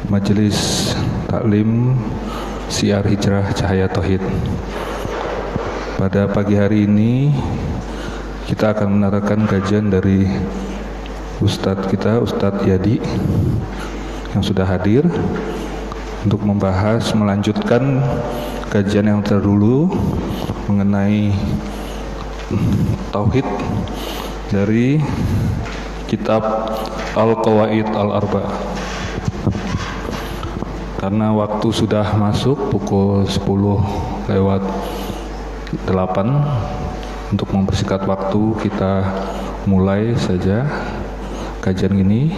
Majelis Taklim Syiar Hijrah Cahaya Tauhid. Pada pagi hari ini kita akan mendengarkan kajian dari Ustadz kita, Ustadz Yadi, yang sudah hadir untuk melanjutkan kajian yang terdahulu mengenai Tauhid dari kitab Al-Qawaid Al-Arba. Karena waktu sudah masuk pukul 10:08, untuk mempersingkat waktu kita mulai saja kajian ini.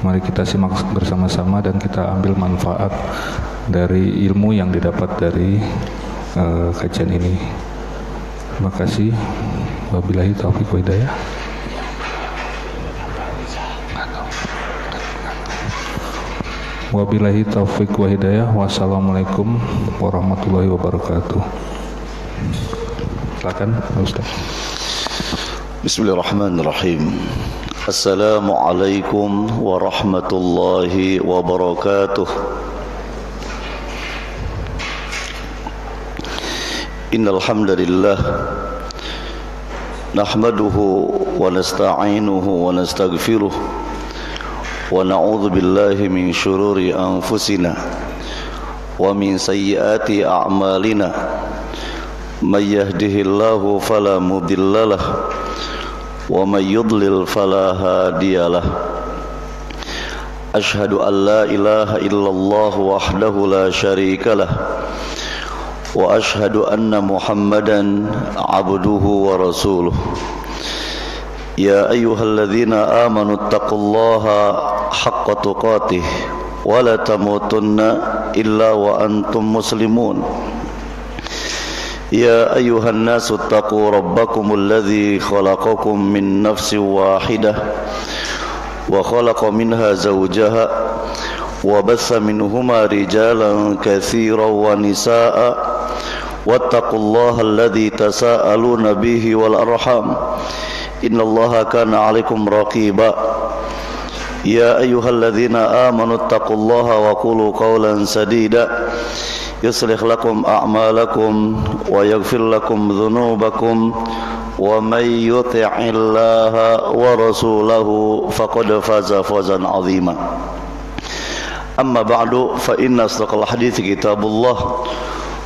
Mari kita simak bersama-sama dan kita ambil manfaat dari ilmu yang didapat dari kajian ini. Terima kasih. Wabillahi taufiq wa hidayah. Wabillahi taufiq wa hidayah. Wassalamualaikum warahmatullahi wabarakatuh. Silakan Ustaz. Bismillahirrahmanirrahim. Assalamualaikum warahmatullahi wabarakatuh. Innal hamdalillah nahmaduhu wa nasta'inuhu wa nastaghfiruh wa na'udzu billahi min syururi anfusina wa min sayyiati a'malina. May yahdihillahu fala mudhillalah wa may yudlil fala hadiyalah. Asyhadu an la ilaha illallah wahdahu la syarikalah wa asyhadu anna Muhammadan abduhu wa rasuluh. Ya ayyuhalladzina amanu taqullaha haqqa tuqatih wa la tamutunna illa wa antum muslimun. Ya ayyuhan nasu taqu rabbakumul ladzi khalaqakum min nafsin wahidah wa khalaqa minha zawjaha wa bassa minhuma rijalan katsiran wa nisaa'a wattaqullaha alladzi tasaaluna bihi wal arham innallaha kana 'alaikum raqiba. Ya ayyuhalladzina amanu taqullaha wa qulu qawlan sadida yuslih lakum a'malakum wa yaghfir lakum dhunubakum wa may yuti'illaha wa rasulahu faqad faza fawzan 'azima. Amma ba'du, fa inna asdaqal hadithi kitabullah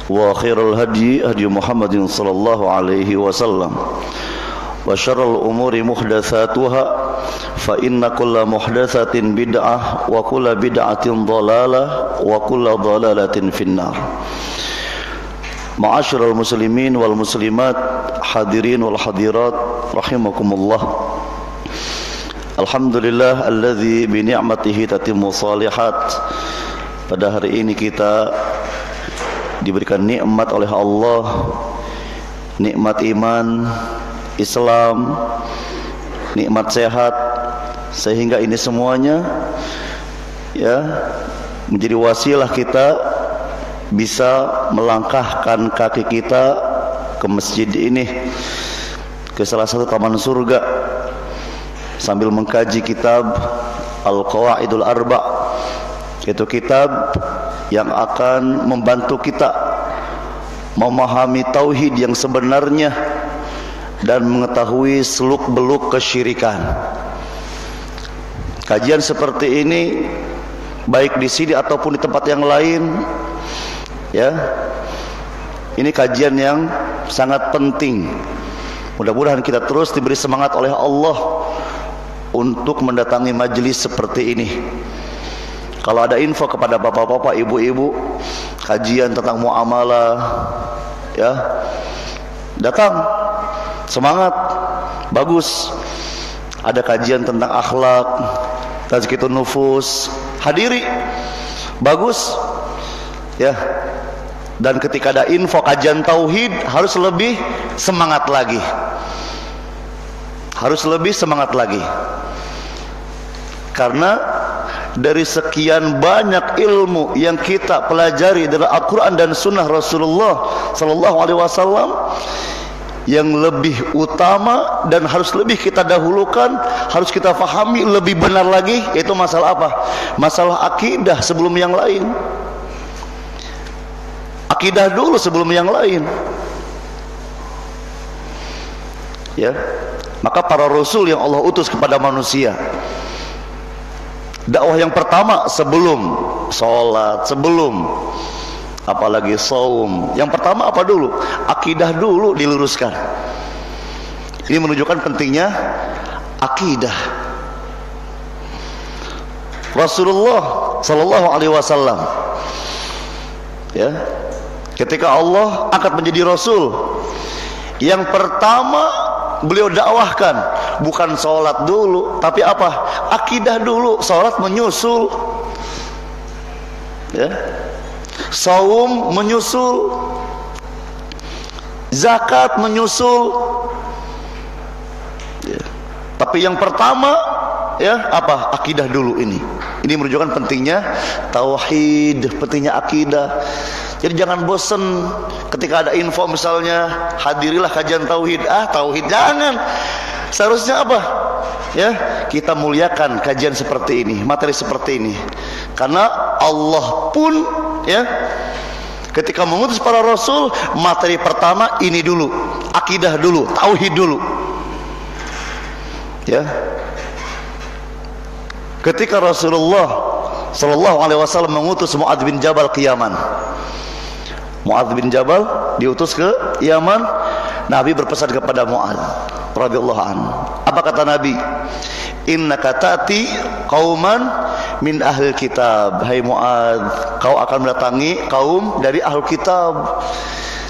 wa khairal hadyi hadyu Muhammadin sallallahu alaihi wasallam wa syarrul umuri muhdatsatuha fa inna kulla muhdatsatin bid'ah wa kulla bid'atin dhalalah wa kulla dhalalatin finnar. Ma'asyiral muslimin wal muslimat, hadirin wal hadirat rahimakumullah. Alhamdulillah alladzi bi ni'matihi tatimmu shalihat. Pada hari ini kita diberikan nikmat oleh Allah, nikmat iman, Islam, nikmat sehat, sehingga ini semuanya ya menjadi wasilah kita bisa melangkahkan kaki kita ke masjid ini, ke salah satu taman surga, sambil mengkaji kitab Al-Qawaidul Arba', yaitu kitab yang akan membantu kita memahami tauhid yang sebenarnya dan mengetahui seluk-beluk kesyirikan. Kajian seperti ini baik di sini ataupun di tempat yang lain, ya, ini kajian yang sangat penting. Mudah-mudahan kita terus diberi semangat oleh Allah untuk mendatangi majelis seperti ini. Kalau ada info kepada bapak-bapak, ibu-ibu, kajian tentang muamalah, ya, datang, semangat, bagus. Ada kajian tentang akhlak, tazkiyatun nufus, hadiri, bagus, ya. Dan ketika ada info kajian tauhid, harus lebih semangat lagi, harus lebih semangat lagi. Karena dari sekian banyak ilmu yang kita pelajari dari Al-Quran dan Sunnah Rasulullah Sallallahu Alaihi Wasallam, yang lebih utama dan harus lebih kita dahulukan, harus kita fahami lebih benar lagi, yaitu masalah apa? Masalah akidah sebelum yang lain. Akidah dulu sebelum yang lain. Ya. Maka para rasul yang Allah utus kepada manusia, dakwah yang pertama sebelum sholat, sebelum apalagi saum, yang pertama apa dulu? Akidah dulu diluruskan. Ini menunjukkan pentingnya akidah. Rasulullah sallallahu alaihi wasallam, ya, ketika Allah angkat menjadi rasul, yang pertama beliau dakwahkan bukan sholat dulu, tapi apa? Akidah dulu. Sholat menyusul, ya. Saum menyusul, zakat menyusul, ya. Tapi yang pertama, ya, apa? Akidah dulu ini. Ini menunjukkan pentingnya tauhid, pentingnya akidah. Jadi jangan bosan ketika ada info misalnya hadirilah kajian tauhid. Tauhid jangan. Seharusnya apa? Ya, kita muliakan kajian seperti ini, materi seperti ini. Karena Allah pun, ya, ketika mengutus para rasul, materi pertama ini dulu, akidah dulu, tauhid dulu. Ya. Ketika Rasulullah sallallahu alaihi wasallam mengutus Mu'adz bin Jabal ke Yaman, Mu'adz bin Jabal diutus ke Yaman, Nabi berpesan kepada Mu'adz radhiyallahu anhu. Apa kata Nabi? Innaka ta'ti qauman min ahlil kitab. Hai Mu'adz, kau akan mendatangi kaum dari ahlul kitab.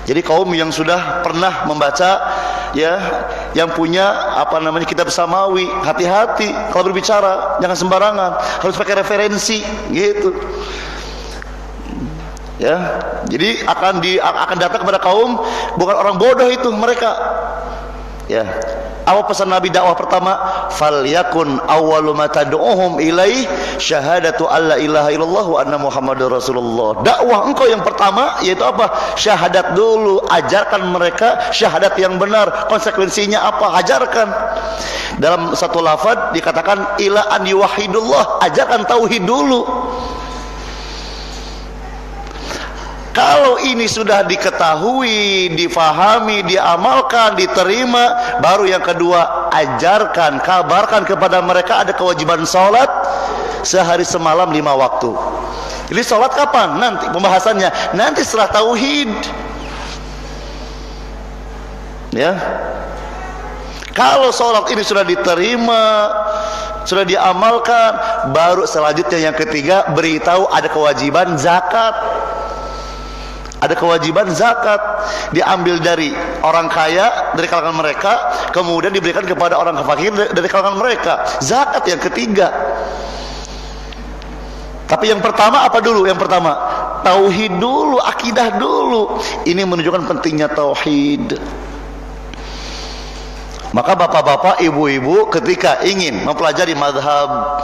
Jadi kaum yang sudah pernah membaca, ya, yang punya kitab samawi. Hati-hati kalau berbicara, jangan sembarangan, harus pakai referensi, gitu. Ya, jadi akan datang kepada kaum bukan orang bodoh itu mereka. Ya. Apa pesan Nabi dakwah pertama? Falyakun awwalu ma tad'uhum ilaih syahadatu alla ilaha illallah wa anna muhammadar rasulullah. Dakwah engkau yang pertama yaitu apa? Syahadat dulu. Ajarkan mereka syahadat yang benar. Konsekuensinya apa? Ajarkan. Dalam satu lafaz dikatakan ila an yuwahhidullah. Ajarkan tauhid dulu. Kalau ini sudah diketahui, difahami, diamalkan, diterima, baru yang kedua, ajarkan, kabarkan kepada mereka ada kewajiban sholat sehari semalam 5 waktu. Jadi sholat kapan? Nanti pembahasannya, nanti setelah tauhid. Ya. Kalau sholat ini sudah diterima, sudah diamalkan, baru selanjutnya yang ketiga, beritahu ada kewajiban zakat. Ada kewajiban zakat, diambil dari orang kaya dari kalangan mereka, kemudian diberikan kepada orang fakir dari kalangan mereka. Zakat yang ketiga. Tapi yang pertama apa dulu? Yang pertama tauhid dulu, akidah dulu. Ini menunjukkan pentingnya tauhid. Maka bapak-bapak, ibu-ibu ketika ingin mempelajari mazhab,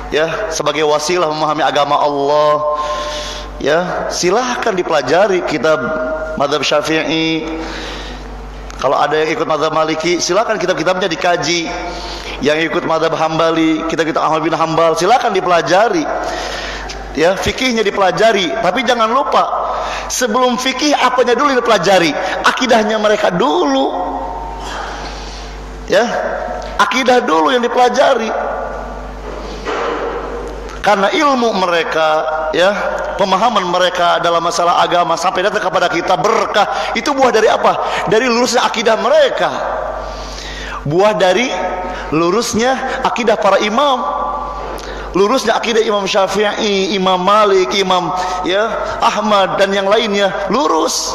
ya, sebagai wasilah memahami agama Allah, ya, silahkan dipelajari kitab mazhab Syafi'i. Kalau ada yang ikut mazhab Maliki, silahkan kitab-kitabnya dikaji. Yang ikut mazhab Hambali, kitab-kitab Ahmad bin Hambal, silahkan dipelajari. Ya, fikihnya dipelajari. Tapi jangan lupa, sebelum fikih apanya dulu dipelajari? Akidahnya mereka dulu. Ya, akidah dulu yang dipelajari. Karena ilmu mereka, ya, pemahaman mereka dalam masalah agama sampai datang kepada kita berkah, itu buah dari apa? Dari lurusnya akidah mereka. Buah dari lurusnya akidah para imam. Lurusnya akidah Imam Syafi'i, Imam Malik, Imam, ya, Ahmad dan yang lainnya lurus.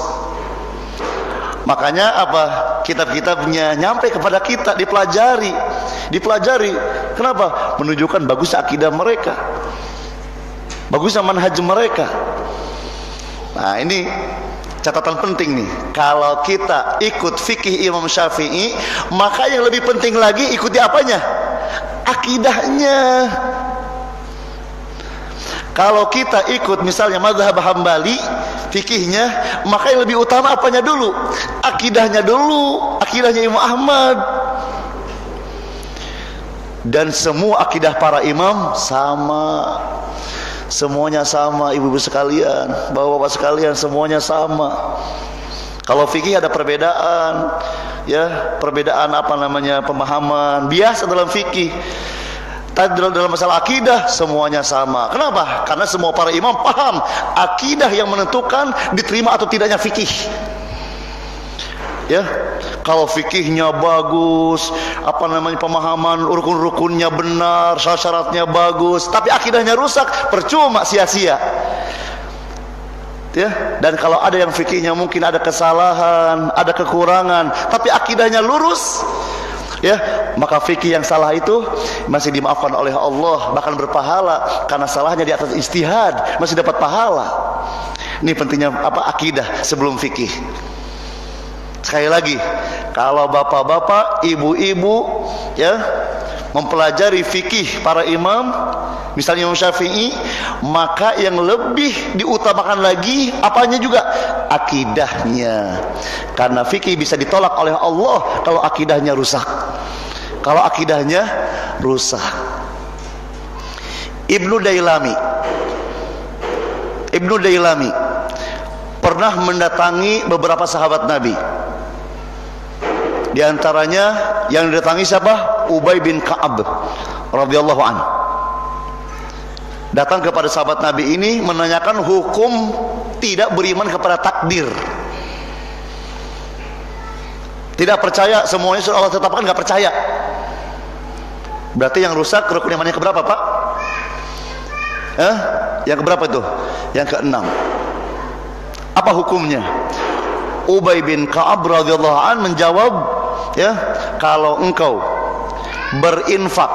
Makanya apa? Kitab-kitabnya nyampe kepada kita, dipelajari. Kenapa? Menunjukkan bagusnya akidah mereka, bagusnya manhaj mereka. Nah, ini catatan penting nih. Kalau kita ikut fikih Imam Syafi'i, maka yang lebih penting lagi ikuti apanya? Akidahnya. Kalau kita ikut misalnya mazhab Hambali, fikihnya, maka yang lebih utama apanya dulu? Akidahnya dulu. akidahnya Imam Ahmad. Dan semua akidah para imam sama. Semuanya sama, ibu-ibu sekalian, bapak-bapak sekalian, semuanya sama. Kalau fikih ada perbedaan, ya, perbedaan pemahaman biasa dalam fikih. Tapi dalam masalah akidah semuanya sama. Kenapa? Karena semua para imam paham akidah yang menentukan diterima atau tidaknya fikih. Ya, kalau fikihnya bagus, pemahaman rukun-rukunnya benar, syarat-syaratnya bagus, tapi akidahnya rusak, percuma, sia-sia. Ya, dan kalau ada yang fikihnya mungkin ada kesalahan, ada kekurangan, tapi akidahnya lurus, ya, maka fikih yang salah itu masih dimaafkan oleh Allah, bahkan berpahala karena salahnya di atas ijtihad, masih dapat pahala. Ini pentingnya akidah sebelum fikih. Sekali lagi, kalau bapak-bapak, ibu-ibu, ya, mempelajari fikih para imam, misalnya Imam Syafi'i, maka yang lebih diutamakan lagi apanya juga? Akidahnya. Karena fikih bisa ditolak oleh Allah kalau akidahnya rusak. Kalau akidahnya rusak. Ibnu Dailami pernah mendatangi beberapa sahabat Nabi. Di antaranya yang didatangi siapa? Ubay bin Ka'ab radhiyallahu an. Datang kepada sahabat Nabi ini menanyakan hukum tidak beriman kepada takdir. Tidak percaya semuanya sudah Allah tetapkan, nggak percaya. Berarti yang rusak rukun iman yang keberapa, Pak? Yang keberapa itu? Yang keenam. Apa hukumnya? Ubay bin Ka'ab radhiyallahu an menjawab, ya, kalau engkau berinfak,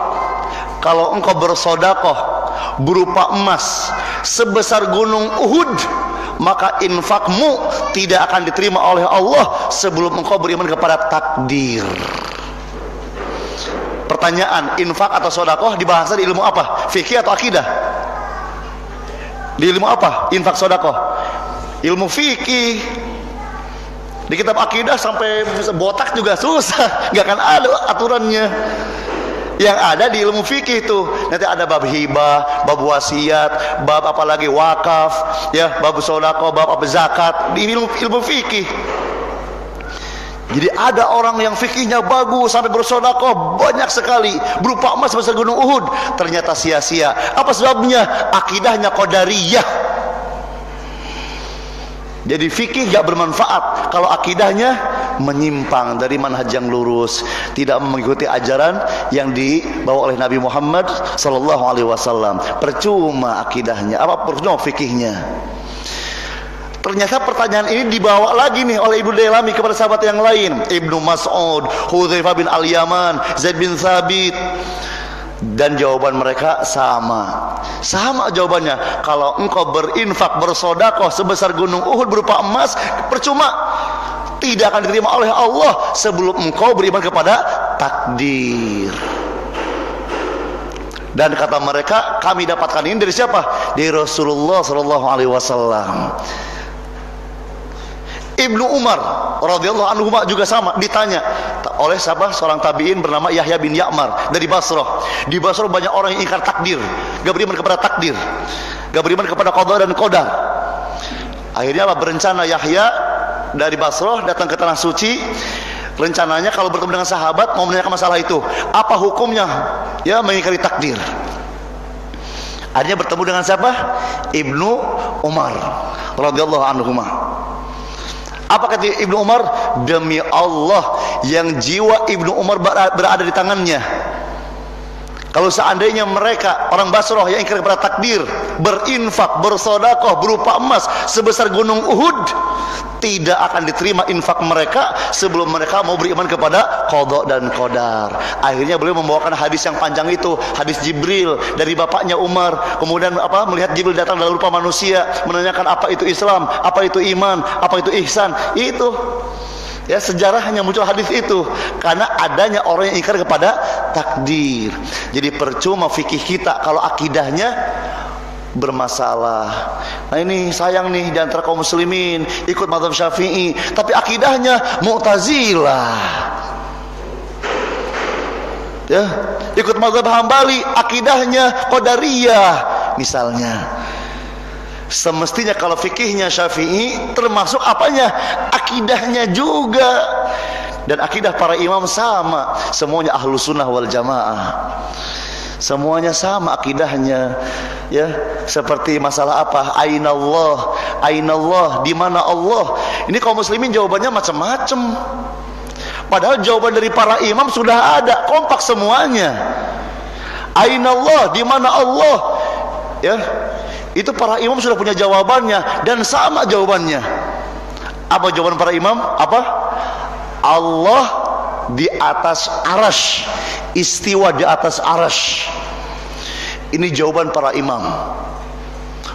kalau engkau bersedekah berupa emas sebesar gunung Uhud, maka infakmu tidak akan diterima oleh Allah sebelum engkau beriman kepada takdir. Pertanyaan, infak atau sedekah dibahas di ilmu apa? Fikih atau akidah? Di ilmu apa? Infak sedekah? Ilmu fikih. Di kitab akidah sampai botak juga susah, nggak akan ada aturannya. Yang ada di ilmu fikih itu nanti ada bab hibah, bab wasiat, bab apalagi wakaf, ya, bab sedekah, bab zakat di ilmu fikih. Jadi ada orang yang fikihnya bagus sampai bersedekah banyak sekali berupa emas sebesar gunung Uhud, ternyata sia-sia. Apa sebabnya? Akidahnya qadariyah. Jadi fikih gak bermanfaat kalau akidahnya menyimpang dari manhaj yang lurus, tidak mengikuti ajaran yang dibawa oleh Nabi Muhammad SAW. Percuma akidahnya, percuma fikihnya. Ternyata pertanyaan ini dibawa lagi nih oleh Ibnu Dailami kepada sahabat yang lain, Ibnu Mas'ud, Hudzaifah bin Al-Yaman, Zaid bin Thabit. Dan jawaban mereka sama jawabannya. Kalau engkau berinfak, bersedekah sebesar gunung Uhud berupa emas, percuma, tidak akan diterima oleh Allah sebelum engkau beriman kepada takdir. Dan kata mereka, kami dapatkan ini dari siapa? Dari Rasulullah SAW. Ibnu Umar radhiyallahu anhu juga sama, ditanya oleh seorang tabi'in bernama Yahya bin Ya'mar dari Basrah. Di Basrah banyak orang yang ingkar takdir, gak beriman kepada takdir, gak beriman kepada qada dan qadar. Akhirnya berencana Yahya dari Basrah datang ke tanah suci. Rencananya kalau bertemu dengan sahabat mau menanyakan masalah itu, apa hukumnya, ya, mengingkari takdir. Akhirnya bertemu dengan siapa? Ibnu Umar radhiyallahu anhu. Apa kata Ibnu Umar? Demi Allah yang jiwa Ibnu Umar berada di tangannya, kalau seandainya mereka orang Basrah yang ingkar kepada takdir berinfak, bersedekah berupa emas sebesar gunung Uhud, tidak akan diterima infak mereka sebelum mereka mau beriman kepada qada dan qadar. Akhirnya beliau membawakan hadis yang panjang itu, hadis Jibril dari bapaknya Umar. Kemudian melihat Jibril datang dalam rupa manusia, menanyakan apa itu Islam, apa itu iman, apa itu ihsan. Itu, ya, sejarahnya muncul hadis itu karena adanya orang yang ingkar kepada takdir. Jadi percuma fikih kita kalau akidahnya bermasalah. Nah ini sayang nih di antara kaum muslimin ikut mazhab Syafi'i tapi akidahnya Mu'tazilah. Ya, ikut mazhab Hambali akidahnya Qadariyah misalnya. Semestinya kalau fikihnya Syafi'i termasuk apanya? Akidahnya juga. Dan akidah para imam sama, semuanya Ahlus Sunnah wal Jamaah. Semuanya sama akidahnya, ya. Seperti masalah apa? Ainallah, ainallah, di mana Allah? Ini kaum muslimin jawabannya macam-macam. Padahal jawaban dari para imam sudah ada, kompak semuanya. Ainallah, di mana Allah? Ya. Itu para imam sudah punya jawabannya dan sama jawabannya. Apa jawaban para imam? Apa? Allah di atas arasy, istiwa di atas arasy. Ini jawaban para imam.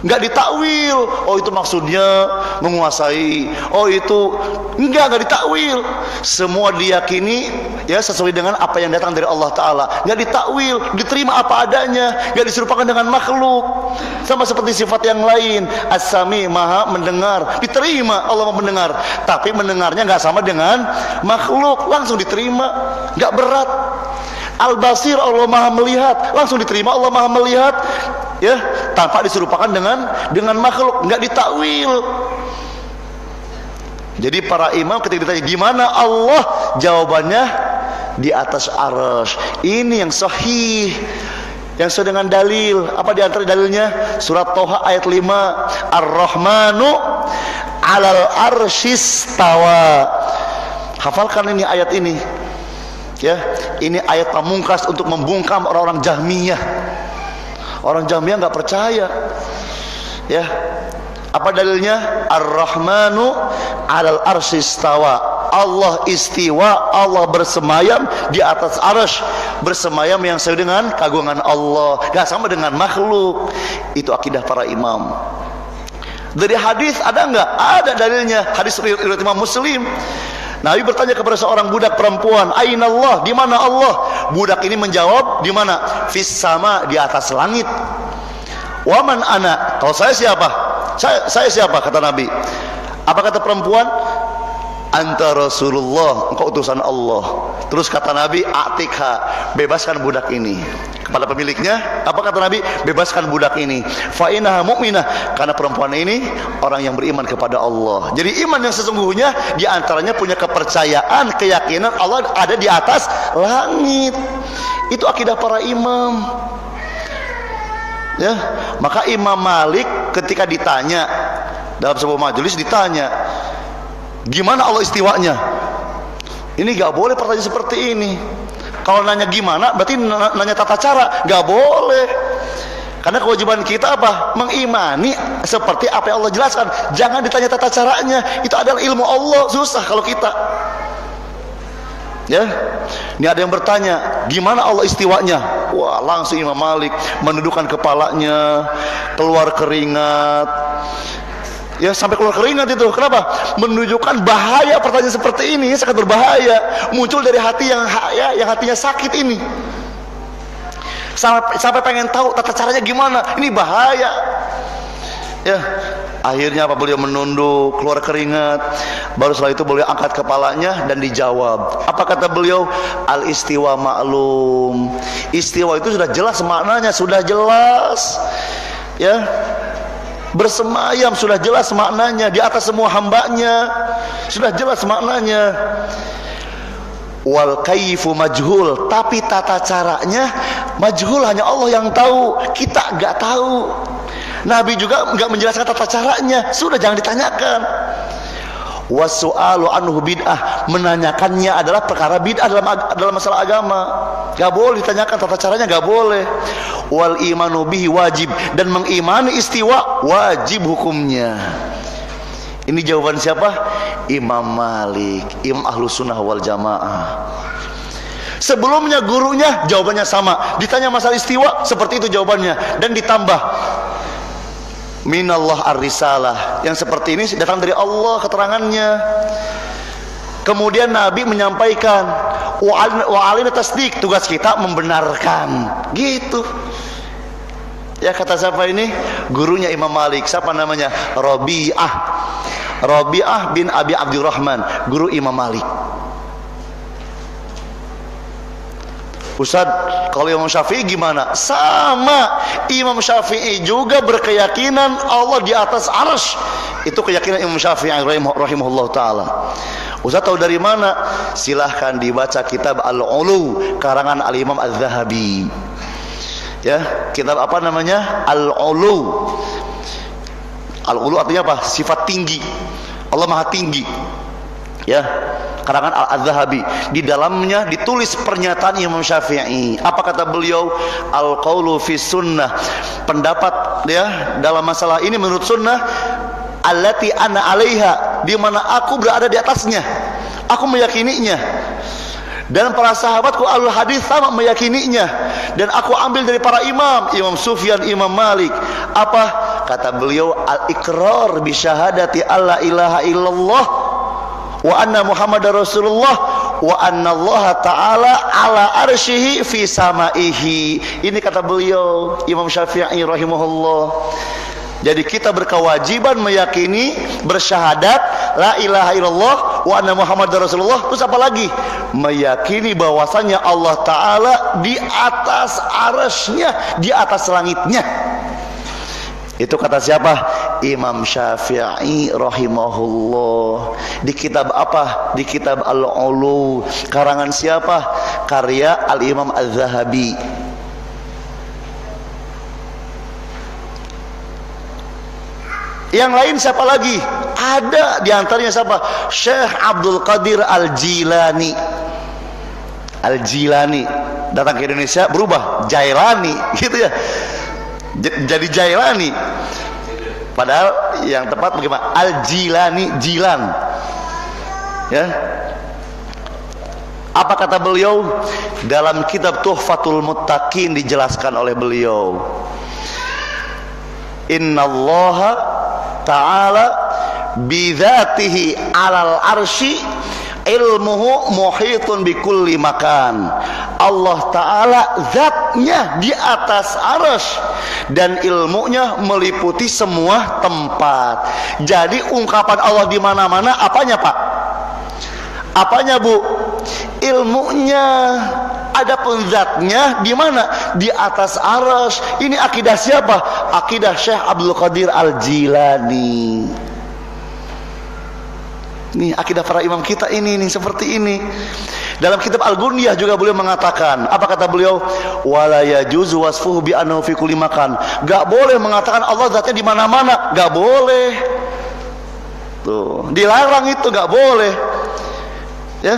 Enggak ditakwil. Oh itu maksudnya menguasai. Oh itu enggak ditakwil. Semua diyakini ya sesuai dengan apa yang datang dari Allah Taala. Enggak ditakwil, diterima apa adanya, enggak diserupakan dengan makhluk. Sama seperti sifat yang lain. As-Sami, Maha mendengar, diterima Allah mendengar. Tapi mendengarnya enggak sama dengan makhluk, langsung diterima, enggak berat. Al-Basir, Allah Maha melihat, langsung diterima Allah Maha melihat, ya, tanpa diserupakan dengan makhluk, enggak ditakwil. Jadi para imam ketika ditanya di mana Allah, jawabannya di atas arasy. Ini yang sahih, yang sesuai dengan dalil. Apa di antara dalilnya? Surat Toha ayat 5, Ar-Rahmanu 'alal arsyis tawa. Hafalkan ini ayat ini. Ya, ini ayat pamungkas untuk membungkam orang-orang Jahmiyah. Orang Jahmiyah nggak percaya. Ya, apa dalilnya? Ar-Rahmanu 'alal arsyis tawa. Allah istiwa, Allah bersemayam di atas arasy, bersemayam yang sesuai dengan keagungan Allah, nggak sama dengan makhluk. Itu akidah para imam. Dari hadis ada nggak? Ada dalilnya. Hadis riwayat Imam Muslim. Nabi bertanya kepada seorang budak perempuan, "Ainallah?" Di mana Allah? Budak ini menjawab, "Di mana?" "Fis sama," di atas langit. "Wa man ana?" Kalau saya siapa? Saya siapa? Kata Nabi. Apa kata perempuan? "Anta Rasulullah," engkau utusan Allah. Terus kata Nabi, "Atikha," bebaskan budak ini. Kepada pemiliknya, apa kata Nabi? Bebaskan budak ini. Fa innaha mu'minah, karena perempuan ini orang yang beriman kepada Allah. Jadi iman yang sesungguhnya diantaranya punya kepercayaan, keyakinan Allah ada di atas langit. Itu akidah para imam. Ya, maka Imam Malik ketika ditanya dalam sebuah majelis ditanya, gimana Allah istiwanya? Ini gak boleh pertanyaan seperti ini. Kalau nanya gimana, berarti nanya tata cara. Gak boleh. Karena kewajiban kita apa? Mengimani seperti apa yang Allah jelaskan. Jangan ditanya tata caranya. Itu adalah ilmu Allah. Susah kalau kita. Ya, ini ada yang bertanya, gimana Allah istiwanya? Wah, langsung Imam Malik menundukkan kepalanya, keluar keringat. Ya, sampai keluar keringat itu. Kenapa? Menunjukkan bahaya pertanyaan seperti ini, sangat berbahaya. Muncul dari hati yang hatinya sakit ini. Sampai pengen tahu tata caranya gimana. Ini bahaya. Ya, akhirnya apa? Beliau menunduk, keluar keringat. Baru setelah itu beliau angkat kepalanya dan dijawab. Apa kata beliau? Al-istiwa ma'lum. Istiwa itu sudah jelas maknanya, sudah jelas. Ya, bersemayam sudah jelas maknanya di atas semua hambanya, sudah jelas maknanya. Wal kaifu majhul, tapi tata caranya majhul, hanya Allah yang tahu, kita nggak tahu. Nabi juga nggak menjelaskan tata caranya, sudah jangan ditanyakan. Wasu'alu anhu bid'ah, menanyakannya adalah perkara bid'ah dalam masalah agama. Gak boleh ditanyakan tata caranya, gak boleh. Wal imanu bihi wajib, dan mengimani istiwa wajib hukumnya. Ini jawaban siapa? Imam Malik, Imam Ahlus Sunnah wal Jamaah. Sebelumnya gurunya jawabannya sama, ditanya masalah istiwa seperti itu jawabannya, dan ditambah minallah ar-risalah, yang seperti ini datang dari Allah keterangannya. Kemudian Nabi menyampaikan wa alina tasdik, tugas kita membenarkan, gitu. Ya, kata siapa ini? Gurunya Imam Malik. Siapa namanya? Rabi'ah bin Abi Abdurrahman, guru Imam Malik. Ustaz, kalau Imam Syafi'i gimana? Sama, Imam Syafi'i juga berkeyakinan Allah di atas arsy. Itu keyakinan Imam Syafi'i rahimahullah ta'ala. Ustaz tahu dari mana? Silahkan dibaca kitab Al-Ulu karangan Al-Imam Al-Zahabi. Ya, kitab apa namanya? Al-Ulu. Al-Ulu artinya apa? Sifat tinggi. Allah Maha tinggi. Ya, karangan Al-Zahabi. Di dalamnya ditulis pernyataan Imam Syafi'i. Apa kata beliau? Al-qaulu fi sunnah. Pendapat ya dalam masalah ini menurut sunnah, allati ana 'alaiha, di mana aku berada di atasnya. Aku meyakininya. Dan para sahabatku ahlul hadis sama meyakininya. Dan aku ambil dari para imam, Imam Sufyan, Imam Malik. Apa kata beliau? Al-iqrar bi syahadati alla ilaha illallah wa anna Muhammadar Rasulullah wa anna Allah Ta'ala ala arsyihi fi samaihi. Ini kata beliau Imam Syafi'i rahimahullah. Jadi kita berkewajiban meyakini, bersyahadat la ilaha illallah wa anna Muhammadar Rasulullah. Terus apa lagi? Meyakini bahwasanya Allah Ta'ala di atas arasy-Nya, di atas langitnya. Itu kata siapa? Imam Syafi'i rahimahullah. Di kitab apa? Di kitab Al-Ulu. Karangan siapa? Karya Al-Imam Al-Zahabi. Yang lain siapa lagi? Ada di antaranya siapa? Syekh Abdul Qadir Al-Jilani. Al-Jilani datang ke Indonesia berubah Jailani gitu ya. Jadi Jailani. Padahal yang tepat bagaimana? Al-Jilani, Jilan. Ya. Apa kata beliau? Dalam kitab Tuhfatul Muttaqin dijelaskan oleh beliau. Innallaha Ta'ala bidzatihi 'alal arsy ilmuhu muhitun bikulli makan. Allah Ta'ala zatnya di atas arsy dan ilmunya meliputi semua tempat. Jadi ungkapan Allah di mana-mana apanya, Pak? Apanya, Bu? Ilmunya. Adapun zatnya di mana? Di atas arsy. Ini akidah siapa? Akidah Syekh Abdul Qadir Al-Jilani. Nih akidah para imam kita ini seperti ini. Dalam kitab Al-Gunyah juga beliau mengatakan, apa kata beliau? Wala yajuzu wasfuhu bi annahu fi kulli makan. Enggak boleh mengatakan Allah zatnya di mana-mana, enggak boleh. Tuh, dilarang itu, enggak boleh. Ya.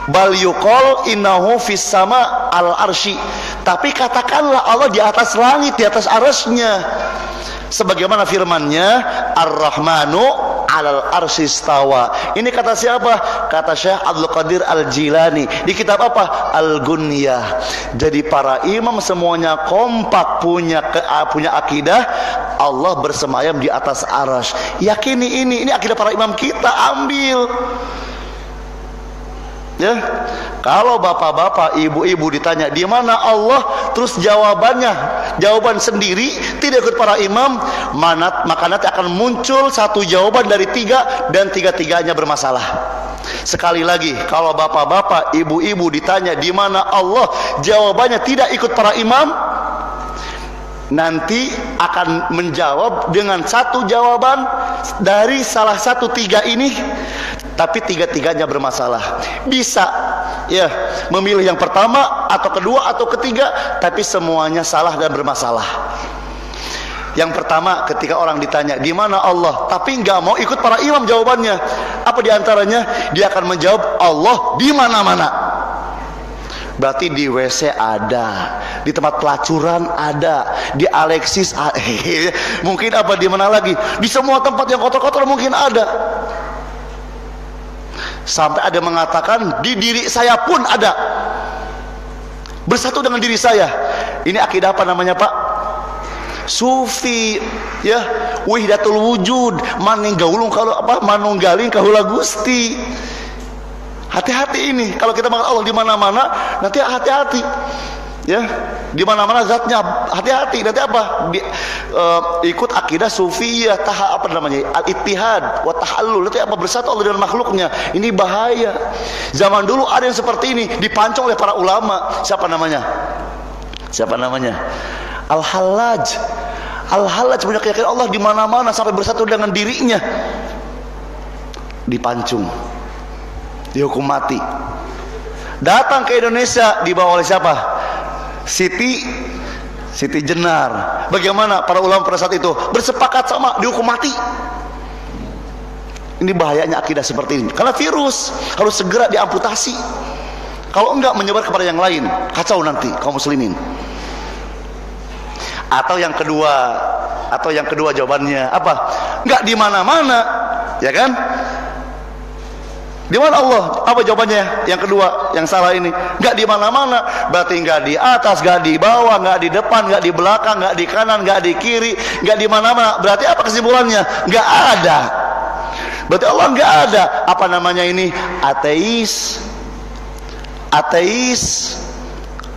Bal yuqal innahu fis sama al arsy. Tapi katakanlah Allah di atas langit, di atas arsy-Nya. Sebagaimana firman-Nya, Ar-Rahmanu 'alal arsy istawa. Ini kata siapa? Kata Syekh Abdul Qadir Al-Jilani di kitab apa? Al-Gunyah. Jadi para imam semuanya kompak punya akidah Allah bersemayam di atas arsy. Yakini ini akidah para imam kita, ambil. Ya, kalau bapak-bapak, ibu-ibu ditanya di mana Allah, terus jawaban sendiri tidak ikut para imam, maka nanti akan muncul satu jawaban dari tiga dan tiga-tiganya bermasalah. Sekali lagi, kalau bapak-bapak, ibu-ibu ditanya di mana Allah, jawabannya tidak ikut para imam, nanti akan menjawab dengan satu jawaban dari salah satu tiga ini, tapi tiga-tiganya bermasalah. Bisa ya memilih yang pertama atau kedua atau ketiga, tapi semuanya salah dan bermasalah. Yang pertama, ketika orang ditanya di mana Allah, tapi nggak mau ikut para imam jawabannya, apa diantaranya? Dia akan menjawab Allah di mana-mana. Berarti di WC ada, di tempat pelacuran ada, di Alexis ada. Mungkin apa di mana lagi? Di semua tempat yang kotor-kotor mungkin ada. Sampai ada mengatakan di diri saya pun ada, bersatu dengan diri saya. Ini akidah apa namanya, Pak? Sufi, ya, wahdatul wujud, manunggalin kalau apa? Manunggalin kaula Gusti. Hati-hati ini, kalau kita mengenal Allah di mana-mana, nanti hati-hati, ya. Di mana-mana zatnya, hati-hati. Nanti apa? Ikut akidah sufiyah, al-ittihad wa tahallul. Nanti apa? Bersatu Allah dengan makhluknya. Ini bahaya. Zaman dulu ada yang seperti ini, dipancung oleh para ulama. Siapa namanya? Al-Hallaj. Al-Hallaj punya keyakinan Allah di mana-mana sampai bersatu dengan dirinya. Dipancung, dihukum mati. Datang ke Indonesia dibawa oleh siapa? Siti Jenar. Bagaimana para ulama pada saat itu bersepakat sama dihukum mati. Ini bahayanya akidah seperti ini. Karena virus harus segera diamputasi. Kalau enggak menyebar kepada yang lain, kacau nanti kaum muslimin. Atau yang kedua jawabannya apa? Enggak di mana-mana, ya kan? Di mana Allah? Apa jawabannya? Yang kedua, yang salah ini. Enggak di mana-mana, berarti enggak di atas, enggak di bawah, enggak di depan, enggak di belakang, enggak di kanan, enggak di kiri, enggak di mana-mana. Berarti apa kesimpulannya? Enggak ada. Berarti Allah enggak ada. Apa namanya ini? Ateis.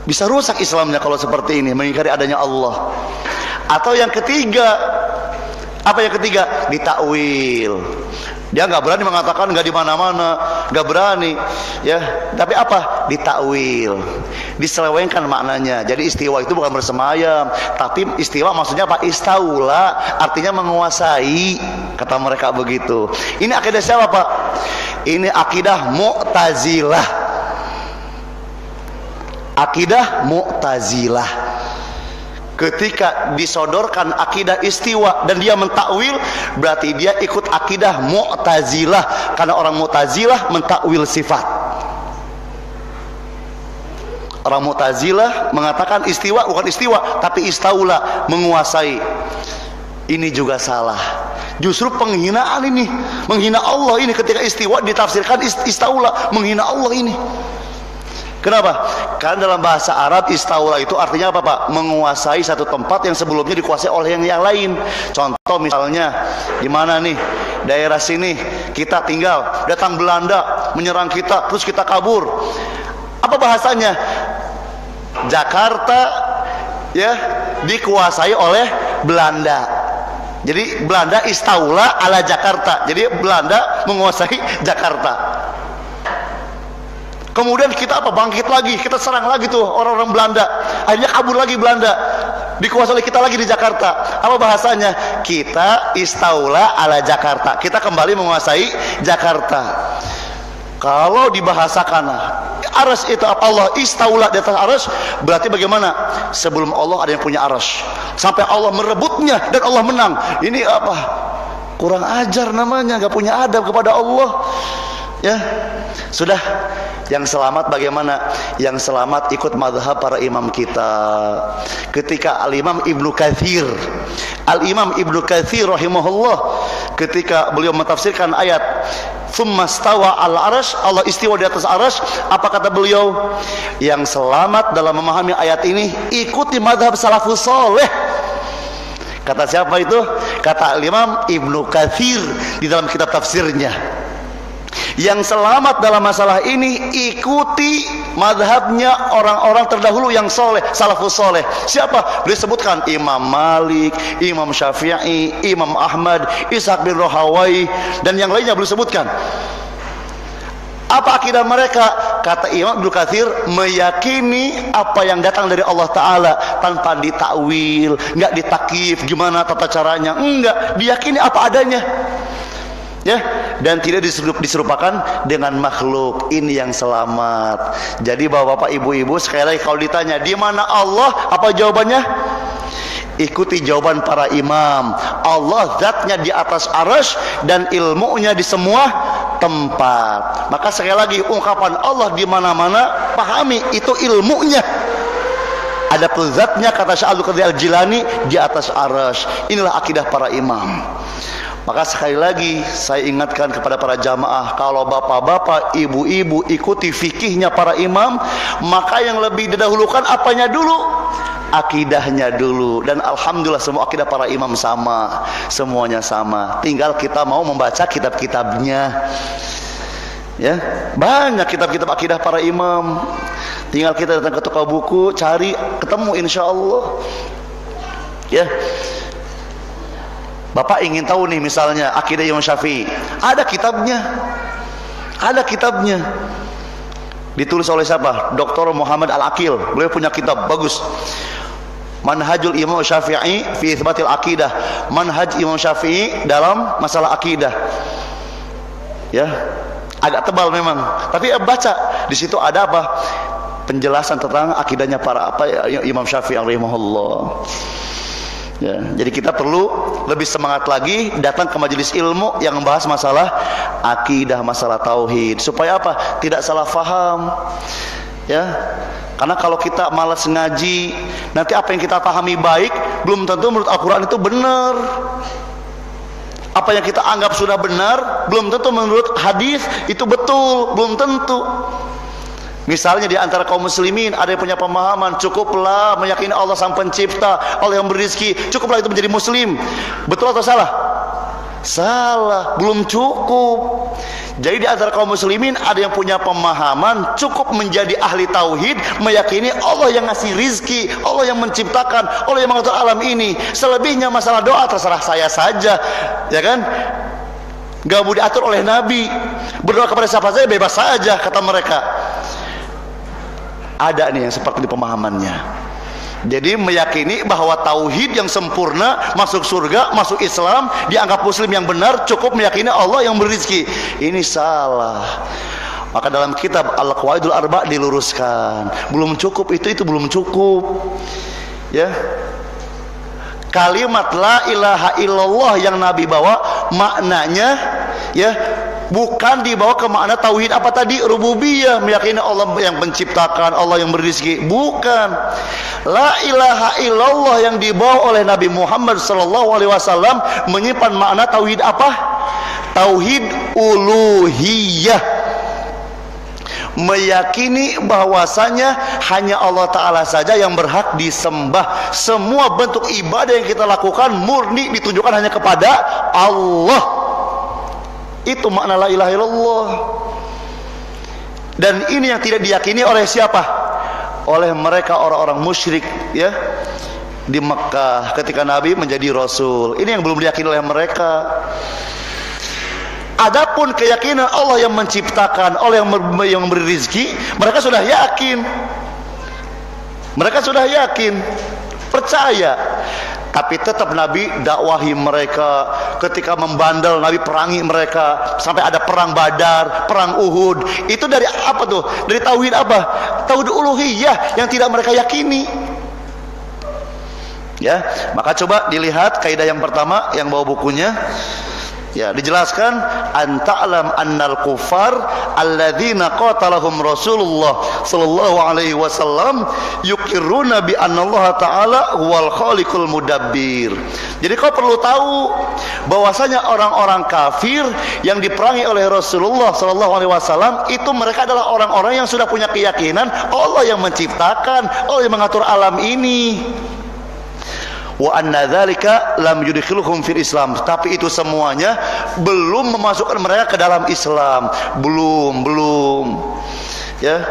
Bisa rusak Islamnya kalau seperti ini, mengingkari adanya Allah. Atau yang ketiga, apa yang ketiga? Ditakwil. Dia nggak berani mengatakan nggak di mana-mana, nggak berani, ya. Tapi apa? Ditakwil, diselewengkan maknanya. Jadi istiwa itu bukan bersemayam, tapi istiwa maksudnya apa? Istaula, artinya menguasai, kata mereka begitu. Ini akidah siapa, Pak? Ini akidah Mu'tazilah. Akidah Mu'tazilah. Ketika disodorkan akidah istiwa dan dia mentakwil, berarti dia ikut akidah Mu'tazilah, karena orang Mu'tazilah mentakwil sifat. Orang Mu'tazilah mengatakan istiwa bukan istiwa, tapi istaula, menguasai. Ini juga salah. Justru penghinaan ini, menghina Allah ini. Ketika istiwa ditafsirkan istaula, menghina Allah ini. Kenapa? Karena dalam bahasa Arab istaula itu artinya apa, Pak? Menguasai satu tempat yang sebelumnya dikuasai oleh yang lain. Contoh misalnya di mana nih? Daerah sini kita tinggal, datang Belanda menyerang kita, terus kita kabur. Apa bahasanya? Jakarta ya dikuasai oleh Belanda. Jadi Belanda istaula ala Jakarta. Jadi Belanda menguasai Jakarta. Kemudian kita apa? Bangkit lagi, kita serang lagi tuh orang-orang Belanda. Akhirnya kabur lagi Belanda, dikuasai kita lagi di Jakarta. Apa bahasanya? Kita istaula ala Jakarta. Kita kembali menguasai Jakarta. Kalau dibahasakan arsy itu apa? Allah istaula di atas arsy, berarti bagaimana? Sebelum Allah ada yang punya arsy, sampai Allah merebutnya dan Allah menang. Ini apa? Kurang ajar namanya, nggak punya adab kepada Allah. Ya, sudah. Yang selamat bagaimana? Yang selamat ikut mazhab para imam kita. Ketika Al-Imam Ibnu Katsir rahimahullah, ketika beliau mentafsirkan ayat tsumma stawa al-arsy, Allah istiwa di atas arsy, apa kata beliau? Yang selamat dalam memahami ayat ini ikuti mazhab salafus saleh. Kata siapa itu? Kata Al-Imam Ibnu Katsir di dalam kitab tafsirnya. Yang selamat dalam masalah ini ikuti madhabnya orang-orang terdahulu yang soleh, salafus soleh. Siapa? Beliau sebutkan Imam Malik, Imam Syafi'i, Imam Ahmad, Ishaq bin Rahawai, dan yang lainnya beliau sebutkan. Apa akidah mereka? Kata Imam Ibnu Katsir, meyakini apa yang datang dari Allah Ta'ala tanpa ditakwil, nggak ditakif gimana tata caranya, enggak, diyakini apa adanya, ya, dan tidak diserupakan dengan makhluk. Ini yang selamat. Jadi bapak-bapak, ibu-ibu, sekali lagi kalau ditanya di mana Allah, apa jawabannya? Ikuti jawaban para imam. Allah zatnya di atas arsy dan ilmunya di semua tempat. Maka sekali lagi ungkapan Allah di mana-mana, pahami itu ilmunya. Adapun zatnya, kata Syekh Abdul Qadir Al-Jilani, di atas arsy. Inilah akidah para imam. Maka sekali lagi saya ingatkan kepada para jamaah, kalau bapak-bapak, ibu-ibu ikuti fikihnya para imam, maka yang lebih didahulukan apanya dulu? Akidahnya dulu. Dan alhamdulillah semua akidah para imam sama, semuanya sama. Tinggal kita mau membaca kitab-kitabnya. Ya, banyak kitab-kitab akidah para imam. Tinggal kita datang ke toko buku, cari, ketemu insya Allah. Ya, Bapak ingin tahu nih misalnya akidah Imam Syafi'i, ada kitabnya, ditulis oleh siapa? Dr. Muhammad Al-Aqil. Beliau punya kitab bagus, Manhajul Imam Syafi'i fi Itsbatil Aqidah, manhaj Imam Syafi'i dalam masalah akidah. Ya, agak tebal memang, tapi baca di situ ada apa? Penjelasan tentang akidahnya para Imam Syafi'i rahimahullah. Ya, jadi kita perlu lebih semangat lagi datang ke majelis ilmu yang membahas masalah akidah, masalah tauhid, supaya apa? Tidak salah faham. Ya, karena kalau kita malas ngaji, nanti apa yang kita pahami baik belum tentu menurut Al-Quran itu benar. Apa yang kita anggap sudah benar belum tentu menurut hadis itu betul, belum tentu. Misalnya di antara kaum muslimin ada yang punya pemahaman cukuplah meyakini Allah sang pencipta, Allah yang berizki, cukuplah itu menjadi muslim. Betul atau salah? Salah, belum cukup. Jadi di antara kaum muslimin ada yang punya pemahaman cukup menjadi ahli tauhid, meyakini Allah yang ngasih rizki, Allah yang menciptakan, Allah yang mengatur alam ini. Selebihnya masalah doa terserah saya saja, ya kan? Gak mau diatur oleh Nabi. Berdoa kepada siapa saja bebas saja, kata mereka. Ada nih yang seperti di pemahamannya. Jadi meyakini bahwa tauhid yang sempurna, masuk surga, masuk Islam, dianggap muslim yang benar, cukup meyakini Allah yang berizki. Ini salah. Maka dalam kitab Al-Qawaidul Arba' diluruskan, belum cukup itu belum cukup. Ya. Kalimat la ilaha illallah yang Nabi bawa maknanya ya bukan dibawa ke makna tauhid apa tadi, rububiyah, meyakini Allah yang menciptakan, Allah yang berizki, bukan. La ilaha illallah yang dibawa oleh Nabi Muhammad SAW menyimpan makna tauhid apa? Tauhid uluhiyah, meyakini bahwasanya hanya Allah Ta'ala saja yang berhak disembah. Semua bentuk ibadah yang kita lakukan murni ditunjukkan hanya kepada Allah. Itu makna la ilaha illallah. Dan ini yang tidak diyakini oleh siapa? Oleh mereka orang-orang musyrik ya di Mekah ketika Nabi menjadi Rasul. Ini yang belum diyakini oleh mereka. Adapun keyakinan Allah yang menciptakan, Allah yang memberi rizki, mereka sudah yakin. Mereka sudah yakin, percaya. Tapi tetap Nabi dakwahi mereka. Ketika membandel, Nabi perangi mereka sampai ada perang Badar, perang Uhud. Itu dari apa tuh? Dari tauhid apa? Tauhid uluhiyah yang tidak mereka yakini. Ya, maka coba dilihat kaidah yang pertama yang bawa bukunya. Ya, dijelaskan anta'lam annal kufar alladzina qatalahum Rasulullah sallallahu alaihi wasallam yuqirruna bi annallaha ta'ala huwal khaliqul mudabbir. Jadi kau perlu tahu bahwasanya orang-orang kafir yang diperangi oleh Rasulullah sallallahu alaihi wasallam itu mereka adalah orang-orang yang sudah punya keyakinan Allah yang menciptakan, Allah yang mengatur alam ini. Wa anna dzalika lam yudkhiluhum fil Islam, tapi itu semuanya belum memasukkan mereka ke dalam Islam, belum ya.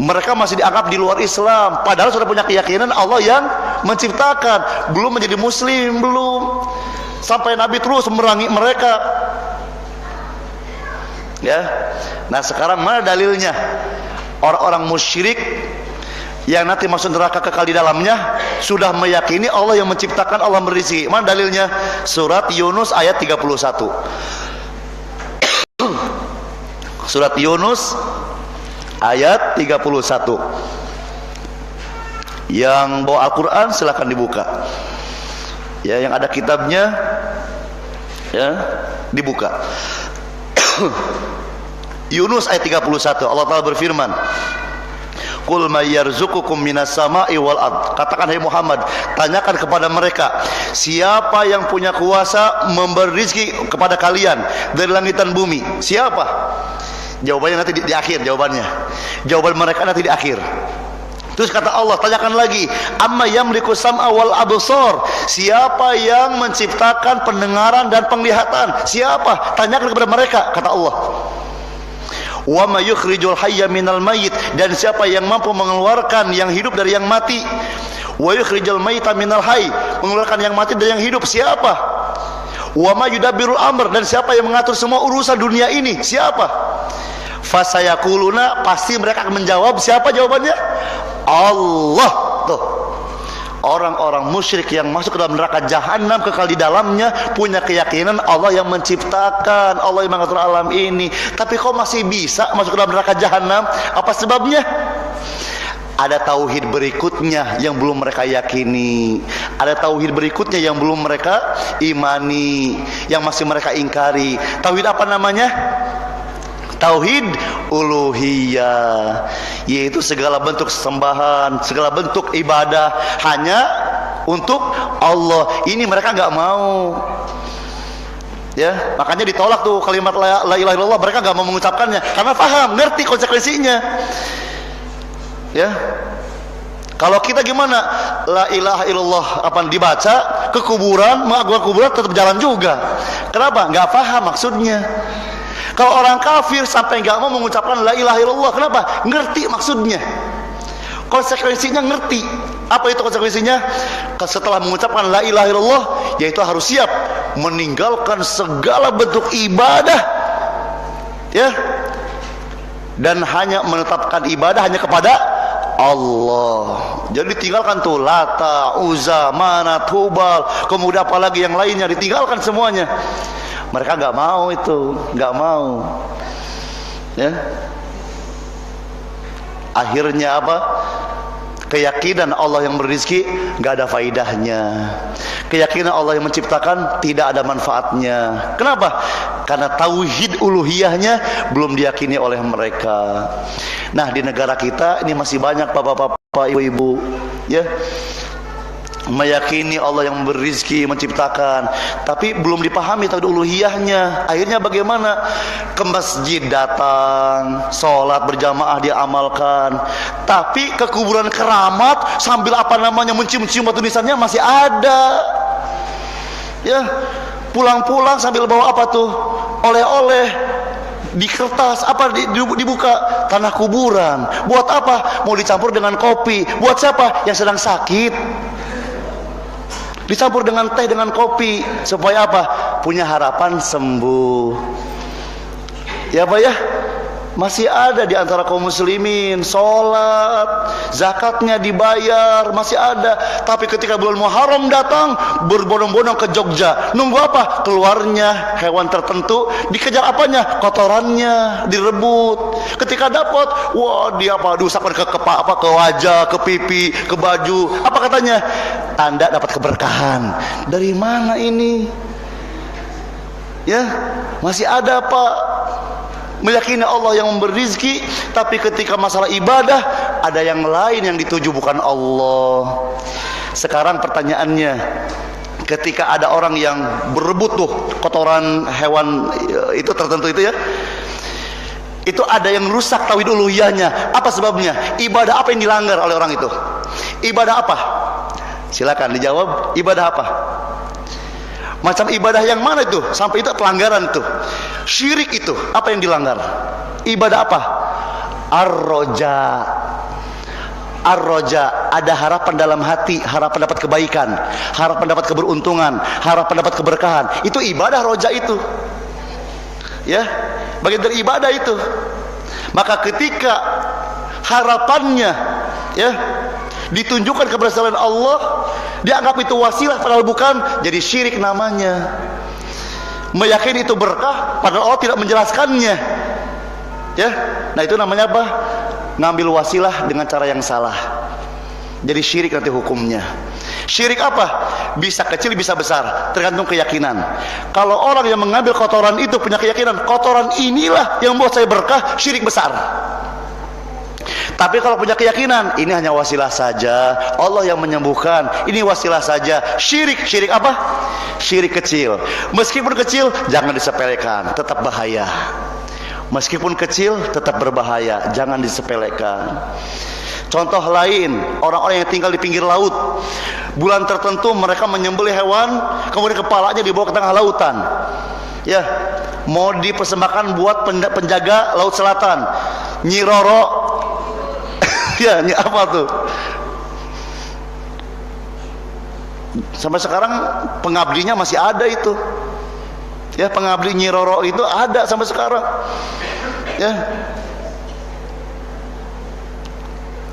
Mereka masih dianggap di luar Islam padahal sudah punya keyakinan Allah yang menciptakan, belum menjadi muslim, belum. Sampai Nabi terus memerangi mereka. Ya. Nah, sekarang mana dalilnya? Orang-orang musyrik yang nanti masuk neraka kekal di dalamnya sudah meyakini Allah yang menciptakan, Allah berizki. Mana dalilnya? Surat Yunus ayat 31. Surat Yunus ayat 31. Yang bawa Al-Quran silahkan dibuka. Ya, yang ada kitabnya ya dibuka. Yunus ayat 31. Allah Ta'ala berfirman, Qul may yarzuqukum minas sama'i wal ard. Katakan hai Muhammad, tanyakan kepada mereka, siapa yang punya kuasa memberi rezeki kepada kalian dari langit dan bumi? Siapa? Jawabannya nanti di akhir, jawabannya. Jawaban mereka nanti di akhir. Terus kata Allah, tanyakan lagi, amma yamliku sam'a wal absar. Siapa yang menciptakan pendengaran dan penglihatan? Siapa? Tanyakan kepada mereka, kata Allah. Wa ma yukhrijul hayya minal mayyit, dan siapa yang mampu mengeluarkan yang hidup dari yang mati. Wa yukhrijul mayyita minal hayy, mengeluarkan yang mati dari yang hidup, siapa? Wa ma yudabbirul amr, dan siapa yang mengatur semua urusan dunia ini, siapa? Fasayaquluna, pasti mereka akan menjawab, siapa jawabannya? Allah. Tuh, orang-orang musyrik yang masuk ke dalam neraka jahanam kekal di dalamnya punya keyakinan Allah yang menciptakan, Allah yang mengatur alam ini, tapi kok masih bisa masuk ke dalam neraka jahanam? Apa sebabnya? Ada tauhid berikutnya yang belum mereka yakini, ada tauhid berikutnya yang belum mereka imani, yang masih mereka ingkari. Tauhid apa namanya? Tauhid uluhiyah, yaitu segala bentuk sembahan, segala bentuk ibadah hanya untuk Allah. Ini mereka nggak mau, ya, makanya ditolak tuh kalimat la ilaha illallah. Mereka nggak mau mengucapkannya karena paham, ngerti konsekuensinya, ya. Kalau kita gimana? La ilaha illallah apa dibaca ke kuburan, mengagukan kuburan tetap jalan juga. Kenapa? Nggak paham maksudnya. Kalau orang kafir sampai nggak mau mengucapkan la ilaha illallah, kenapa? Ngerti maksudnya, konsekuensinya ngerti. Apa itu konsekuensinya? Setelah mengucapkan la ilaha illallah, yaitu harus siap meninggalkan segala bentuk ibadah, ya, dan hanya menetapkan ibadah hanya kepada Allah. Jadi ditinggalkan tuh Lata, Uzza, Manat, Hubal, kemudian apalagi yang lainnya, ditinggalkan semuanya. Mereka nggak mau itu, nggak mau, ya. Akhirnya apa? Keyakinan Allah yang berizki nggak ada faidahnya. Keyakinan Allah yang menciptakan tidak ada manfaatnya. Kenapa? Karena tauhid uluhiyahnya belum diyakini oleh mereka. Nah, di negara kita ini masih banyak bapak-bapak, ibu-ibu, ya, meyakini Allah yang berizki, menciptakan, tapi belum dipahami tauhid uluhiyahnya. Akhirnya bagaimana? Ke masjid datang, sholat berjamaah dia amalkan, tapi ke kuburan keramat sambil apa namanya mencium-cium batu nisannya masih ada, ya. Pulang-pulang sambil bawa apa tuh? Oleh-oleh di kertas, apa dibuka tanah kuburan. Buat apa? Mau dicampur dengan kopi. Buat siapa? Yang sedang sakit. Dicampur dengan teh, dengan kopi, supaya apa? Punya harapan sembuh. Ya Pak ya, masih ada di antara kaum muslimin sholat, zakatnya dibayar, masih ada. Tapi ketika bulan Muharram datang, berbondong-bondong ke Jogja. Nunggu apa? Keluarnya hewan tertentu, dikejar apanya? Kotorannya, direbut. Ketika dapat, wah dia apa? Diusapkan ke apa? Ke wajah, ke pipi, ke baju. Apa katanya? Tanda dapat keberkahan. Dari mana ini? Ya, masih ada Pak. Meyakini Allah yang memberi rizki, tapi ketika masalah ibadah ada yang lain yang dituju, bukan Allah. Sekarang pertanyaannya, ketika ada orang yang berebut tuh kotoran hewan itu tertentu itu, ya, itu ada yang rusak tauhid uluhiyahnya. Apa sebabnya? Ibadah apa yang dilanggar oleh orang itu? Ibadah apa? Silakan dijawab. Ibadah apa? Macam ibadah yang mana itu? Sampai itu pelanggaran itu. Syirik itu apa yang dilanggar? Ibadah apa? Ar-roja. Ar-roja, ada harapan dalam hati, harapan dapat kebaikan, harapan dapat keberuntungan, harapan dapat keberkahan. Itu ibadah roja itu. Ya, bagian dari ibadah itu. Maka ketika harapannya, ya, ditunjukkan kepada selain Allah, dianggap itu wasilah padahal bukan, jadi syirik namanya. Meyakini itu berkah padahal Allah tidak menjelaskannya, ya. Nah itu namanya apa? Ngambil wasilah dengan cara yang salah, jadi syirik nanti hukumnya. Syirik apa? Bisa kecil bisa besar, tergantung keyakinan. Kalau orang yang mengambil kotoran itu punya keyakinan kotoran inilah yang membuat saya berkah, syirik besar. Tapi kalau punya keyakinan ini hanya wasilah saja, Allah yang menyembuhkan, ini wasilah saja, syirik. Syirik apa? Syirik kecil. Meskipun kecil jangan disepelekan, tetap bahaya. Meskipun kecil tetap berbahaya, jangan disepelekan. Contoh lain, orang-orang yang tinggal di pinggir laut, bulan tertentu mereka menyembelih hewan, kemudian kepalanya dibawa ke tengah lautan, ya, mau dipersembahkan buat penjaga Laut Selatan, Nyi Roro. Ya, apa tuh? Sampai sekarang pengabdinya masih ada itu. Ya, pengabdi Nyi Roro itu ada sampai sekarang. Ya.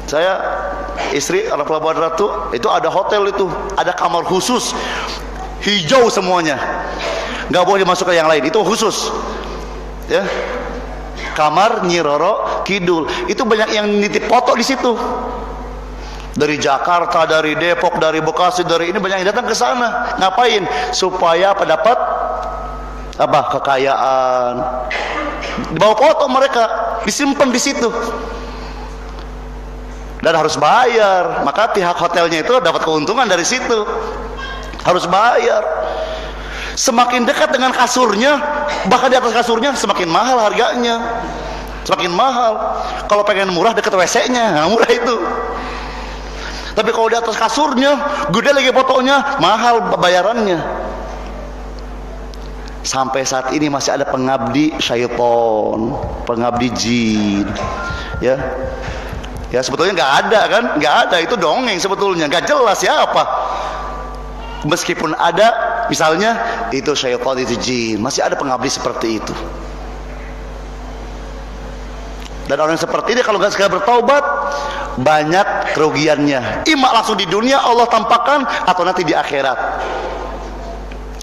Saya istri anak Pelabuhan Ratu itu ada hotel itu, ada kamar khusus hijau semuanya, nggak boleh dimasukkan yang lain, itu khusus. Ya, kamar Nyi Roro Kidul itu banyak yang nitip foto di situ. Dari Jakarta, dari Depok, dari Bekasi, dari ini banyak yang datang ke sana. Ngapain? Supaya dapat apa? Kekayaan. Dibawa foto mereka, disimpan di situ. Dan harus bayar. Maka pihak hotelnya itu dapat keuntungan dari situ. Harus bayar. Semakin dekat dengan kasurnya, bahkan di atas kasurnya semakin mahal harganya. Semakin mahal. Kalau pengen murah dekat WC-nya, nah murah itu. Tapi kalau di atas kasurnya, gede lagi fotonya, mahal bayarannya. Sampai saat ini masih ada pengabdi syaitan, pengabdi jin. Ya, ya sebetulnya nggak ada kan, nggak ada, itu dongeng sebetulnya, nggak jelas siapa. Meskipun ada, misalnya itu syaitan, itu jin, masih ada pengabdi seperti itu. Dan orang seperti ini kalau nggak segera bertaubat, banyak kerugiannya. Ima langsung di dunia Allah tampakkan, atau nanti di akhirat.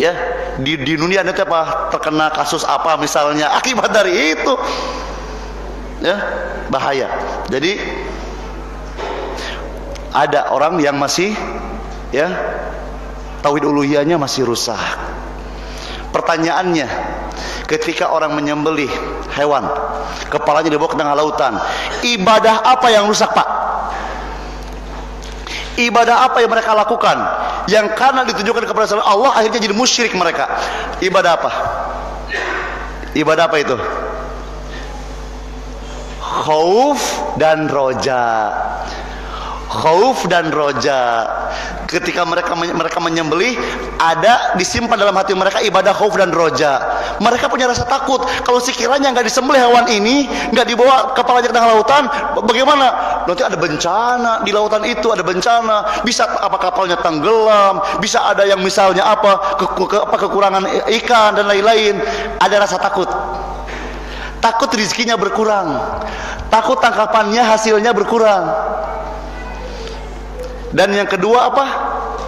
Ya, di dunia nanti apa, terkena kasus apa misalnya, akibat dari itu. Ya, bahaya. Jadi ada orang yang masih, ya, tauhid uluhiyahnya masih rusak. Pertanyaannya, ketika orang menyembelih hewan, kepalanya dibawa ke tengah lautan, ibadah apa yang rusak, Pak? Ibadah apa yang mereka lakukan yang karena ditujukan kepada selain Allah akhirnya jadi musyrik mereka? Ibadah apa? Ibadah apa itu? Khauf dan roja. Khauf dan roja. Ketika mereka menyembelih, ada disimpan dalam hati mereka ibadah khauf dan roja. Mereka punya rasa takut. Kalau sekiranya nggak disembelih hewan ini, nggak dibawa kepalanya ke tengah lautan, bagaimana? Nanti ada bencana di lautan itu, ada bencana. Bisa apa kapalnya tenggelam, bisa ada yang misalnya apa kekurangan ikan dan lain-lain. Ada rasa takut. Takut rezekinya berkurang. Takut tangkapannya hasilnya berkurang. Dan yang kedua apa?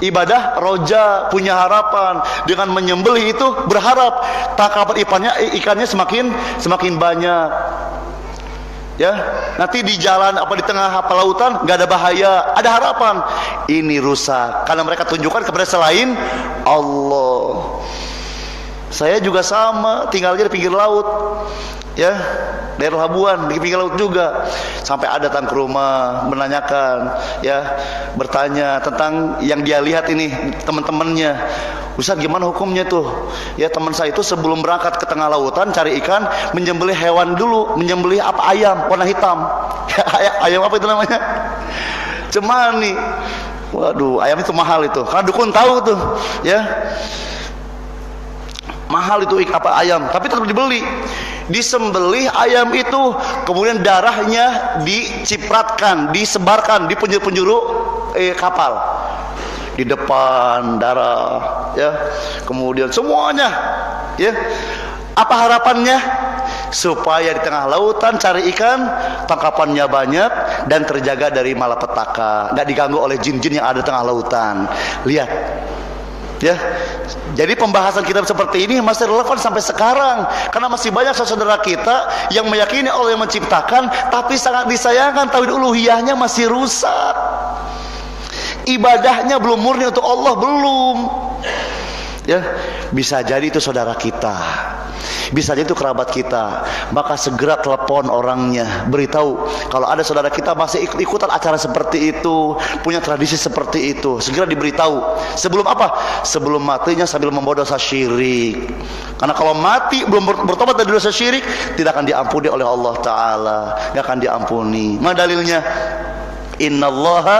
Ibadah roja, punya harapan dengan menyembelih itu, berharap tangkapan ikannya semakin banyak. Ya, nanti di jalan apa di tengah lautan nggak ada bahaya, ada harapan. Ini rusak karena mereka tunjukkan kepada selain Allah. Saya juga sama, tinggalnya di pinggir laut. Ya, daerah Labuan di pinggir laut juga. Sampai ada datang ke rumah menanyakan, ya, bertanya tentang yang dia lihat ini teman-temannya. Ustaz, gimana hukumnya tuh? Ya, teman saya itu sebelum berangkat ke tengah lautan cari ikan, menyembelih hewan dulu, menyembelih apa, ayam warna hitam. Ayam apa itu namanya? Cemani. Waduh, ayam itu mahal itu. Karena dukun tahu tuh, ya. Mahal itu apa ayam, tapi tetap dibeli. Disembelih ayam itu, kemudian darahnya dicipratkan, disebarkan di penjuru kapal. Di depan darah, ya. Kemudian semuanya, ya. Apa harapannya? Supaya di tengah lautan cari ikan, tangkapannya banyak dan terjaga dari malapetaka, nggak diganggu oleh jin-jin yang ada di tengah lautan. Lihat. Ya, jadi pembahasan kita seperti ini masih relevan sampai sekarang karena masih banyak saudara kita yang meyakini Allah yang menciptakan, tapi sangat disayangkan tauhid uluhiyahnya masih rusak. Ibadahnya belum murni untuk Allah, belum. Ya, bisa jadi itu saudara kita, bisa jadi itu kerabat kita. Maka segera telepon orangnya, beritahu kalau ada saudara kita masih ikut-ikutan acara seperti itu, punya tradisi seperti itu, segera diberitahu. Sebelum apa? Sebelum matinya sambil membawa dosa syirik. Karena kalau mati belum bertobat dari dosa syirik, tidak akan diampuni oleh Allah Ta'ala, tidak akan diampuni. Mana dalilnya? Innallaha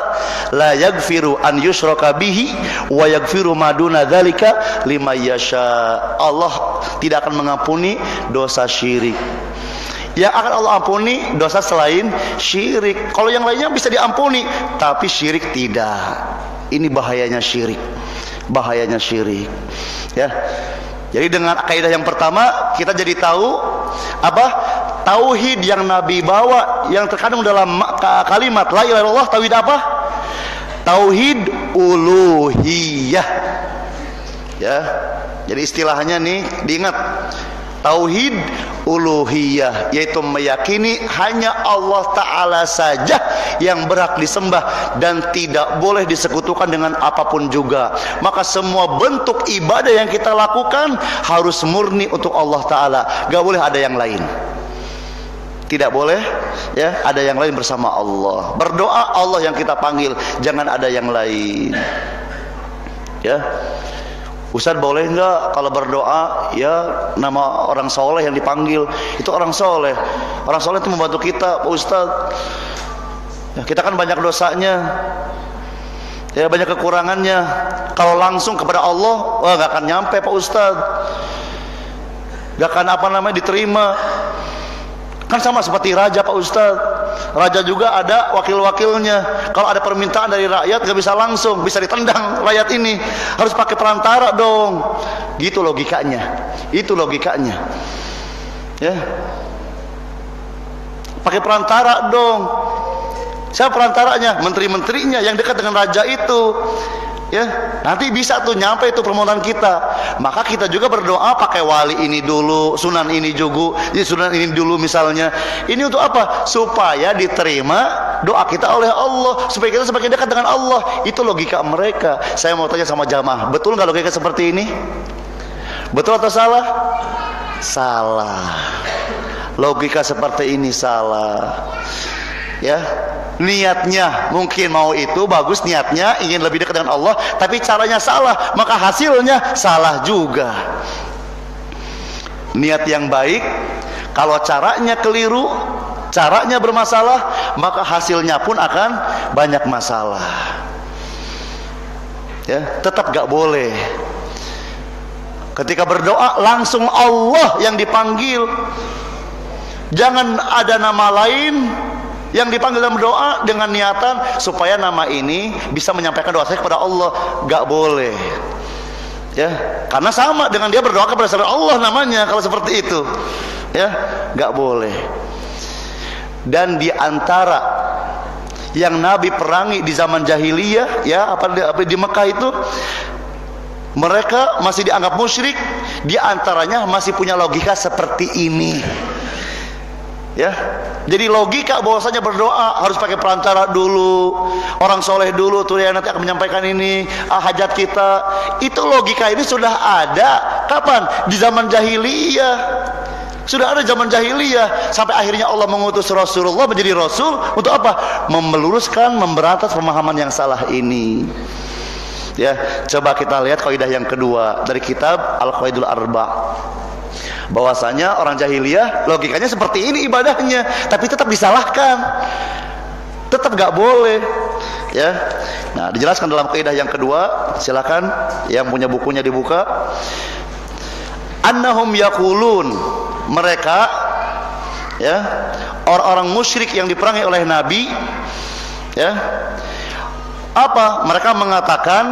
la yaghfiru an yushraka bihi wa yaghfiru ma duna dzalika liman yasha. Allah tidak akan mengampuni dosa syirik. Yang akan Allah ampuni dosa selain syirik. Kalau yang lainnya bisa diampuni, tapi syirik tidak. Ini bahayanya syirik. Bahayanya syirik. Ya. Jadi dengan kaidah yang pertama kita jadi tahu apa? Tauhid yang Nabi bawa yang terkandung dalam kalimat la ilaha illallah, tauhid apa? Tauhid uluhiyah. Ya. Jadi istilahnya nih diingat. Tauhid uluhiyah, yaitu meyakini hanya Allah Ta'ala saja yang berhak disembah dan tidak boleh disekutukan dengan apapun juga. Maka semua bentuk ibadah yang kita lakukan harus murni untuk Allah Ta'ala, gak boleh ada yang lain. Tidak boleh ya ada yang lain bersama Allah. Berdoa Allah yang kita panggil, jangan ada yang lain. Ya, Ustaz boleh nggak kalau berdoa ya nama orang soleh yang dipanggil? Itu orang soleh. Orang soleh itu membantu kita, Pak Ustaz. Ya, kita kan banyak dosanya, ya banyak kekurangannya. Kalau langsung kepada Allah, wah nggak akan nyampe Pak Ustaz. Nggak akan diterima. Kan sama seperti raja Pak Ustaz. Raja juga ada wakil-wakilnya. Kalau ada permintaan dari rakyat gak bisa langsung, bisa ditendang rakyat ini. Harus pakai perantara dong. Gitu logikanya. Itu logikanya. Ya. Pakai perantara dong. Siapa perantaranya? Menteri-menterinya yang dekat dengan raja itu. Ya, nanti bisa tuh nyampe itu permohonan kita. Maka kita juga berdoa pakai wali ini dulu, sunan ini juga, sunan ini dulu misalnya. Ini untuk apa? Supaya diterima doa kita oleh Allah, supaya kita semakin dekat dengan Allah. Itu logika mereka. Saya mau tanya sama jamaah, betul nggak logika seperti ini? Betul atau salah? Salah. Logika seperti ini salah. Ya. Niatnya mungkin mau itu bagus, niatnya ingin lebih dekat dengan Allah, tapi caranya salah, maka hasilnya salah juga. Niat yang baik, kalau caranya keliru, caranya bermasalah, maka hasilnya pun akan banyak masalah. Ya, tetap gak boleh ketika berdoa langsung Allah yang dipanggil. Jangan ada nama lain yang dipanggil dalam doa dengan niatan supaya nama ini bisa menyampaikan doa saya kepada Allah. Gak boleh. Ya, karena sama dengan dia berdoa kepada selain Allah namanya kalau seperti itu. Ya, gak boleh. Dan di antara yang Nabi perangi di zaman jahiliyah, ya, apa di Mekah itu, mereka masih dianggap musyrik. Di antaranya masih punya logika seperti ini. Ya, jadi logika bahwasanya berdoa harus pakai perantara dulu, orang soleh dulu tuh yang nanti akan menyampaikan ini hajat kita. Itu logika ini sudah ada kapan? Di zaman jahiliyah. Sudah ada zaman jahiliyah, sampai akhirnya Allah mengutus Rasulullah menjadi Rasul untuk apa? Meluruskan, memberantas pemahaman yang salah ini. Ya, coba kita lihat kaidah yang kedua dari kitab Al-Qawaidul Arba'. Bahwasanya orang jahiliyah logikanya seperti ini ibadahnya, tapi tetap disalahkan, tetap gak boleh. Ya, nah dijelaskan dalam kaidah yang kedua. Silakan yang punya bukunya dibuka. Annahum yaqulun, mereka, ya, orang-orang musyrik yang diperangi oleh Nabi, ya, apa? Mereka mengatakan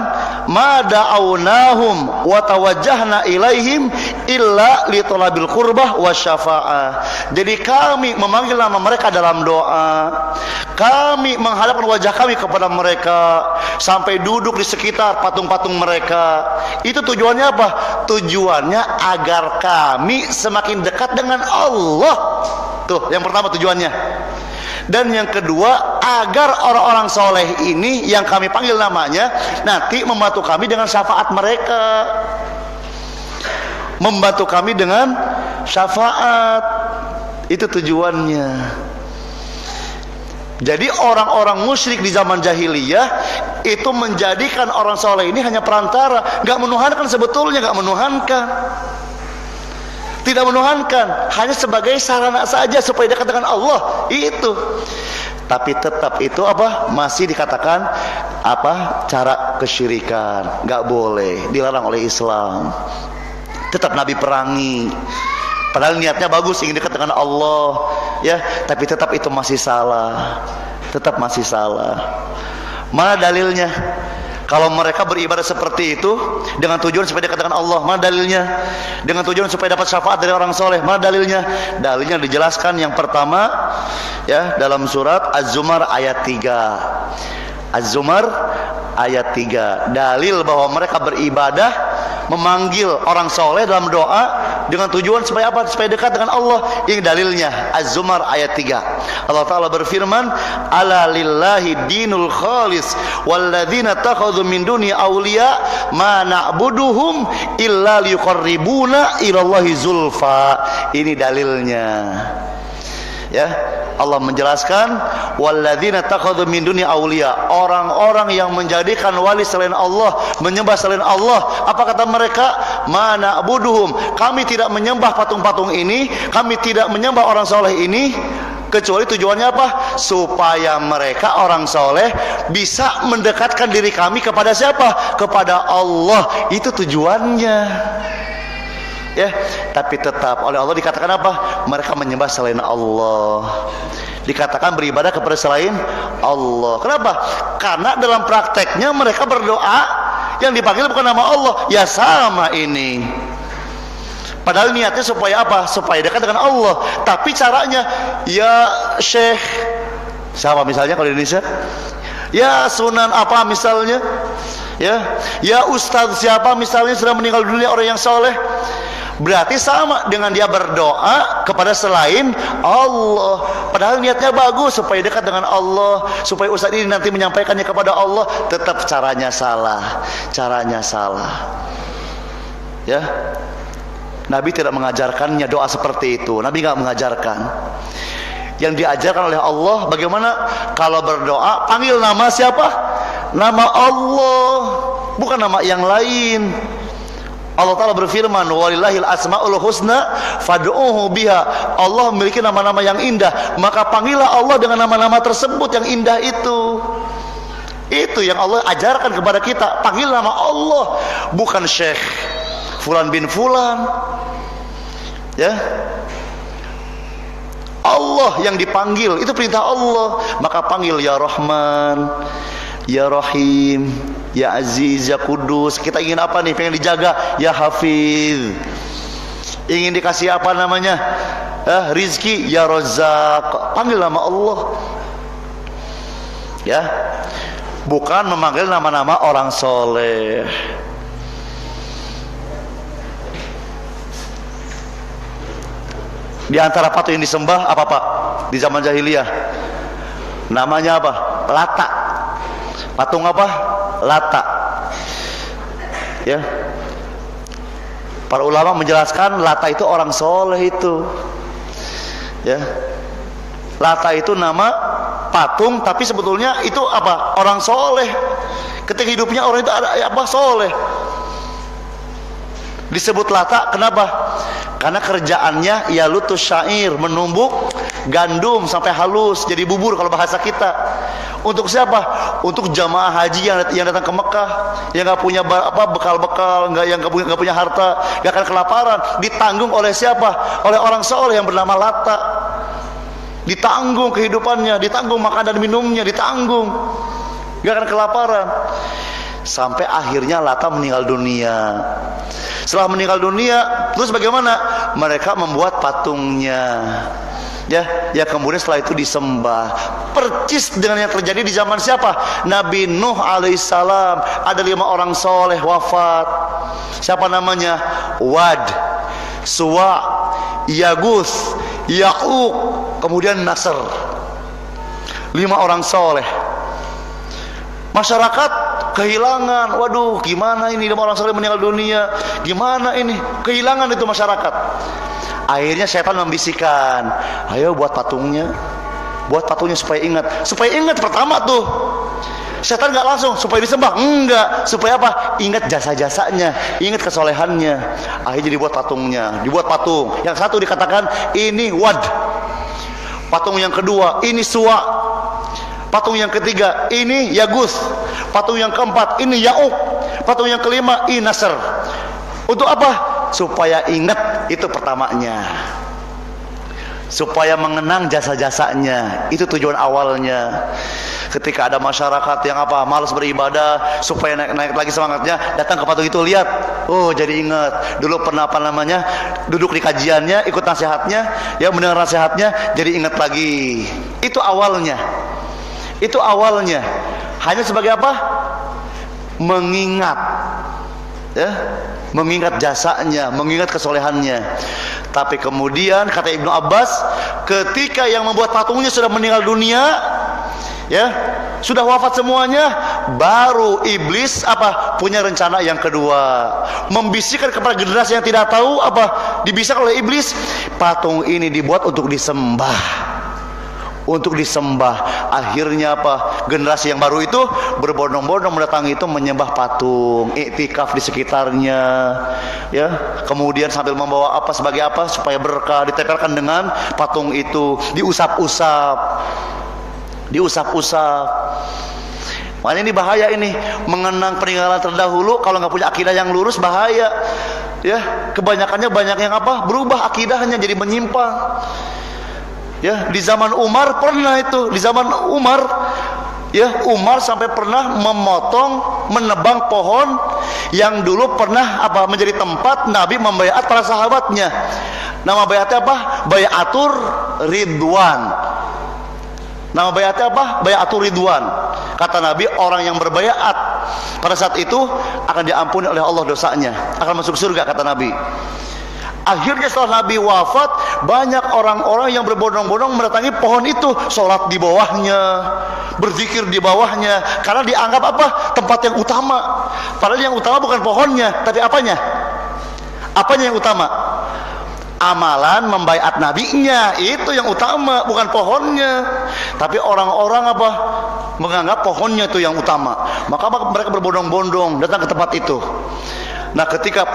ma da'awnahum wa tawajjahna ilaihim illa li talabil qurbah wa syafa'ah. Jadi kami memanggil nama mereka dalam doa, kami menghadapkan wajah kami kepada mereka, sampai duduk di sekitar patung-patung mereka. Itu tujuannya apa? Tujuannya agar kami semakin dekat dengan Allah. Tuh, yang pertama tujuannya. Dan yang kedua, agar orang-orang soleh ini yang kami panggil namanya nanti membantu kami dengan syafaat mereka, membantu kami dengan syafaat. Itu tujuannya. Jadi orang-orang musyrik di zaman jahiliyah itu menjadikan orang soleh ini hanya perantara, gak menuhankan, sebetulnya gak menuhankan, tidak menuhankan, hanya sebagai sarana saja supaya dekat dengan Allah. Itu. Tapi tetap itu apa? Masih dikatakan apa? Cara kesyirikan, nggak boleh, dilarang oleh Islam. Tetap Nabi perangi. Padahal niatnya bagus, ingin dekat dengan Allah, ya, tapi tetap itu masih salah. Tetap masih salah. Mana dalilnya? Kalau mereka beribadah seperti itu dengan tujuan supaya dekat dengan Allah, mana dalilnya? Dengan tujuan supaya dapat syafaat dari orang soleh, mana dalilnya? Dalilnya dijelaskan yang pertama, ya, dalam surat Az-Zumar ayat 3. Az-Zumar ayat 3. Dalil bahwa mereka beribadah memanggil orang soleh dalam doa dengan tujuan supaya apa? Supaya dekat dengan Allah. Ini dalilnya Az-Zumar ayat 3. Allah Ta'ala berfirman, ala lillahi dinul khalis walladzina takhadhu min duni awliya ma na'buduhum illa liqarribuna ilallahi zulfa. Ini dalilnya, ya. Allah menjelaskan walladzina takhadhu min duni awliya, orang-orang yang menjadikan wali selain Allah, menyembah selain Allah. Apa kata mereka? Ma na'buduhum, kami tidak menyembah patung-patung ini, kami tidak menyembah orang soleh ini, kecuali tujuannya apa? Supaya mereka orang soleh bisa mendekatkan diri kami kepada siapa? Kepada Allah. Itu tujuannya, ya. Tapi tetap oleh Allah dikatakan apa? Mereka menyembah selain Allah, dikatakan beribadah kepada selain Allah. Kenapa? Karena dalam prakteknya mereka berdoa yang dipanggil bukan nama Allah. Ya sama ini, padahal niatnya supaya apa? Supaya dekat dengan Allah. Tapi caranya, ya Syekh siapa misalnya kalau di Indonesia, ya Sunan apa misalnya, ya Ustadz siapa misalnya sudah meninggal dunia, orang yang soleh. Berarti sama dengan dia berdoa kepada selain Allah. Padahal niatnya bagus supaya dekat dengan Allah, supaya ustaz ini nanti menyampaikannya kepada Allah. Tetap caranya salah. Caranya salah, ya. Nabi tidak mengajarkannya doa seperti itu. Nabi nggak mengajarkan. Yang diajarkan oleh Allah bagaimana kalau berdoa panggil nama siapa? Nama Allah, bukan nama yang lain. Allah Ta'ala berfirman, walillahil asma'ul husna fad'uhu biha. Allah memiliki nama-nama yang indah, maka panggillah Allah dengan nama-nama tersebut yang indah itu. Itu yang Allah ajarkan kepada kita. Panggil nama Allah, bukan Syekh Fulan bin Fulan, ya. Allah yang dipanggil, itu perintah Allah. Maka panggil ya Rahman, ya Rahim, ya Aziz, ya Kudus. Kita ingin apa nih? Pengen dijaga, ya Hafiz. Ingin dikasih apa namanya? Rizki, ya Razzaq. Panggil nama Allah, ya. Bukan memanggil nama-nama orang soleh. Di antara patung yang disembah apa Pak? Di zaman jahiliyah namanya apa? Lata. Patung apa? Lata, ya. Para ulama menjelaskan Lata itu orang soleh itu, ya. Lata itu nama patung, tapi sebetulnya itu apa? Orang soleh. Ketika hidupnya orang itu ada apa? Soleh. Disebut Lata, kenapa? Karena kerjaannya ya lutus syair, menumbuk gandum sampai halus jadi bubur kalau bahasa kita. Untuk siapa? Untuk jamaah haji yang datang ke Mekah, yang nggak punya bekal-bekal, yang nggak punya harta, nggak akan kelaparan. Ditanggung oleh siapa? Oleh orang soleh yang bernama Lata. Ditanggung kehidupannya, ditanggung makan dan minumnya, ditanggung, nggak akan kelaparan. Sampai akhirnya Lata meninggal dunia. Setelah meninggal dunia, terus bagaimana? Mereka membuat patungnya, ya kemudian setelah itu disembah. Percis dengan yang terjadi di zaman siapa? Nabi Nuh alaihissalam. Ada 5 orang soleh wafat. Siapa namanya? Wad, Suwa, Yaguth, Ya'uq, kemudian Nasr. 5 orang soleh. Masyarakat kehilangan, waduh gimana ini 5 orang soleh meninggal dunia, gimana ini, kehilangan itu masyarakat. Akhirnya setan membisikkan, ayo buat patungnya supaya ingat pertama tuh. Setan nggak langsung supaya disembah, enggak, supaya apa? Ingat jasa-jasanya, ingat kesolehannya. Akhirnya dibuat patungnya, dibuat patung. Yang satu dikatakan ini Wad, patung yang kedua ini Suwa, Patung yang ketiga ini Yagus. Patung yang keempat ini Ya'uq. Patung yang kelima ini Nasr. Untuk apa? Supaya ingat, itu pertamanya. Supaya mengenang jasa-jasanya, itu tujuan awalnya. Ketika ada masyarakat yang malas beribadah, supaya naik lagi semangatnya, datang ke patung itu, lihat, oh jadi ingat dulu pernah duduk di kajiannya, ikut nasihatnya, ya mendengar nasihatnya, jadi ingat lagi. Itu awalnya. Itu awalnya. Hanya sebagai apa? Mengingat, ya, mengingat jasanya, mengingat kesolehannya. Tapi kemudian kata Ibnu Abbas, ketika yang membuat patungnya sudah meninggal dunia, ya, sudah wafat semuanya, baru iblis punya rencana yang kedua, membisikkan kepada generasi yang tidak tahu, dibisikkan oleh iblis, patung ini dibuat untuk disembah. Untuk disembah. Akhirnya generasi yang baru itu berbondong-bondong mendatangi itu, menyembah patung, iktikaf di sekitarnya, ya. Kemudian sambil membawa sebagai supaya berkah, ditempelkan dengan patung itu, diusap-usap. Makanya ini bahaya, ini mengenang peninggalan terdahulu. Kalau nggak punya akidah yang lurus, bahaya, ya. Kebanyakannya banyak yang berubah akidahnya, jadi menyimpang. Ya, di zaman Umar pernah itu, di zaman Umar, ya, Umar sampai pernah menebang pohon yang dulu pernah menjadi tempat Nabi membaiat para sahabatnya. Nama baiatnya Baiatur Ridwan. Nama baiatnya Baiatur Ridwan. Kata Nabi, orang yang berbaiat pada saat itu akan diampuni oleh Allah dosanya, akan masuk surga, kata Nabi. Akhirnya setelah Nabi wafat, banyak orang-orang yang berbondong-bondong mendatangi pohon itu, sholat di bawahnya, berzikir di bawahnya, karena dianggap tempat yang utama. Padahal yang utama bukan pohonnya, tapi apanya? Apanya yang utama? Amalan membaiat nabinya, itu yang utama, bukan pohonnya. Tapi orang-orang menganggap pohonnya itu yang utama. Maka mereka berbondong-bondong datang ke tempat itu. Nah, ketika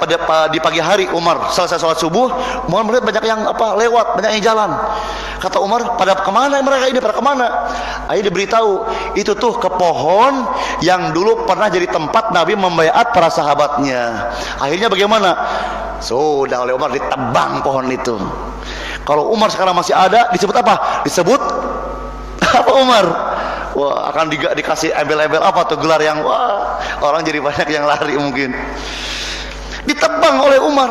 di pagi hari Umar selesai sholat subuh, Umar melihat banyak yang lewat, banyak yang jalan. Kata Umar, pada kemana mereka ini? Pada kemana? Akhirnya diberitahu, itu tuh ke pohon yang dulu pernah jadi tempat Nabi membaiat para sahabatnya. Akhirnya bagaimana? Sudah oleh Umar ditebang pohon itu. Kalau Umar sekarang masih ada, disebut apa? Disebut apa Umar? Wah, akan dikasih embel-embel gelar yang orang jadi banyak yang lari mungkin. Ditebang oleh Umar,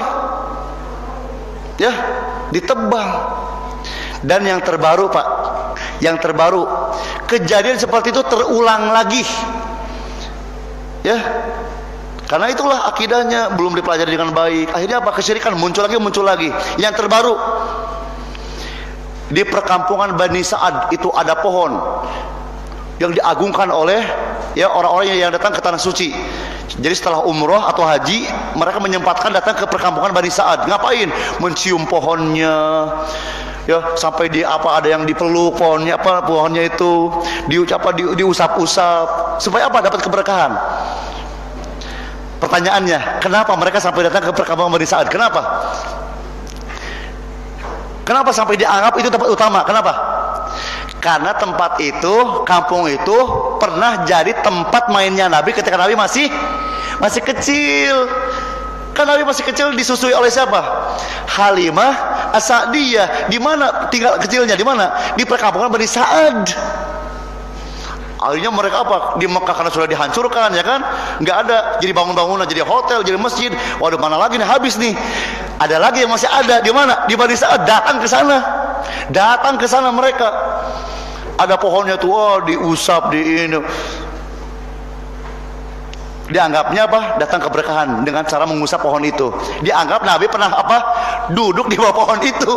ya, ditebang. Dan yang terbaru kejadian seperti itu terulang lagi, ya, karena itulah akidahnya belum dipelajari dengan baik. Akhirnya kesyirikan muncul lagi. Yang terbaru, di perkampungan Bani Sa'ad itu ada pohon yang diagungkan oleh, ya, orang-orang yang datang ke tanah suci. Jadi setelah umroh atau haji, mereka menyempatkan datang ke perkampungan Bani Sa'ad. Ngapain? Mencium pohonnya, ya, sampai ada yang dipeluk pohonnya, pohonnya itu diusap-usap, supaya dapat keberkahan. Pertanyaannya, kenapa mereka sampai datang ke perkampungan Bani Sa'ad? Kenapa sampai dianggap itu tempat utama? Kenapa? Karena tempat itu, kampung itu pernah jadi tempat mainnya Nabi ketika Nabi masih kecil. Kan Nabi masih kecil, disusui oleh siapa? Halimah As-Sa'diyah. Di mana tinggal kecilnya? Di mana? Di perkampungan Bani Sa'ad. Akhirnya mereka di Mekah karena sudah dihancurkan, ya kan? Nggak ada, jadi bangun-bangunan, jadi hotel, jadi masjid. Waduh, mana lagi nih, habis nih. Ada lagi yang masih ada. Di mana? Di Bani Sa'ad. Datang ke sana mereka. Ada pohonnya tuh, diusap, dianggapnya datang keberkahan dengan cara mengusap pohon itu. Dianggap Nabi pernah duduk di bawah pohon itu.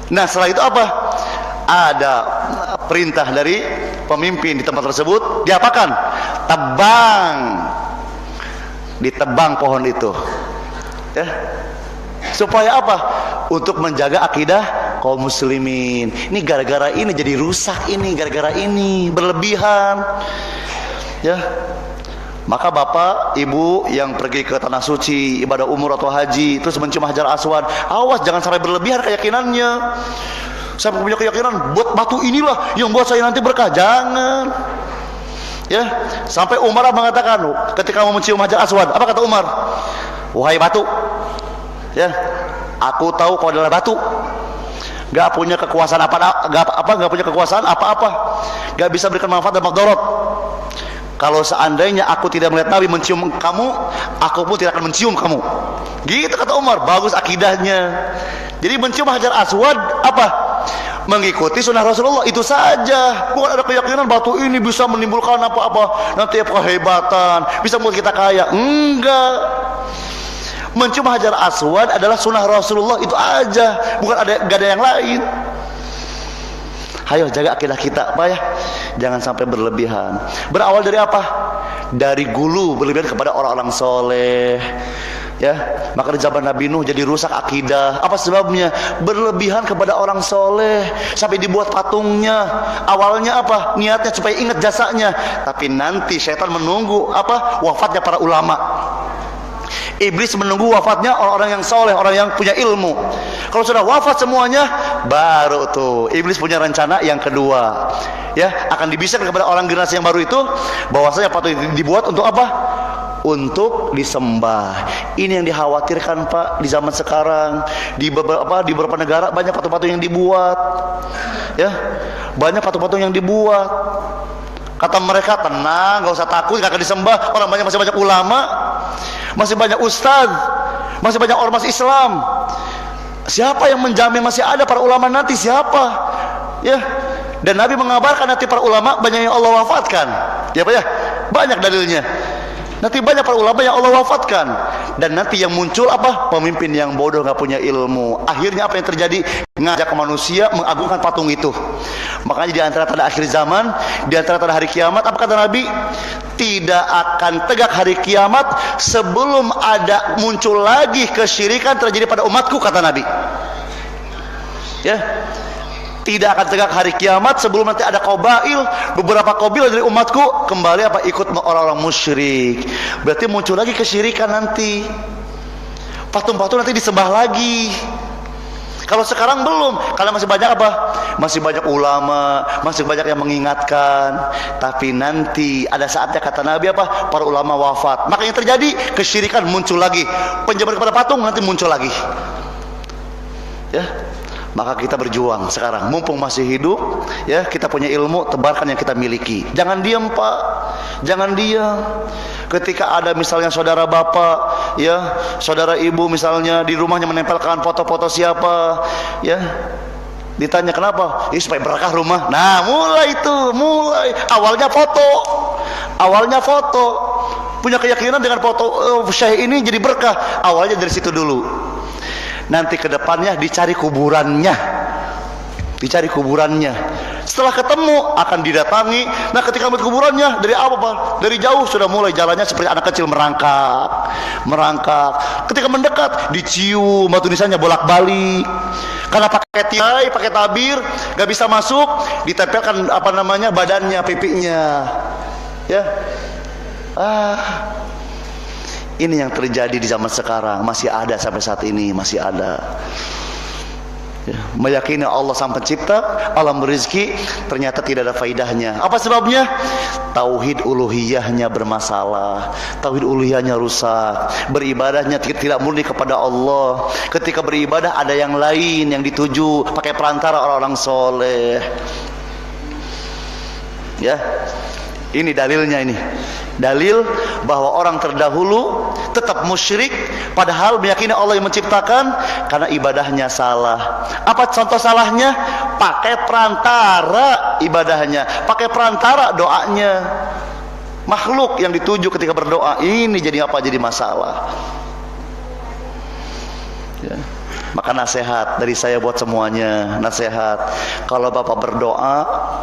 Nah, setelah itu ada perintah dari pemimpin di tempat tersebut, diapakan? Ditebang pohon itu, ya. Supaya untuk menjaga akidah kaum muslimin. Ini gara-gara ini jadi rusak, gara-gara ini berlebihan, ya. Maka bapak, ibu yang pergi ke tanah suci, ibadah umur atau haji, terus mencium Hajar Aswad, awas jangan sampai berlebihan keyakinannya. Saya punya keyakinan buat batu inilah yang buat saya nanti berkah. Jangan. Ya, sampai Umar mengatakan ketika mau mencium Hajar Aswad, apa kata Umar? Wahai batu, ya, aku tahu kau adalah batu. Gak punya kekuasaan gak punya kekuasaan apa-apa, gak bisa berikan manfaat dan madarat. Kalau seandainya aku tidak melihat Nabi mencium kamu, aku pun tidak akan mencium kamu. Gitu kata Umar. Bagus akidahnya. Jadi mencium Hajar Aswad apa? Mengikuti sunnah Rasulullah, itu saja. Bukan ada keyakinan batu ini bisa menimbulkan apa-apa, nanti kehebatan, bisa membuat kita kaya. Enggak. Mencium Hajar Aswad adalah sunnah Rasulullah, itu aja. Bukan gak ada yang lain. Ayo jaga akidah kita, Pak ya. Jangan sampai berlebihan. Berawal dari apa? Dari gulu berlebihan kepada orang-orang soleh. Ya, maka di zaman Nabi Nuh jadi rusak akidah. Apa sebabnya? Berlebihan kepada orang soleh sampai dibuat patungnya. Awalnya apa? Niatnya supaya ingat jasanya. Tapi nanti syaitan menunggu apa? Wafatnya para ulama. Iblis menunggu wafatnya orang-orang yang soleh, orang yang punya ilmu. Kalau sudah wafat semuanya, baru tuh iblis punya rencana yang kedua. Ya, akan dibisikkan kepada orang generasi yang baru itu bahwasanya patut dibuat untuk apa? Untuk disembah. Ini yang dikhawatirkan Pak di zaman sekarang. Di beberapa negara banyak patung-patung yang dibuat. Ya, banyak patung-patung yang dibuat. Kata mereka, tenang, gak usah takut, gak akan disembah. Orang masih banyak ulama, masih banyak ustadz, masih banyak ormas Islam. Siapa yang menjamin masih ada para ulama nanti? Siapa? Ya. Dan Nabi mengabarkan nanti para ulama banyak yang Allah wafatkan. Ya Pak ya? Banyak dalilnya. Nanti banyak para ulama yang Allah wafatkan. Dan nanti yang muncul apa? Pemimpin yang bodoh, gak punya ilmu. Akhirnya apa yang terjadi? Ngajak manusia mengagungkan patung itu. Makanya di antara tanda akhir zaman, di antara tanda hari kiamat, apa kata Nabi? Tidak akan tegak hari kiamat sebelum ada muncul lagi kesyirikan terjadi pada umatku, kata Nabi. Ya, tidak akan tegak hari kiamat sebelum nanti ada qabail, beberapa qabil dari umatku kembali apa? Ikut orang-orang musyrik. Berarti muncul lagi kesyirikan nanti. Patung-patung nanti disembah lagi. Kalau sekarang belum, karena masih banyak apa? Masih banyak ulama, masih banyak yang mengingatkan. Tapi nanti ada saatnya kata Nabi apa? Para ulama wafat. Maka yang terjadi kesyirikan muncul lagi. Penjabat kepada patung nanti muncul lagi. Ya. Maka kita berjuang sekarang, mumpung masih hidup, ya, kita punya ilmu, tebarkan yang kita miliki. Jangan diam Pak, jangan diam. Ketika ada misalnya saudara bapak, ya, saudara ibu misalnya di rumahnya menempelkan foto-foto siapa, ya, ditanya kenapa? Supaya berkah rumah. Nah, mulai awalnya foto, punya keyakinan dengan foto syekh ini jadi berkah. Awalnya dari situ dulu. Nanti ke depannya dicari kuburannya. Setelah ketemu akan didatangi. Nah, ketika melihat kuburannya dari apa Pak? Dari jauh sudah mulai jalannya seperti anak kecil merangkak. Ketika mendekat dicium, batu nisannya bolak-balik. Karena pakai tirai, pakai tabir, gak bisa masuk, ditempelkan badannya, pipinya. Ya. Ini yang terjadi di zaman sekarang, masih ada sampai saat ini, masih ada. Ya, meyakini Allah sang pencipta, alam rezeki, ternyata tidak ada faidahnya. Apa sebabnya? Tauhid uluhiyahnya bermasalah, tauhid uluhiyahnya rusak, beribadahnya tidak murni kepada Allah. Ketika beribadah ada yang lain yang dituju, pakai perantara orang-orang soleh. Ya, ini dalilnya ini. Dalil bahwa orang terdahulu tetap musyrik padahal meyakini Allah yang menciptakan karena ibadahnya salah. Apa contoh salahnya? Pakai perantara ibadahnya, pakai perantara doanya. Makhluk yang dituju ketika berdoa ini jadi apa? Jadi masalah. Ya. Maka nasihat dari saya buat semuanya, nasihat. Kalau Bapak berdoa,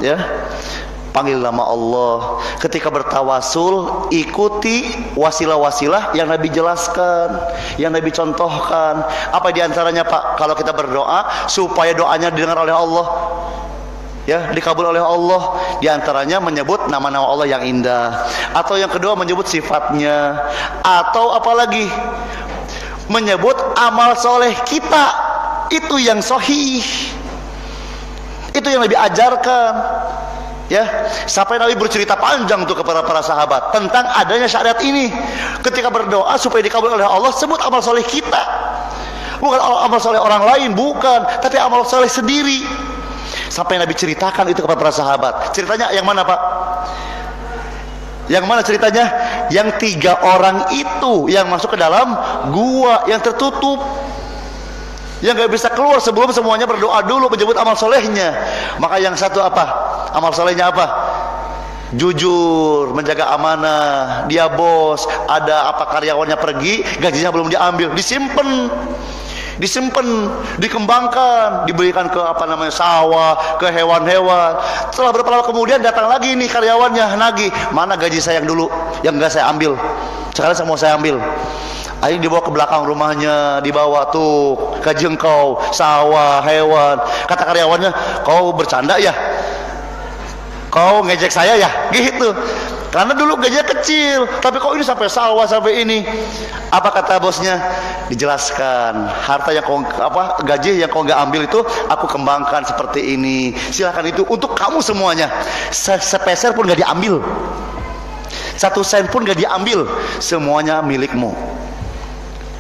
ya, panggil nama Allah. Ketika bertawasul, ikuti wasilah-wasilah yang Nabi jelaskan, yang Nabi contohkan. Apa diantaranya Pak? Kalau kita berdoa supaya doanya didengar oleh Allah, ya, dikabul oleh Allah, diantaranya menyebut nama-nama Allah yang indah. Atau yang kedua menyebut sifatnya. Atau apalagi menyebut amal soleh kita itu yang sahih. Itu yang Nabi ajarkan. Ya, sampai Nabi bercerita panjang tuh kepada para sahabat tentang adanya syariat ini. Ketika berdoa supaya dikabul oleh Allah, sebut amal soleh kita, bukan amal soleh orang lain, bukan, tapi amal soleh sendiri. Sampai Nabi ceritakan itu kepada para sahabat. Ceritanya yang mana, Pak? Yang mana ceritanya? Yang 3 orang itu yang masuk ke dalam gua yang tertutup, yang gak bisa keluar sebelum semuanya berdoa dulu menyebut amal solehnya. Maka yang satu apa? Amal solehnya apa? Jujur, menjaga amanah. Dia bos, ada apa karyawannya pergi, gajinya belum diambil, disimpan, dikembangkan, diberikan ke sawah, ke hewan-hewan. Setelah beberapa lama kemudian datang lagi nih karyawannya nagih, mana gaji saya yang dulu yang enggak saya ambil, sekarang mau saya ambil. Akhirnya dibawa ke belakang rumahnya, dibawa tuh gaji engkau, sawah, hewan. Kata karyawannya, kau bercanda ya, kau ngejek saya ya, gitu. Karena dulu gajinya kecil, tapi kok ini sampai sawah, sampai ini. Apa kata bosnya? Dijelaskan, harta yang kau gaji yang kau nggak ambil itu aku kembangkan seperti ini. Silakan itu untuk kamu semuanya. Sepeser pun nggak diambil, 1 sen pun nggak diambil, semuanya milikmu.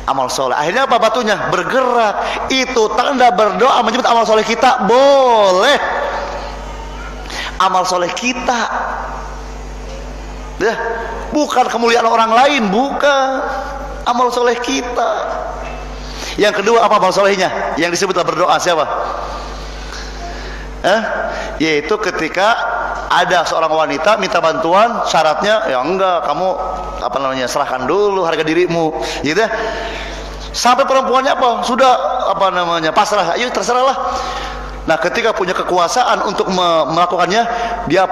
Amal soleh. Akhirnya apa? Batunya bergerak. Itu tanda berdoa menyebut amal soleh kita boleh. Amal soleh kita, ya, bukan kemuliaan orang lain, bukan. Amal soleh kita. Yang kedua apa amal solehnya? Yang disebut berdoa siapa? Yaitu ketika ada seorang wanita minta bantuan, syaratnya ya enggak, kamu serahkan dulu harga dirimu, gitu ya. Sampai perempuannya sudah pasrah, ayo terserahlah. Nah, ketika punya kekuasaan untuk melakukannya, dia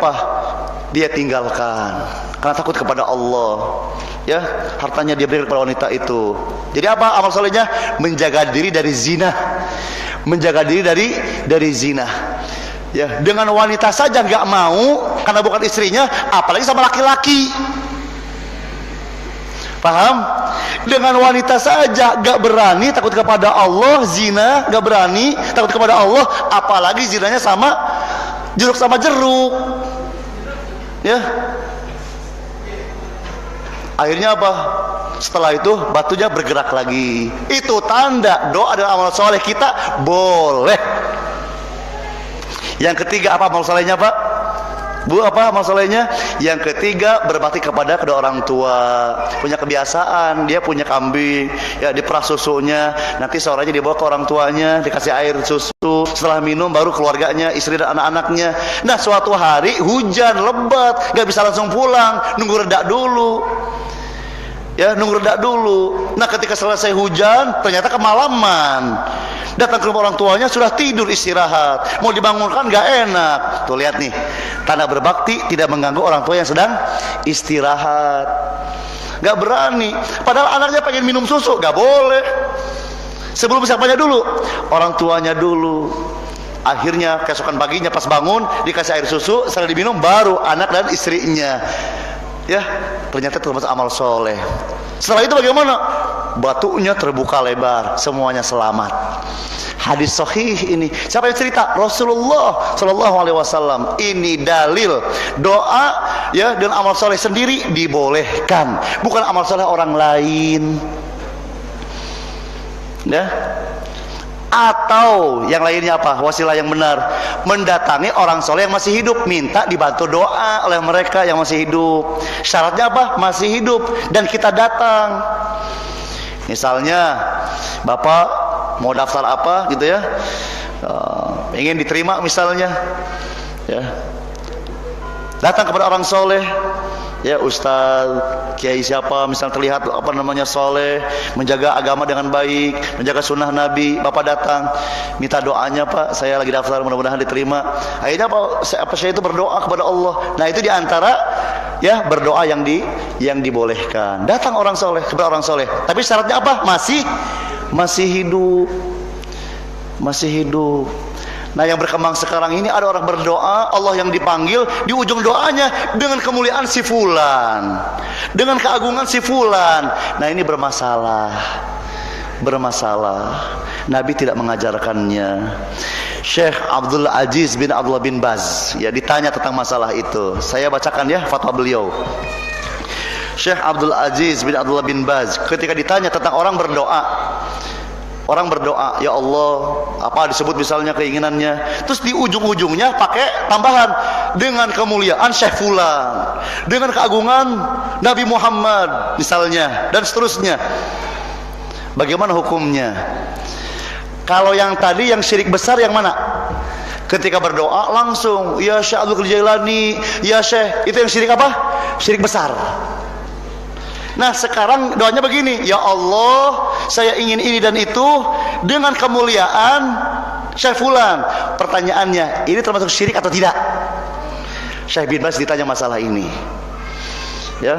dia tinggalkan karena takut kepada Allah. Ya, hartanya dia berikan kepada wanita itu. Jadi apa amal solehnya? Menjaga diri dari zina, menjaga diri dari zina. Ya, dengan wanita saja nggak mau karena bukan istrinya, apalagi sama laki-laki. Paham? Dengan wanita saja nggak berani, takut kepada Allah, zina nggak berani, takut kepada Allah, apalagi zinanya sama jeruk sama jeruk. Ya. Akhirnya apa? Setelah itu batunya bergerak lagi. Itu tanda doa dan amal soleh kita boleh. Yang ketiga apa amal solehnya, Pak? Bu, apa amal solehnya? Yang ketiga berbakti kepada kedua orang tua. Punya kebiasaan, dia punya kambing, ya diperah susunya, nanti sorenya dibawa ke orang tuanya, dikasih air susu, setelah minum baru keluarganya, istri dan anak-anaknya. Nah, suatu hari hujan lebat, gak bisa langsung pulang, nunggu reda dulu. Ya, nunggu reda dulu. Nah, ketika selesai hujan, ternyata kemalaman. Datang ke rumah orang tuanya sudah tidur istirahat, mau dibangunkan gak enak. Tuh lihat nih, tanda berbakti tidak mengganggu orang tua yang sedang istirahat. Gak berani, padahal anaknya pengen minum susu, gak boleh. Sebelum siapanya dulu, orang tuanya dulu. Akhirnya keesokan paginya pas bangun dikasih air susu, setelah diminum baru anak dan istrinya. Ya, ternyata termasuk amal soleh. Setelah itu bagaimana? Batunya terbuka lebar, semuanya selamat. Hadis sahih ini. Siapa yang cerita? Rasulullah Shallallahu Alaihi Wasallam. Ini dalil doa ya dan amal soleh sendiri dibolehkan, bukan amal soleh orang lain. Ya. Atau yang lainnya apa? Wasilah yang benar, mendatangi orang soleh yang masih hidup, minta dibantu doa oleh mereka yang masih hidup. Syaratnya apa? Masih hidup dan kita datang. Misalnya Bapak mau daftar apa gitu ya, ingin diterima misalnya, ya, datang kepada orang soleh, ya Ustaz, Kiai siapa misalnya terlihat soleh, menjaga agama dengan baik, menjaga sunnah Nabi. Bapak datang minta doanya, Pak, saya lagi daftar, mudah-mudahan diterima. Akhirnya saya itu berdoa kepada Allah. Nah, itu diantara ya berdoa yang dibolehkan. Datang orang soleh kepada orang soleh, tapi syaratnya apa? Masih hidup. Nah, yang berkembang sekarang ini ada orang berdoa, Allah yang dipanggil, di ujung doanya dengan kemuliaan si fulan, dengan keagungan si fulan. Nah, ini bermasalah. Nabi tidak mengajarkannya. Syekh Abdul Aziz bin Abdullah bin Baz, ya, ditanya tentang masalah itu. Saya bacakan ya fatwa beliau. Syekh Abdul Aziz bin Abdullah bin Baz ketika ditanya tentang orang berdoa, ya Allah, apa disebut misalnya keinginannya, terus di ujung-ujungnya pakai tambahan dengan kemuliaan Syekh Fulan, dengan keagungan Nabi Muhammad misalnya, dan seterusnya. Bagaimana hukumnya? Kalau yang tadi yang syirik besar yang mana? Ketika berdoa langsung ya Syekh Abdul Jailani, ya Syekh, itu yang syirik apa? Syirik besar. Nah sekarang doanya begini, ya Allah, saya ingin ini dan itu dengan kemuliaan Syekh Fulan. Pertanyaannya, ini termasuk syirik atau tidak? Syekh bin Baz ditanya masalah ini, ya,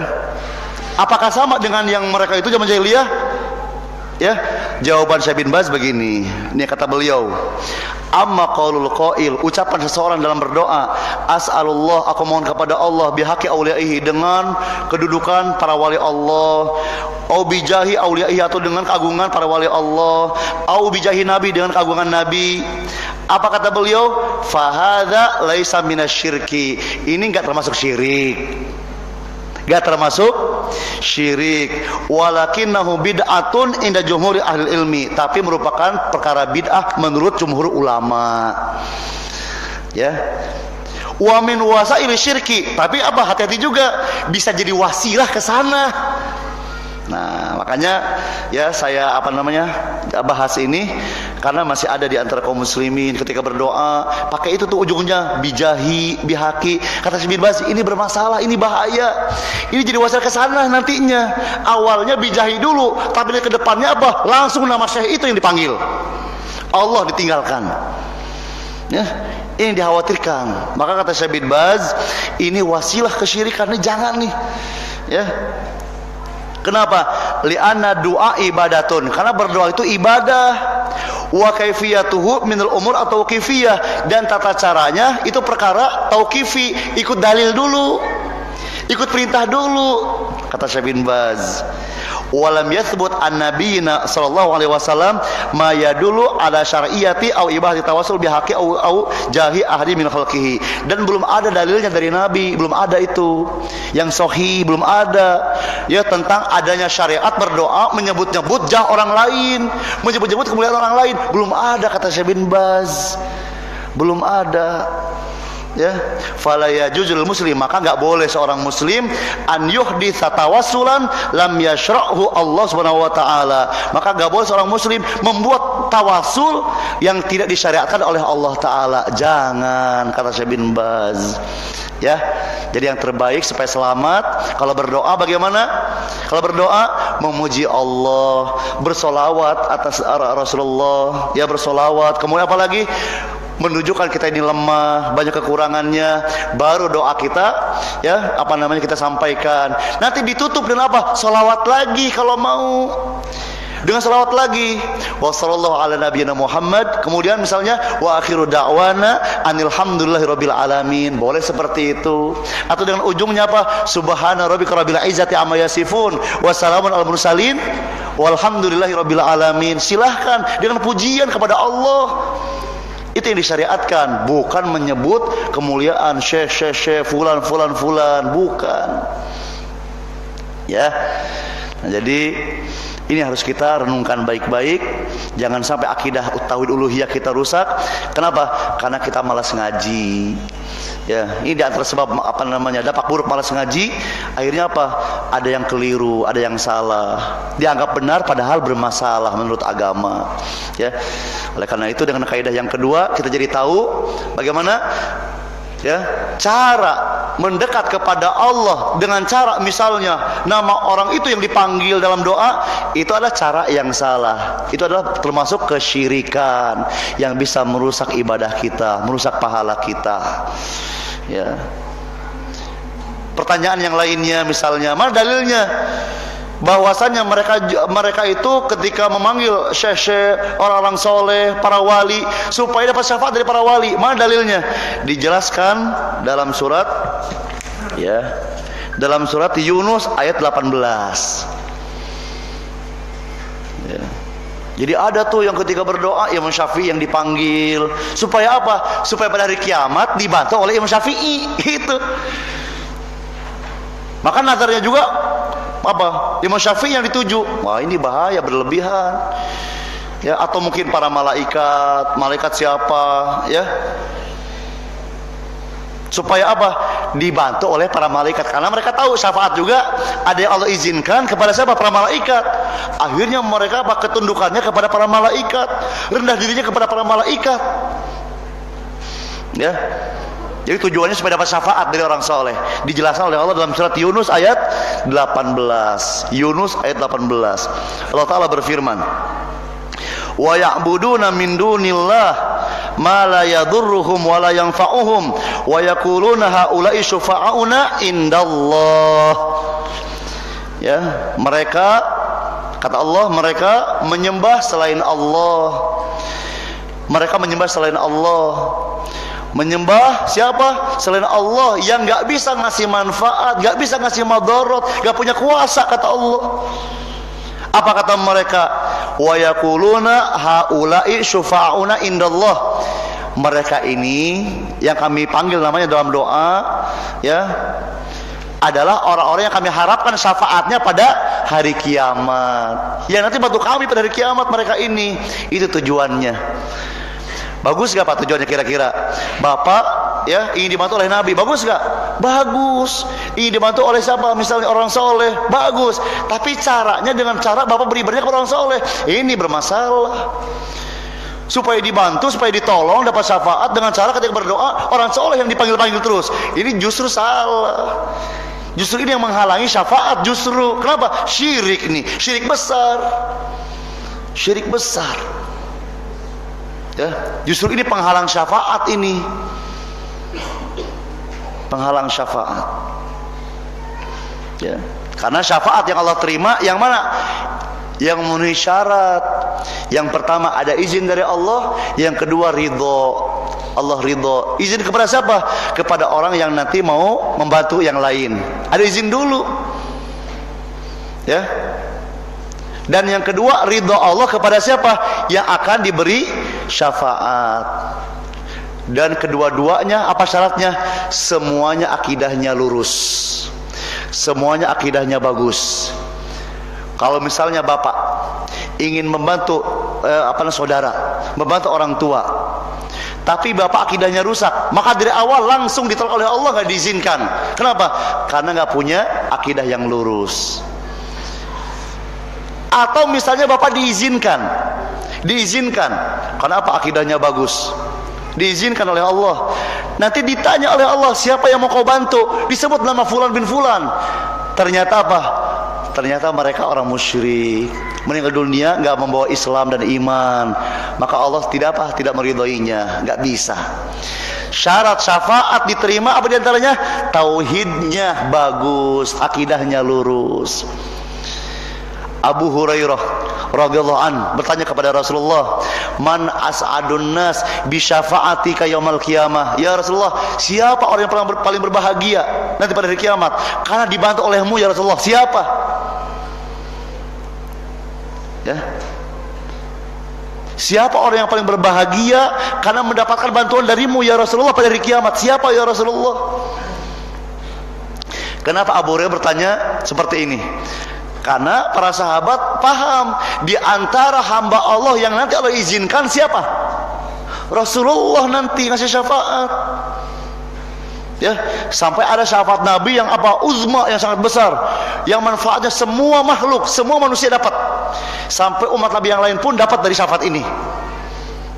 apakah sama dengan yang mereka itu zaman jahiliyah? Ya, jawaban Syekh bin Baz begini, ini kata beliau, amma qaulul qail, ucapan seseorang dalam berdoa, as'alullah, aku mohon kepada Allah, bihaqi auliyaihi, dengan kedudukan para wali Allah, au bijahi auliyaihi, atau dengan keagungan para wali Allah, au bijahi nabi, dengan keagungan nabi. Apa kata beliau? Fahadza laisa minasyirki, ini enggak termasuk syirik, enggak termasuk syirik, walakinnahu bid'atun inda jumhuri ahli ilmi, tapi merupakan perkara bid'ah menurut jumhur ulama, ya. Wa min wasail syirki, tapi apa, hati-hati juga, bisa jadi wasilah ke sana. Nah, makanya ya saya bahas ini karena masih ada di antara kaum muslimin ketika berdoa pakai itu tuh ujungnya bijahi, bihaqi. Kata Syekh bin Baz, ini bermasalah, ini bahaya. Ini jadi wasilah ke sana nantinya. Awalnya bijahi dulu, tapi ke depannya apa? Langsung nama syekh itu yang dipanggil. Allah ditinggalkan. Ya, ini dikhawatirkan. Maka kata Syekh bin Baz, ini wasilah kesyirikan, ini jangan nih. Ya. Kenapa? Li'anna doa ibadatun, karena berdoa itu ibadah. Wa kaifiyatuhu minal umur atau tauqifiyah, dan tata caranya itu perkara tauqifi, ikut dalil dulu, ikut perintah dulu. Kata Syekh bin Baz, walam yathbut an nabiyina sallallahu alaihi wasallam ma yadullu ala syar'iyyati au ibahati tawassul bihaqi au jahi ahli min khalqihi, dan belum ada dalilnya dari nabi, belum ada itu yang sahih, belum ada ya tentang adanya syariat berdoa menyebut-nyebut jah orang lain, menyebut-nyebut kemuliaan orang lain, belum ada, kata Syekh bin Baz, belum ada. Ya, fala yajuzul muslim, maka enggak boleh seorang muslim an yuhditsa tawassulan lam yashra'hu Allah Subhanahu wa taala. Maka enggak boleh seorang muslim membuat tawasul yang tidak disyariatkan oleh Allah taala. Jangan, kata Syekh bin Baz. Ya, jadi yang terbaik supaya selamat kalau berdoa bagaimana? Kalau berdoa memuji Allah, bersolawat atas Rasulullah, ya bersolawat. Kemudian apa lagi? Menunjukkan kita ini lemah, banyak kekurangannya, baru doa kita ya kita sampaikan. Nanti ditutup dengan apa? Sholawat lagi kalau mau, dengan sholawat lagi. Wa sallallahu ala nabiyyina Muhammad. Kemudian misalnya wa akhiru da'wana anilhamdulillahirabbil alamin, boleh seperti itu. Atau dengan ujungnya apa? Subhana rabbika rabbil izzati amma yasifun wa salamun alal mursalin walhamdulillahirabbil alamin. Silahkan dengan pujian kepada Allah. Itu yang disyariatkan, bukan menyebut kemuliaan syekh fulan, bukan. Ya. Nah, jadi ini harus kita renungkan baik-baik, jangan sampai akidah tauhid uluhiyah kita rusak. Kenapa? Karena kita malas ngaji. Ya, ini di antara sebab dampak buruk malas ngaji. Akhirnya apa? Ada yang keliru, ada yang salah, dianggap benar padahal bermasalah menurut agama. Ya, oleh karena itu dengan kaidah yang kedua kita jadi tahu bagaimana ya cara mendekat kepada Allah dengan cara misalnya nama orang itu yang dipanggil dalam doa, itu adalah cara yang salah. Itu adalah termasuk kesyirikan yang bisa merusak ibadah kita, merusak pahala kita. Ya. Pertanyaan yang lainnya misalnya, mana dalilnya bahwasanya mereka itu ketika memanggil syekh orang-orang soleh, para wali, supaya dapat syafaat dari para wali, mana dalilnya? Dijelaskan dalam surat dalam surat Yunus ayat 18. Ya. Jadi ada tuh yang ketika berdoa Imam Syafi'i yang dipanggil. Supaya apa? Supaya pada hari kiamat dibantu oleh Imam Syafi'i. Gitu. Maka nazarnya juga apa? Imam Syafi'i yang dituju. Wah, ini bahaya, berlebihan. Ya, atau mungkin para malaikat siapa, ya? Supaya apa? Dibantu oleh para malaikat. Karena mereka tahu syafaat juga ada yang Allah izinkan kepada siapa? Para malaikat. Akhirnya mereka apa? Ketundukannya kepada para malaikat, rendah dirinya kepada para malaikat. Ya. Jadi tujuannya supaya dapat syafaat dari orang soleh. Dijelaskan oleh Allah dalam surat Yunus ayat 18. Yunus ayat 18. Allah Ta'ala berfirman, wa ya'buduna min dunillah ma la yadurruhum wa la yanfa'uhum wa yaquluna haula'i syufa'auna indallah. Ya, mereka, kata Allah, mereka menyembah selain Allah. Mereka menyembah selain Allah. Menyembah siapa? Selain Allah yang gak bisa ngasih manfaat, gak bisa ngasih madarat, gak punya kuasa, kata Allah. Apa kata mereka? Wa yaquluna haula'i syufa'auna indallah. Mereka ini yang kami panggil namanya dalam doa, ya, adalah orang-orang yang kami harapkan syafaatnya pada hari kiamat. Ya, nanti bantu kami pada hari kiamat mereka ini. Itu tujuannya. Bagus gak Pak tujuannya kira-kira? Bapak ya ingin dibantu oleh Nabi, bagus gak? Bagus. Ingin dibantu oleh siapa? Misalnya orang soleh, bagus. Tapi caranya dengan cara Bapak beribadahnya kepada orang soleh, ini bermasalah. Supaya dibantu, supaya ditolong, dapat syafaat dengan cara ketika berdoa orang soleh yang dipanggil-panggil terus, ini justru salah. Justru ini yang menghalangi syafaat justru. Kenapa? Syirik nih, syirik besar. Syirik besar. Ya, justru ini penghalang syafaat ini. Penghalang syafaat. Ya, karena syafaat yang Allah terima yang mana? Yang memenuhi syarat. Yang pertama ada izin dari Allah, yang kedua ridho. Allah ridho. Izin kepada siapa? Kepada orang yang nanti mau membantu yang lain. Ada izin dulu. Ya. Dan yang kedua ridho Allah kepada siapa? Yang akan diberi syafaat. Dan kedua-duanya apa syaratnya? Semuanya akidahnya lurus, semuanya akidahnya bagus. Kalau misalnya bapak ingin membantu saudara, membantu orang tua, tapi bapak akidahnya rusak, maka dari awal langsung ditolak oleh Allah, nggak diizinkan. Kenapa? Karena nggak punya akidah yang lurus. Atau misalnya bapak diizinkan karena apa? Akidahnya bagus, diizinkan oleh Allah. Nanti ditanya oleh Allah, siapa yang mau kau bantu? Disebut nama fulan bin fulan. Ternyata apa? Ternyata mereka orang musyrik, meninggal dunia nggak membawa Islam dan iman. Maka Allah tidak meridhoinya, nggak bisa. Syarat syafaat diterima apa diantaranya? Tauhidnya bagus, akidahnya lurus. Abu Hurairah radhiyallahu an bertanya kepada Rasulullah, "Man as'adun nas bi syafa'atika yaumil qiyamah?" Ya Rasulullah, siapa orang yang paling berbahagia nanti pada hari kiamat karena dibantu olehmu ya Rasulullah? Siapa? Ya. Siapa orang yang paling berbahagia karena mendapatkan bantuan darimu ya Rasulullah pada hari kiamat? Siapa ya Rasulullah? Kenapa Abu Hurairah bertanya seperti ini? Karena para sahabat paham di antara hamba Allah yang nanti Allah izinkan siapa? Rasulullah nanti ngasih syafaat. Ya, sampai ada syafaat Nabi yang apa? Uzma, yang sangat besar, yang manfaatnya semua makhluk, semua manusia dapat. Sampai umat Nabi yang lain pun dapat dari syafaat ini.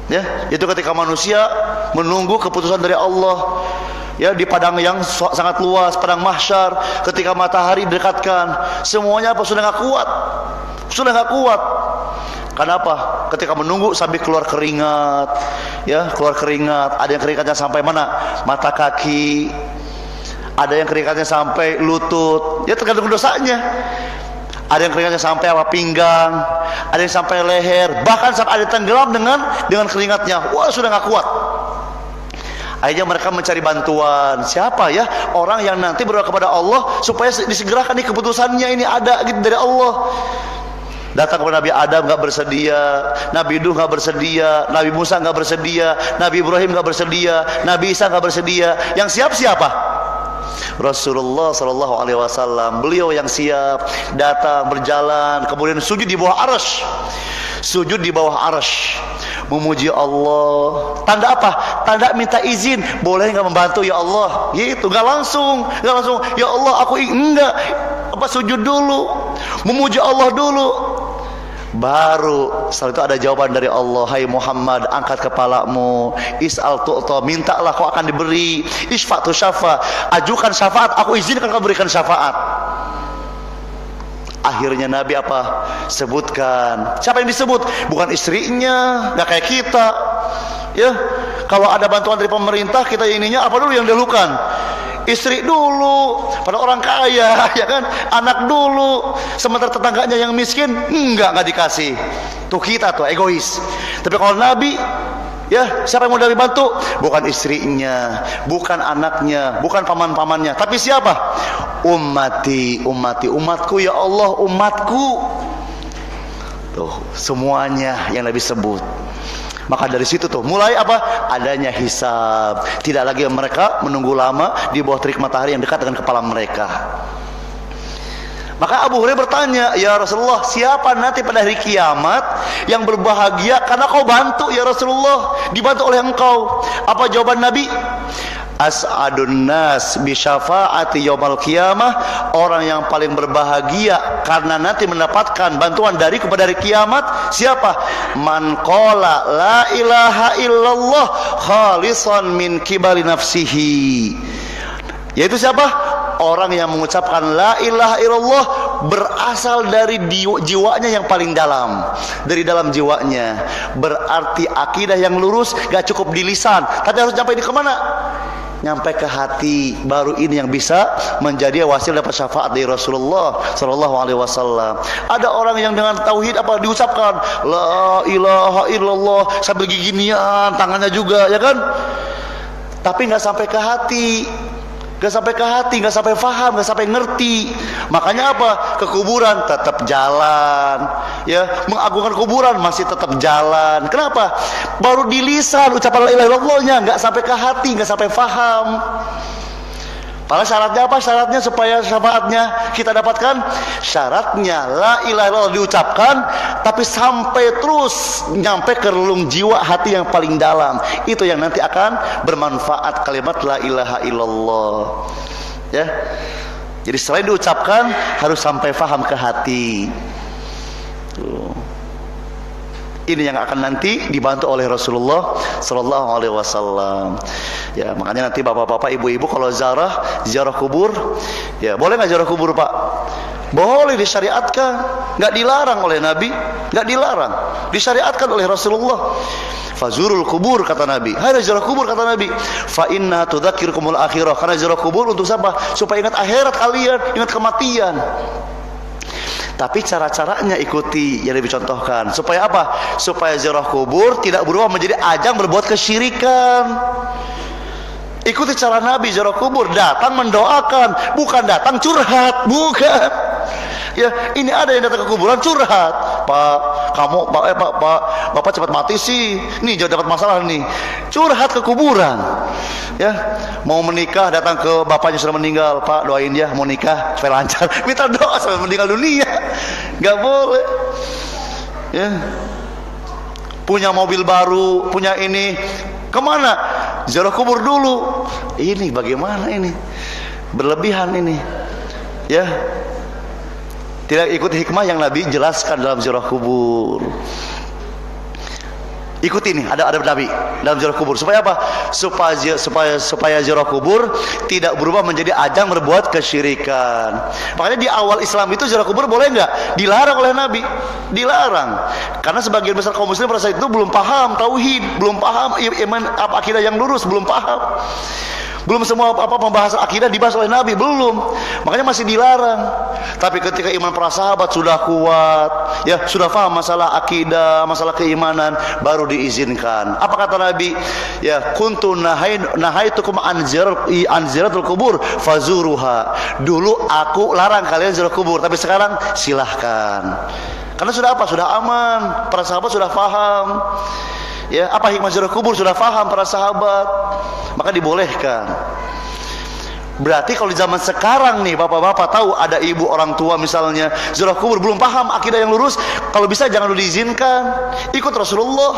Ya, itu ketika manusia menunggu keputusan dari Allah. Ya, di padang yang sangat luas, padang mahsyar, ketika matahari didekatkan, semuanya apa? Sudah nggak kuat. Kenapa? Ketika menunggu sampai keluar keringat, ya, keluar keringat. Ada yang keringatnya sampai mana? Mata kaki. Ada yang keringatnya sampai lutut. Ya, tergantung dosanya. Ada yang keringatnya sampai apa? Pinggang. Ada yang sampai leher. Bahkan sampai ada tenggelam dengan keringatnya. Wah, sudah nggak kuat. Akhirnya mereka mencari bantuan. Siapa ya orang yang nanti berdoa kepada Allah supaya disegerakan nih keputusannya ini ada gitu dari Allah. Datang kepada Nabi Adam nggak bersedia, Nabi Nuh nggak bersedia, Nabi Musa nggak bersedia, Nabi Ibrahim nggak bersedia, Nabi Isa nggak bersedia. Yang siap siapa? Rasulullah Sallallahu Alaihi Wasallam. Beliau yang siap datang, berjalan, kemudian sujud di bawah arsy, sujud di bawah arsy, memuji Allah. Tanda apa? Tanda minta izin. Boleh nggak membantu ya Allah? Gitu, nggak langsung. Ya Allah, aku enggak. Sujud dulu, memuji Allah dulu. Baru setelah itu ada jawaban dari Allah. Hai Muhammad, angkat kepalamu. Is'al tu'ta, mintalah kau akan diberi. Isfa' tu syafa, ajukan syafaat, aku izinkan kau berikan syafaat. Akhirnya Nabi apa? Sebutkan. Siapa yang disebut? Bukan istrinya, nggak kayak kita. Ya, kalau ada bantuan dari pemerintah, kita ininya apa dulu yang dahulukan? Istri dulu, pada orang kaya, ya kan? Anak dulu, sementara tetangganya yang miskin, enggak dikasih. Tuh kita tuh egois. Tapi kalau Nabi, ya siapa yang mau Nabi bantu? Bukan istrinya, bukan anaknya, bukan paman-pamannya, tapi siapa? Ummati, umatku ya Allah, umatku. Tuh, semuanya yang Nabi sebut. Maka dari situ tuh mulai apa? Adanya hisab. Tidak lagi mereka menunggu lama di bawah terik matahari yang dekat dengan kepala mereka. Maka Abu Hurairah bertanya, ya Rasulullah, siapa nanti pada hari kiamat yang berbahagia karena kau bantu ya Rasulullah, dibantu oleh engkau? Apa jawaban Nabi? As'adun nas bi syafaati yaumal qiyamah, orang yang paling berbahagia karena nanti mendapatkan bantuan dari kepada hari kiamat. Siapa? Man qala la ilaha illallah khalisan min kibali nafsihi. Yaitu siapa? Orang yang mengucapkan la ilaha illallah berasal dari jiwanya yang paling dalam, dari dalam jiwanya. Berarti akidah yang lurus gak cukup di lisan, tapi harus sampai di kemana? Nyampe ke hati. Baru ini yang bisa menjadi wasil dapat syafaat dari Rasulullah Sallallahu Alaihi Wasallam. Ada orang yang dengan tauhid apa diucapkan la ilaha illallah sambil giginian tangannya juga, ya kan? Tapi nggak sampai ke hati. Gak sampai ke hati, gak sampai faham, gak sampai ngerti. Makanya apa? Ke kuburan tetap jalan, ya, mengagungkan kuburan masih tetap jalan. Kenapa? Baru di lisan ucapan la ilaha illallahnya, gak sampai ke hati, gak sampai faham. Padahal syaratnya apa? Syaratnya supaya syafaatnya kita dapatkan, syaratnya la ilaha illallah diucapkan tapi sampai terus nyampe ke relung jiwa hati yang paling dalam. Itu yang nanti akan bermanfaat kalimat la ilaha illallah. Ya. Jadi selain diucapkan harus sampai faham ke hati. Tuh. Ini yang akan nanti dibantu oleh Rasulullah Sallallahu Alaihi Wasallam. Ya, makanya nanti bapak-bapak, ibu-ibu kalau ziarah kubur, ya boleh nggak ziarah kubur Pak? Boleh, disyariatkan, nggak dilarang oleh Nabi, nggak dilarang, disyariatkan oleh Rasulullah. Fazurul kubur kata Nabi. Hai ziarah kubur kata Nabi. Fa inna tudzakirukumul akhirah. Karena ziarah kubur untuk siapa? Supaya ingat akhirat kalian, ingat kematian. Tapi cara-caranya ikuti yang dicontohkan. Supaya apa? Supaya ziarah kubur tidak berubah menjadi ajang berbuat kesyirikan. Ikuti cara Nabi ziarah kubur, datang mendoakan, bukan datang curhat, bukan. Ya, ini ada yang datang ke kuburan curhat. Pak, kamu Bapak cepat mati sih. Nih jauh dapat masalah nih. Curhat ke kuburan. Ya, mau menikah datang ke bapaknya sudah meninggal, Pak doain ya mau nikah supaya lancar. Minta doa sampai meninggal dunia. Gak boleh. Ya. Punya mobil baru, punya ini, kemana? Ziarah kubur dulu. Ini bagaimana ini? Berlebihan ini. Ya. Tidak ikut hikmah yang Nabi jelaskan dalam ziarah kubur. Ikuti ini, ada Nabi dalam ziarah kubur. Supaya apa? Supaya ziarah kubur tidak berubah menjadi ajang berbuat kesyirikan. Makanya di awal Islam itu ziarah kubur boleh nggak? Dilarang oleh Nabi, dilarang. Karena sebagian besar kaum muslim pada saat itu belum paham tauhid, belum paham iman apa akidah yang lurus, belum paham. Belum semua pembahasan akidah dibahas oleh Nabi, belum. Makanya masih dilarang. Tapi ketika iman para sahabat sudah kuat, ya sudah paham masalah akidah, masalah keimanan, baru diizinkan. Apa kata Nabi? Ya, kuntu nahaitukum an ziyaratul kubur fazuruha. Dulu aku larang kalian ziarah kubur, tapi sekarang silahkan. Karena sudah apa? Sudah aman. Para sahabat sudah paham. Ya, apa hikmah ziarah kubur sudah paham para sahabat. Maka dibolehkan. Berarti kalau di zaman sekarang nih bapak-bapak tahu ada ibu orang tua misalnya ziarah kubur belum paham akidah yang lurus, kalau bisa jangan dulu diizinkan, ikut Rasulullah.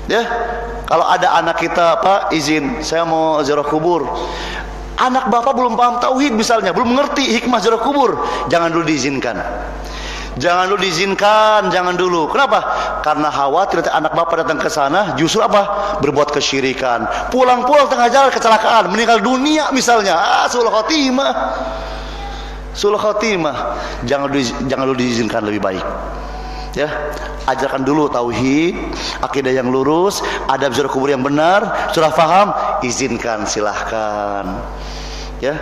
Ya, kalau ada anak kita Pak izin saya mau ziarah kubur, anak bapak belum paham tauhid misalnya, belum mengerti hikmah ziarah kubur, jangan dulu diizinkan. Jangan dulu diizinkan, jangan dulu. Kenapa? Karena khawatir anak bapak datang ke sana justru apa? Berbuat kesyirikan. Pulang-pulang tengah jalan kecelakaan, meninggal dunia misalnya. Sul khotimah. Sul khotimah. Jangan dulu diizinkan, lebih baik. Ya, ajarkan dulu tauhid, akidah yang lurus, adab ziarah kubur yang benar. Sudah paham? Izinkan, silahkan. Ya.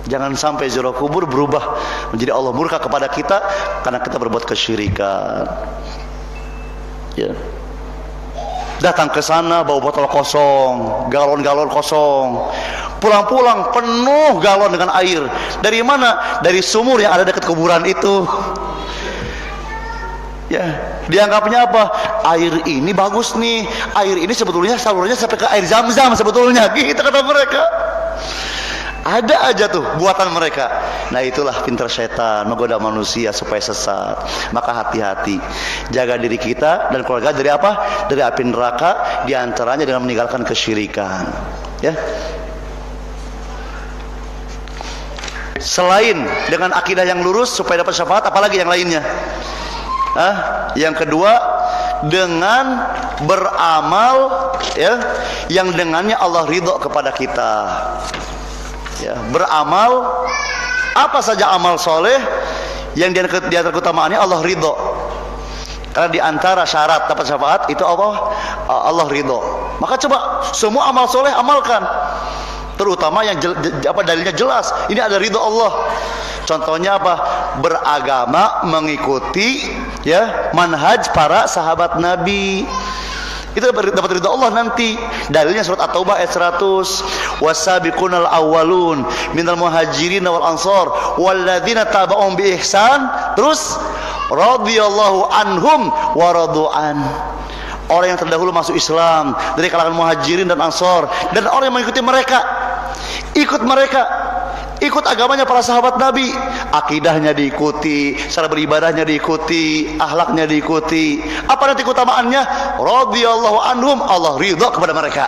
Jangan sampai ziarah kubur berubah menjadi Allah murka kepada kita karena kita berbuat kesyirikan. Ya. Datang ke sana bawa botol kosong, galon-galon kosong. Pulang-pulang penuh galon dengan air. Dari mana? Dari sumur yang ada dekat kuburan itu. Ya, dianggapnya apa? Air ini bagus nih. Air ini sebetulnya salurannya sampai ke air Zam-Zam sebetulnya. Gitu kata mereka. Ada aja tuh buatan mereka. Nah itulah pintar setan menggoda manusia supaya sesat. Maka hati-hati, jaga diri kita dan keluarga dari apa? Dari api neraka, diantaranya dengan meninggalkan kesyirikan. Ya. Selain dengan akidah yang lurus supaya dapat syafaat, apalagi yang lainnya? Yang kedua, dengan beramal ya, yang dengannya Allah ridho kepada kita. Ya, beramal apa saja amal soleh yang di antara keutamaannya Allah ridho. Karena di antara syarat dapat syafaat itu Allah ridho. Maka coba semua amal soleh amalkan, terutama yang dalilnya jelas. Ini ada ridho Allah. Contohnya apa? Beragama mengikuti ya manhaj para sahabat Nabi. Itu dapat ridha Allah nanti. Dalilnya surat At-Taubah ayat 100. Wasabiqunal awwalun minal muhajirin wal ansar walladzina taba'um bi ihsan. Terus radhiyallahu anhum wa radu'an. Orang yang terdahulu masuk Islam dari kalangan muhajirin dan ansar, dan orang yang mengikuti mereka, ikut mereka, ikut agamanya para sahabat Nabi, akidahnya diikuti, cara beribadahnya diikuti, akhlaknya diikuti. Apa nanti keutamaannya? Radhiyallahu anhum, Allah ridha kepada mereka.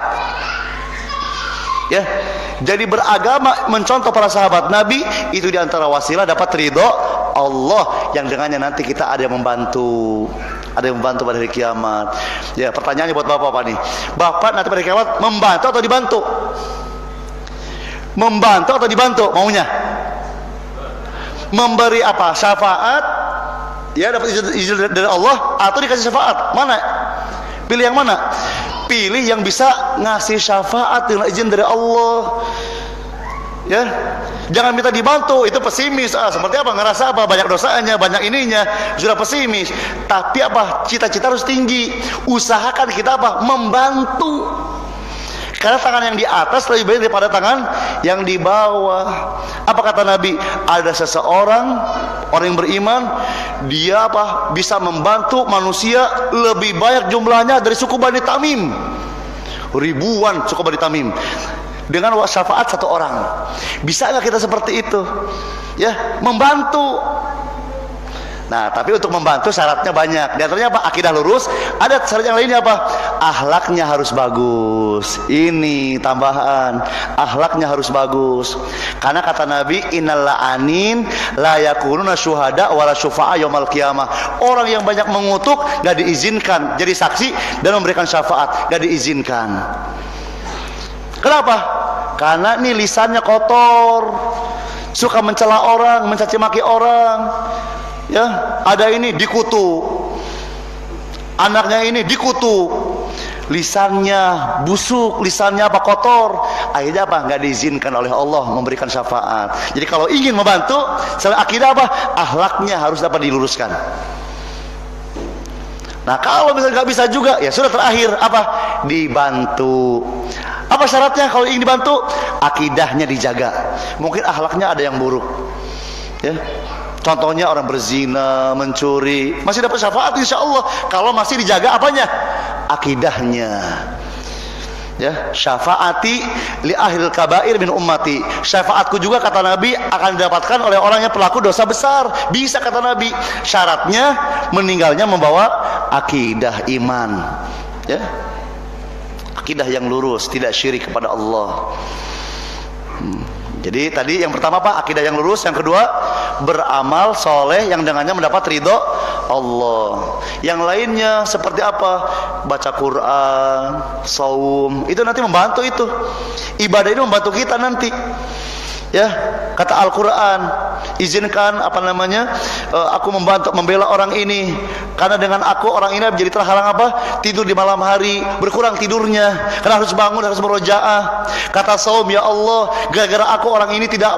Ya, jadi beragama mencontoh para sahabat Nabi itu diantara wasilah dapat ridha Allah yang dengannya nanti kita ada yang membantu. Ada yang membantu pada hari kiamat. Ya, pertanyaannya buat bapak-bapak nih. Bapak nanti pada hari kiamat membantu atau dibantu? Membantu atau dibantu maunya? Memberi apa? Syafaat? Ya, dapat izin dari Allah atau dikasih syafaat? Mana? Pilih yang mana? Pilih yang bisa ngasih syafaat dengan izin dari Allah. Ya, jangan minta dibantu, itu pesimis. Seperti apa? Ngerasa apa? Banyak dosanya, banyak ininya, sudah pesimis. Tapi apa? Cita-cita harus tinggi. Usahakan kita apa? Membantu. Karena tangan yang di atas lebih baik daripada tangan yang di bawah. Apa kata Nabi? Ada seseorang, orang yang beriman, dia apa? Bisa membantu manusia lebih banyak jumlahnya dari suku Bani Tamim. Ribuan suku Bani Tamim. Dengan syafaat satu orang. Bisa nggak kita seperti itu? Ya, membantu. Nah, tapi untuk membantu syaratnya banyak. Di antaranya apa? Akidah lurus. Ada syarat yang lainnya apa? Akhlaknya harus bagus. Ini tambahan. Akhlaknya harus bagus. Karena kata Nabi, innal la'anin la yakununa syuhada wala syufa'a yaumil qiyamah. Orang yang banyak mengutuk nggak diizinkan jadi saksi dan memberikan syafaat, nggak diizinkan. Kenapa? Karena nih lisannya kotor, suka mencela orang, mencaci maki orang. Ya, ada ini dikutu, anaknya ini dikutu, lisannya busuk, lisannya apa kotor, akhirnya apa? Nggak diizinkan oleh Allah memberikan syafaat. Jadi kalau ingin membantu, selain akidah apa? Akhlaknya harus dapat diluruskan. Nah, kalau misalnya nggak bisa juga, ya sudah terakhir apa? Dibantu. Apa syaratnya kalau ingin dibantu? Akidahnya dijaga. Mungkin akhlaknya ada yang buruk. Ya. Contohnya orang berzina, mencuri, masih dapat syafaat insya Allah kalau masih dijaga apanya? Akidahnya. Ya, syafaati li ahlil kabair min ummati. Syafaatku juga kata Nabi akan didapatkan oleh orang yang pelaku dosa besar. Bisa kata Nabi. Syaratnya meninggalnya membawa akidah iman. Ya. Akidah yang lurus, tidak syirik kepada Allah. Jadi tadi yang pertama apa? Akidah yang lurus. Yang kedua, beramal soleh yang dengannya mendapat ridho Allah. Yang lainnya seperti apa? Baca Quran, saum, itu nanti membantu itu. Ibadah ini membantu kita nanti. Ya, kata Al-Quran, izinkan aku membantu membela orang ini, karena dengan aku orang ini menjadi terhalang tidur di malam hari, berkurang tidurnya, karena harus bangun, harus merojaah. Kata saum, ya Allah, gara-gara aku orang ini tidak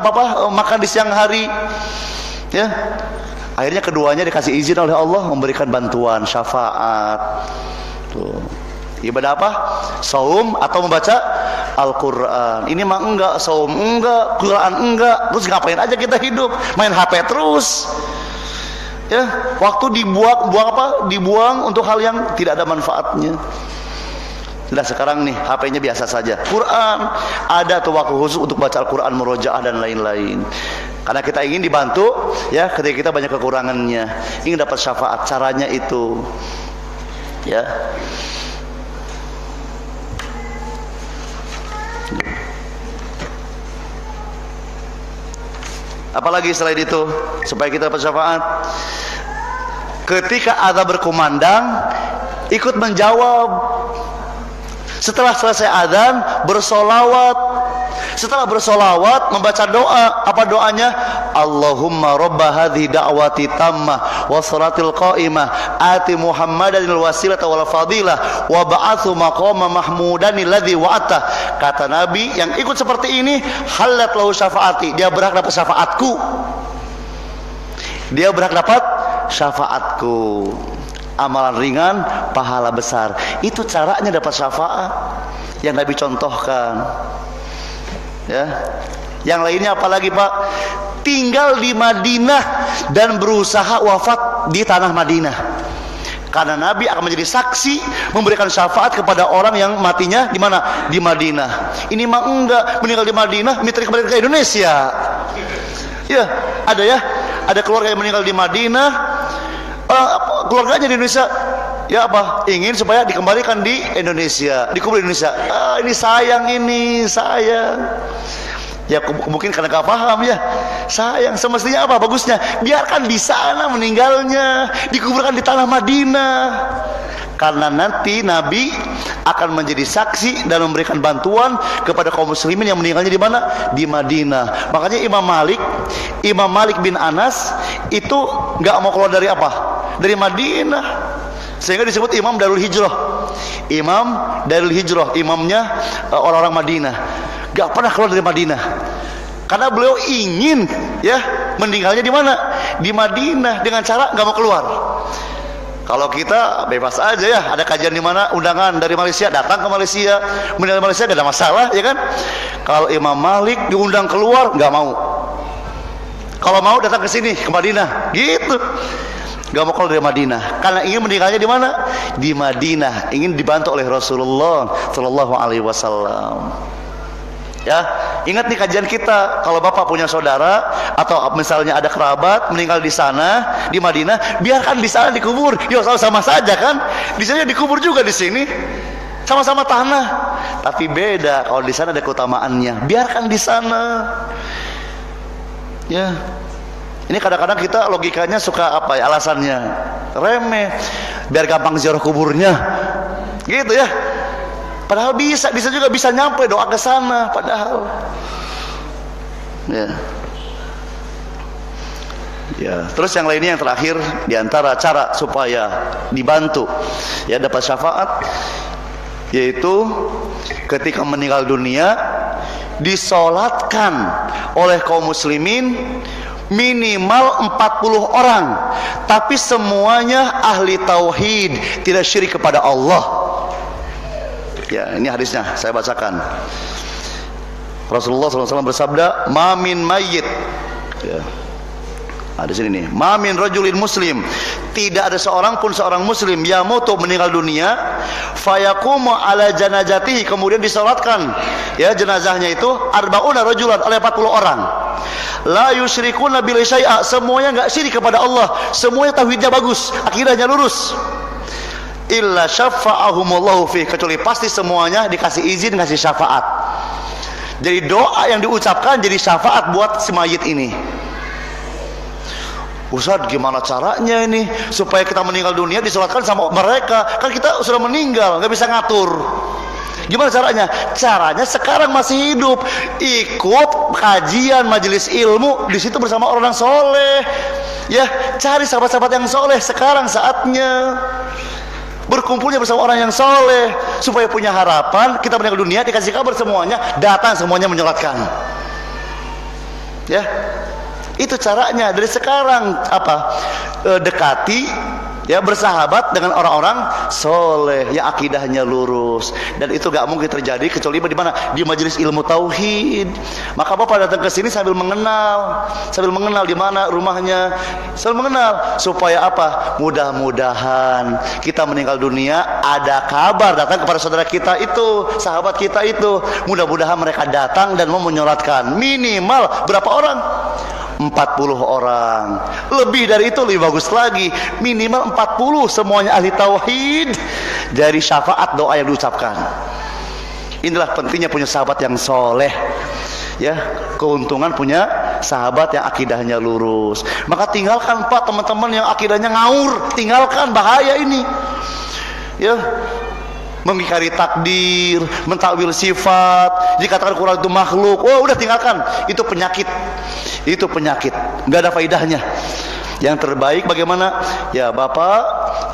makan di siang hari. Ya, akhirnya keduanya dikasih izin oleh Allah memberikan bantuan syafaat. Tuh. Ibadah apa? Saum atau membaca Al-Quran. Ini mah enggak, saum enggak, Quran enggak. Terus ngapain aja kita hidup? Main HP terus. Ya, waktu dibuang untuk hal yang tidak ada manfaatnya. Sudah sekarang nih HP-nya biasa saja. Quran ada tuh waktu khusus untuk baca Al-Quran, murojaah dan lain-lain. Karena kita ingin dibantu ya ketika kita banyak kekurangannya, ingin dapat syafaat. Caranya itu ya. Apalagi selain itu supaya kita dapat syafaat? Ketika azan berkumandang, ikut menjawab. Setelah selesai azan, bersolawat. Setelah bersolawat, membaca doa. Apa doanya? Allahumma robba hadhi da'wati tammah wa salatil qa'imah ati muhammadanil wasilata wal fadilah wa ba'athu maqama mahmudanil ladhi wa'ata. Kata Nabi, yang ikut seperti ini halat lahu syafaati, dia berhak dapat syafaatku. Dia berhak dapat syafaatku. Amalan ringan, pahala besar. Itu caranya dapat syafaat yang Nabi contohkan. Ya. Yang lainnya apalagi Pak? Tinggal di Madinah dan berusaha wafat di tanah Madinah. Karena Nabi akan menjadi saksi memberikan syafaat kepada orang yang matinya di mana? Di Madinah. Ini mah enggak, meninggal di Madinah, minta kembali ke Indonesia. Ya, ada ya. Ada keluarga yang meninggal di Madinah, keluarganya di Indonesia. Ya apa? Ingin supaya dikembalikan di Indonesia, dikubur di Indonesia. Ini sayang. Ya mungkin karena gak paham ya. Sayang, semestinya apa bagusnya? Biarkan di sana meninggalnya, dikuburkan di tanah Madinah. Karena nanti Nabi akan menjadi saksi dan memberikan bantuan kepada kaum muslimin yang meninggalnya di mana? Di Madinah. Makanya Imam Malik bin Anas itu nggak mau keluar dari apa? Dari Madinah. Sehingga disebut Imam Darul Hijrah. Imam Darul Hijrah, imamnya orang-orang Madinah. Gak pernah keluar dari Madinah. Karena beliau ingin ya meninggalnya di mana? Di Madinah, dengan cara nggak mau keluar. Kalau kita bebas aja ya, ada kajian di mana, undangan dari Malaysia, datang ke Malaysia, meninggal di Malaysia gak ada masalah, ya kan? Kalau Imam Malik diundang keluar nggak mau. Kalau mau datang ke sini ke Madinah, gitu. Gak mau keluar dari Madinah karena ingin meninggalnya di mana? Di Madinah, ingin dibantu oleh Rasulullah Shallallahu Alaihi Wasallam. Ya, ingat nih kajian kita, kalau Bapak punya saudara atau misalnya ada kerabat meninggal di sana di Madinah, biarkan di sana dikubur. Ya sama saja kan? Di sana dikubur juga di sini. Sama-sama tanah. Tapi beda kalau di sana ada keutamaannya. Biarkan di sana. Ya. Ini kadang-kadang kita logikanya suka apa ya, alasannya remeh, biar gampang ziarah kuburnya, gitu ya. Padahal bisa juga bisa nyampe doa ke sana, padahal. Ya. Terus yang lainnya yang terakhir diantara cara supaya dibantu ya dapat syafaat, yaitu ketika meninggal dunia disolatkan oleh kaum muslimin minimal 40 orang, tapi semuanya ahli tauhid, tidak syirik kepada Allah. Ya, ini hadisnya saya bacakan. Rasulullah SAW bersabda, "Ma min mayyit." Ya. Di sini nih, ma min rajulin muslim, tidak ada seorang pun seorang muslim yamutu meninggal dunia, fayaqumu ala janazatihi, kemudian disolatkan ya jenazahnya itu arbauna rajulan, oleh 40 orang. La yusyrikuna billahi syai'a, semuanya enggak syirik kepada Allah, semuanya tauhidnya bagus, akidahnya lurus. Illa syafa'ahumullahu fi, kecuali pasti semuanya dikasih izin, ngasih syafaat. Jadi doa yang diucapkan jadi syafaat buat si mayit ini. Ustaz, gimana caranya ini supaya kita meninggal dunia disolatkan sama mereka? Kan kita sudah meninggal, nggak bisa ngatur. Gimana caranya? Caranya sekarang masih hidup, ikut kajian majelis ilmu di situ bersama orang soleh. Ya, cari sahabat-sahabat yang soleh. Sekarang saatnya berkumpulnya bersama orang yang soleh supaya punya harapan kita meninggal dunia dikasih kabar semuanya, datang semuanya menyolatkan. Ya. Itu caranya dari sekarang dekati ya, bersahabat dengan orang-orang soleh yang akidahnya lurus, dan itu gak mungkin terjadi kecuali di mana? Di majelis ilmu tauhid. Maka Bapak datang ke sini sambil mengenal di mana rumahnya, sambil mengenal supaya apa? Mudah-mudahan kita meninggal dunia ada kabar datang kepada saudara kita itu, sahabat kita itu. Mudah-mudahan mereka datang dan mau menyolatkan. Minimal berapa orang? 40 orang. Lebih dari itu lebih bagus lagi. Minimal 40 semuanya ahli tauhid dari syafaat doa yang diucapkan. Inilah pentingnya punya sahabat yang soleh. Ya, keuntungan punya sahabat yang akidahnya lurus. Maka tinggalkan Pak teman-teman yang akidahnya ngaur, tinggalkan, bahaya ini. Ya, mengingkari takdir, mentakwil sifat, dikatakan Quran itu makhluk. Oh, udah tinggalkan. Itu penyakit. Nggak ada faidahnya. Yang terbaik bagaimana? Ya Bapak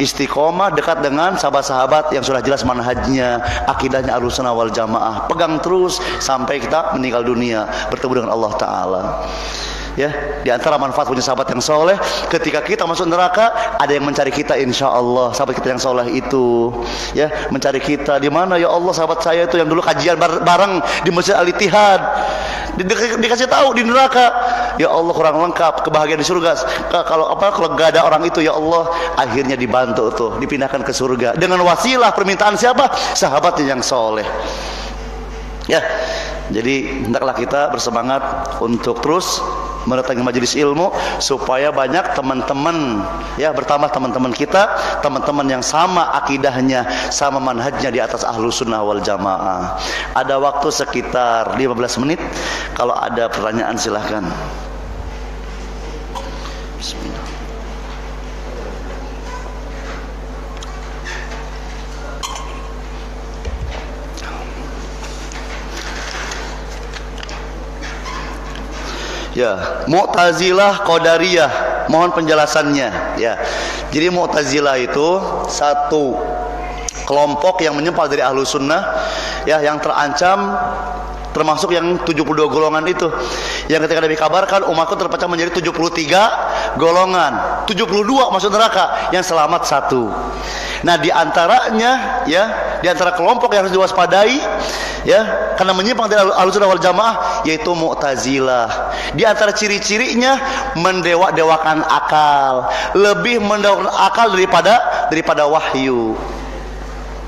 istiqomah dekat dengan sahabat-sahabat yang sudah jelas manhajnya, akidahnya Ahlussunnah wal Jamaah. Pegang terus sampai kita meninggal dunia bertemu dengan Allah Ta'ala. Ya, di antara manfaat punya sahabat yang soleh, ketika kita masuk neraka ada yang mencari kita, insya Allah sahabat kita yang soleh itu ya mencari kita. Di mana ya Allah sahabat saya itu yang dulu kajian bareng di Masjid Al-Ittihad, dikasih tahu di neraka. Ya Allah kurang lengkap, kebahagiaan di surga. Kalau gak ada orang itu, ya Allah akhirnya dibantu tuh, dipindahkan ke surga dengan wasilah permintaan siapa? Sahabatnya yang soleh. Ya, jadi hendaklah kita bersemangat untuk terus mendatangi majelis ilmu supaya banyak teman-teman ya, bertambah teman-teman kita, teman-teman yang sama akidahnya, sama manhajnya di atas Ahlussunnah wal Jamaah. Ada waktu sekitar 15 menit. Kalau ada pertanyaan silahkan. Bismillah. Ya, Mu'tazilah Qadariyah, mohon penjelasannya ya. Jadi Mu'tazilah itu satu kelompok yang menyimpang dari Ahlussunnah ya, yang terancam, termasuk yang 72 golongan itu yang ketika Nabi kabarkan umatku terpecah menjadi 73 golongan, 72 masuk neraka, yang selamat satu. Nah, di antaranya ya, di antara kelompok yang harus diwaspadai ya, karena menyimpang dari Ahlussunnah wal Jamaah, yaitu Mu'tazilah. Di antara ciri-cirinya mendewa-dewakan akal, lebih mendewakan akal daripada wahyu.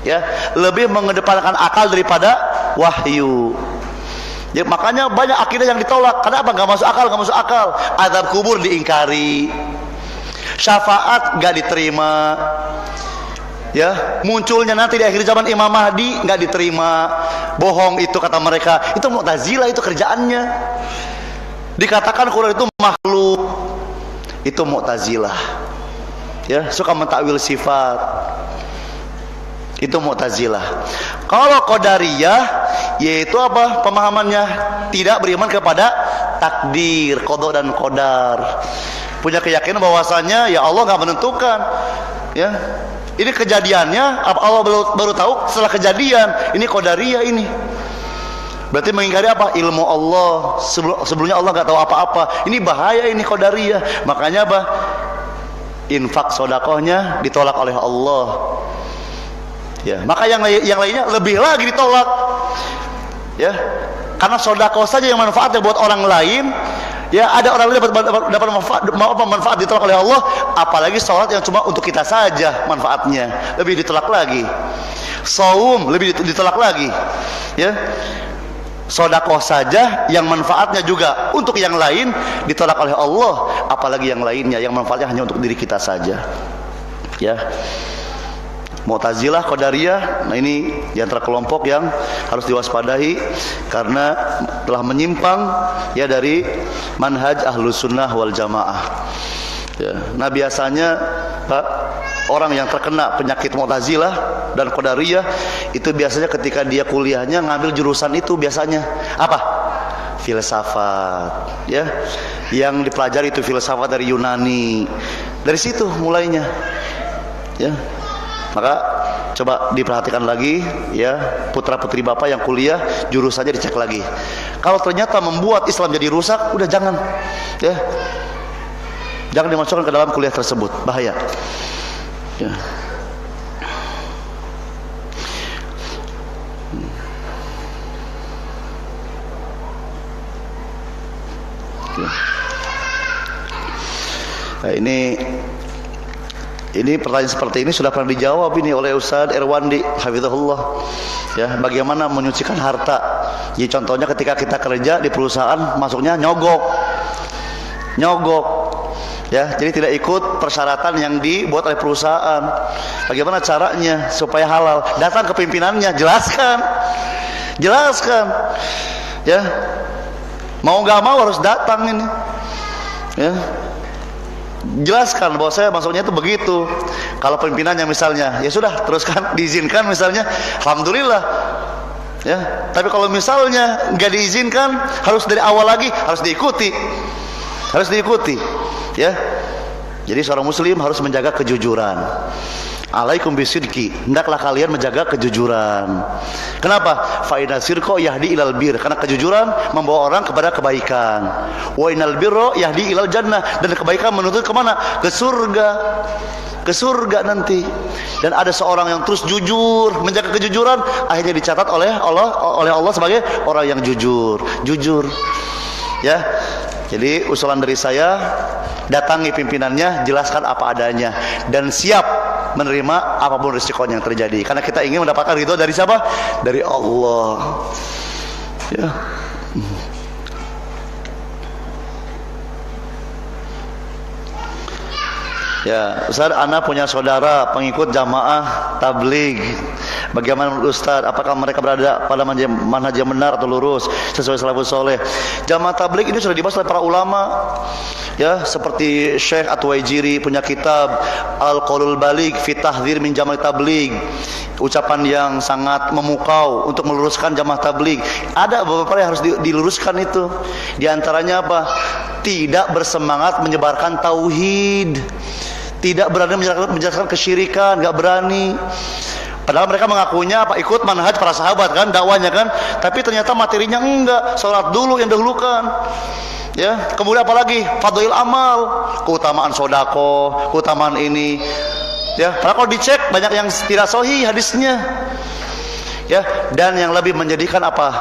Ya, lebih mengedepankan akal daripada wahyu. Ya, makanya banyak akidah yang ditolak. Kenapa? Gak masuk akal. Azab kubur diingkari, syafaat gak diterima. Ya, munculnya nanti di akhir zaman Imam Mahdi nggak diterima, bohong itu kata mereka. Itu Mu'tazilah, itu kerjaannya. Dikatakan Quran itu makhluk, itu Mu'tazilah. Ya, suka mentakwil sifat, itu Mu'tazilah. Kalau Qadariyah, yaitu apa pemahamannya? Tidak beriman kepada takdir, qada dan qadar. Punya keyakinan bahwasanya ya Allah nggak menentukan. Ya. Ini kejadiannya Allah baru tahu setelah kejadian. Ini Qadariyah ini. Berarti mengingkari apa? Ilmu Allah. Sebelumnya Allah nggak tahu apa-apa. Ini bahaya ini Qadariyah. Makanya apa? Infak sodakohnya ditolak oleh Allah. Ya, maka yang lainnya lebih lagi ditolak. Ya, karena sodakoh saja yang manfaatnya buat orang lain, Ya, ada orang lain dapat manfaat ditolak oleh Allah, apalagi sholat yang cuma untuk kita saja manfaatnya, lebih ditolak lagi. Saum lebih ditolak lagi. Ya. Sedekah saja yang manfaatnya juga untuk yang lain ditolak oleh Allah, apalagi yang lainnya yang manfaatnya hanya untuk diri kita saja. Ya. Mu'tazilah, Qadariyah, nah ini di antara kelompok yang harus diwaspadai karena telah menyimpang ya dari manhaj Ahlus Sunnah wal Jamaah. Ya. Nah biasanya Pak, orang yang terkena penyakit Mu'tazilah dan Qadariyah itu biasanya ketika dia kuliahnya ngambil jurusan itu biasanya apa? Filsafat, ya. Yang dipelajari itu filsafat dari Yunani. Dari situ mulainya. Ya. Maka coba diperhatikan lagi ya, putra-putri Bapak yang kuliah jurusannya dicek lagi. Kalau ternyata membuat Islam jadi rusak, udah jangan. Ya. Jangan dimasukkan ke dalam kuliah tersebut, bahaya. Ya. Nah, ini pertanyaan seperti ini sudah pernah dijawab ini oleh Ustaz Irwandi hafizahullah. Ya, bagaimana menyucikan harta? Jadi contohnya ketika kita kerja di perusahaan masuknya nyogok. Ya, jadi tidak ikut persyaratan yang dibuat oleh perusahaan. Bagaimana caranya supaya halal? Datang ke pimpinannya, jelaskan. Ya. Mau nggak mau harus datang ini. Ya. Jelaskan bahwa saya masuknya itu begitu. Kalau pimpinannya misalnya, ya sudah teruskan, diizinkan misalnya, alhamdulillah. Ya, tapi kalau misalnya nggak diizinkan, harus dari awal lagi, harus diikuti. Ya. Jadi seorang muslim harus menjaga kejujuran. Alaikum bisidqi, hendaklah kalian menjaga kejujuran. Kenapa? Fa inna sirqa yahdi ilal bir, karena kejujuran membawa orang kepada kebaikan. Wa innal birra yahdi ilal jannah, dan kebaikan menuntut kemana? Ke surga nanti. Dan ada seorang yang terus jujur, menjaga kejujuran, akhirnya dicatat oleh Allah sebagai orang yang jujur. Ya. Jadi usulan dari saya, datangi pimpinannya, jelaskan apa adanya dan siap menerima apapun risikonya yang terjadi. Karena kita ingin mendapatkan ridho dari siapa? Dari Allah. Ya. Ya, Ustaz, ana punya saudara pengikut jamaah tabligh. Bagaimana menurut Ustaz? Apakah mereka berada pada manhaj yang benar atau lurus sesuai salafus soleh? Jamaah tabligh ini sudah dibahas oleh para ulama. Ya, seperti Syekh At-Tuwaijiri punya kitab Al-Qaulul Baligh fi Tahdhir min Jamaah Tabligh. Ucapan yang sangat memukau untuk meluruskan jamaah tabligh. Ada beberapa yang harus diluruskan itu. Di antaranya apa? Tidak bersemangat menyebarkan tauhid. Tidak berani menjelaskan kesyirikan, enggak berani. Padahal mereka mengakunya apa? Ikut manhaj para sahabat kan, dakwanya kan, tapi ternyata materinya enggak. Salat dulu yang dahulukan. Ya, kemudian apalagi? Fadhil amal, keutamaan sedekah, keutamaan ini. Ya, padahal kalau dicek banyak yang tidak sahih hadisnya. Ya, dan yang lebih menyedihkan apa?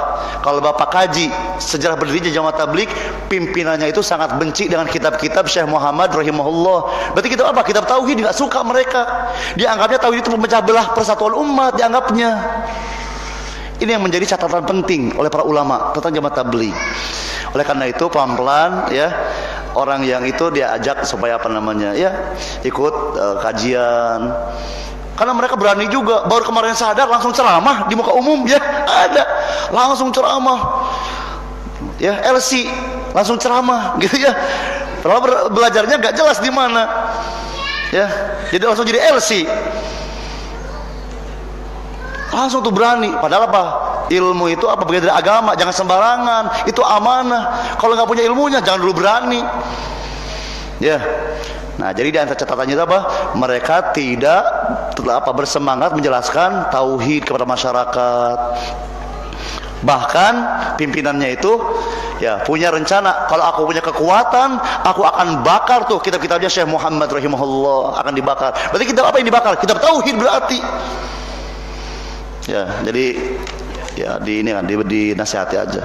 Kalau Bapak kaji sejarah berdirinya jamaah tabligh, pimpinannya itu sangat benci dengan kitab-kitab Syekh Muhammad rahimahullah. Berarti kita apa? Kitab tauhid enggak suka mereka. Dianggapnya tauhid itu memecah belah persatuan umat, dianggapnya. Ini yang menjadi catatan penting oleh para ulama tentang jamaah tabligh. Oleh karena itu pelan-pelan ya, orang yang itu diajak supaya apa namanya? Ya, ikut kajian. Karena mereka berani juga, baru kemarin sadar langsung ceramah di muka umum, ya ada, langsung ceramah, ya LC, langsung ceramah, gitu ya. Padahal belajarnya nggak jelas di mana, ya. Jadi langsung jadi LC, langsung tuh berani. Padahal apa? Ilmu itu apa? Bagian dari agama, jangan sembarangan, itu amanah. Kalau nggak punya ilmunya, jangan dulu berani, ya. Nah, jadi di antara catatannya itu apa? Mereka tidak bersemangat menjelaskan tauhid kepada masyarakat. Bahkan pimpinannya itu ya punya rencana, kalau aku punya kekuatan, aku akan bakar tuh kitab-kitabnya Syekh Muhammad rahimahullah, akan dibakar. Berarti kitab apa yang dibakar? Kitab tauhid berarti. Ya, jadi ya dinasihati aja.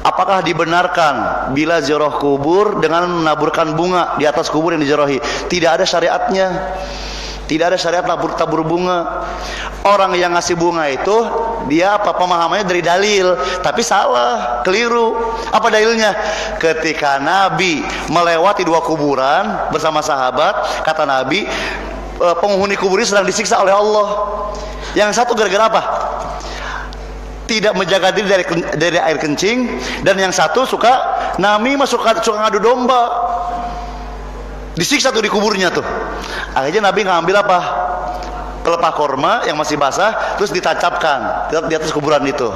apakah dibenarkan bila ziarah kubur dengan menaburkan bunga di atas kubur yang diziarahi? Tidak ada syariatnya. Tidak ada syariat tabur bunga. Orang yang ngasih bunga itu dia pemahamannya dari dalil, tapi salah, keliru. Apa dalilnya? Ketika Nabi melewati 2 kuburan bersama sahabat, kata Nabi, penghuni kubur ini sedang disiksa oleh Allah. Yang satu gara-gara apa? Tidak menjaga diri dari air kencing, dan yang satu suka namimah, suka ngadu domba. Disiksa tuh di kuburnya tuh. Akhirnya Nabi ngambil apa? Pelepah korma yang masih basah, terus ditancapkan di atas kuburan itu.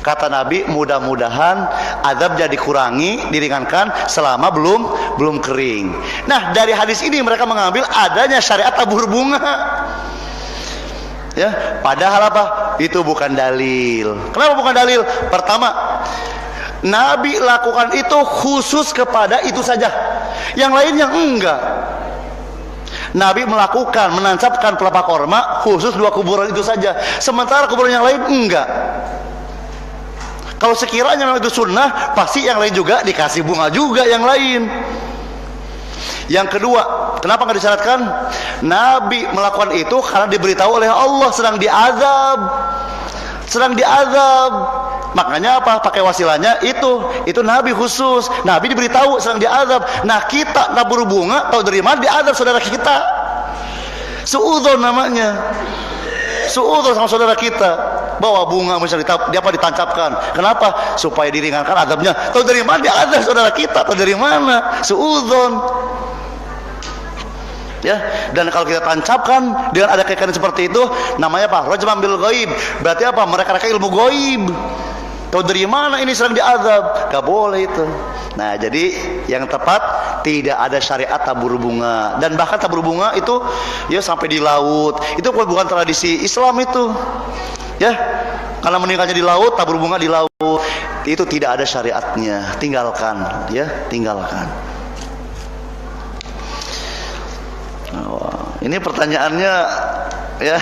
Kata Nabi, mudah-mudahan azabnya dikurangi, diringankan selama belum kering. Nah, dari hadis ini mereka mengambil adanya syariat tabur bunga. Ya, padahal apa? Itu bukan dalil. Kenapa bukan dalil? Pertama, Nabi lakukan itu khusus kepada itu saja. Yang lainnya enggak. Nabi melakukan, menancapkan pelepah korma khusus 2 kuburan itu saja. Sementara kuburan yang lain enggak. Kalau sekiranya memang itu sunnah, pasti yang lain juga dikasih bunga juga yang lain. Yang kedua, kenapa nggak disyaratkan? Nabi melakukan itu karena diberitahu oleh Allah sedang diazab. Makanya apa? Pakai wasilahnya itu Nabi khusus. Nabi diberitahu sedang diazab. Nah, kita tabur bunga tahu dari mana diazab saudara kita? Suudzon namanya. Suudzon sama saudara kita. Bawa bunga misalnya dia ditancapkan. Kenapa? Supaya diringankan azabnya. Tahu dari mana diazab saudara kita? Tahu dari mana? Suudzon. Ya, dan kalau kita tancapkan dengan ada kaitan seperti itu, namanya apa? Rajman bil ghaib. Berarti apa? Mereka ilmu ghaib. Tahu dari mana ini sedang diazab? Gak boleh itu. Nah, jadi yang tepat tidak ada syariat tabur bunga. Dan bahkan tabur bunga itu ya sampai di laut. Itu bukan tradisi Islam itu. Ya, karena meninggalnya di laut, tabur bunga di laut. Itu tidak ada syariatnya. Tinggalkan, ya, tinggalkan. Ini pertanyaannya ya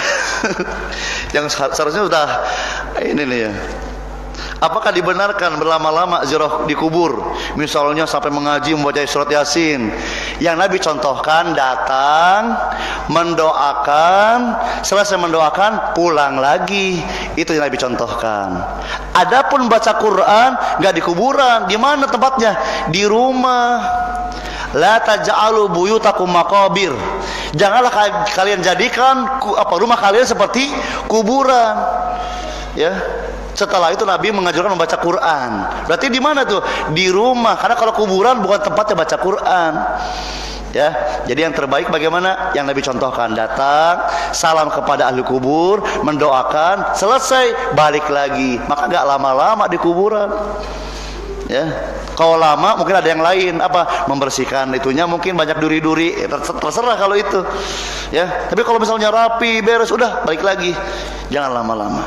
yang seharusnya sudah ini nih ya. Apakah dibenarkan berlama-lama ziarah di kubur? Misalnya sampai mengaji membaca surat Yasin. Yang Nabi contohkan datang, mendoakan, selesai mendoakan pulang lagi. Itu yang Nabi contohkan. Adapun baca Quran enggak di kuburan. Di mana tempatnya? Di rumah. La taj'alu buyutakum maqabir. Janganlah kalian jadikan rumah kalian seperti kuburan. Ya. Setelah itu Nabi mengajarkan membaca Quran. Berarti di mana tuh? Di rumah. Karena kalau kuburan bukan tempatnya baca Quran. Ya. Jadi yang terbaik bagaimana? Yang Nabi contohkan, datang, salam kepada ahli kubur, mendoakan, selesai, balik lagi. Maka enggak lama-lama di kuburan. Ya, kalau lama mungkin ada yang lain apa membersihkan itunya, mungkin banyak duri-duri, terserah kalau itu. Ya, tapi kalau misalnya rapi, beres, udah balik lagi, jangan lama-lama.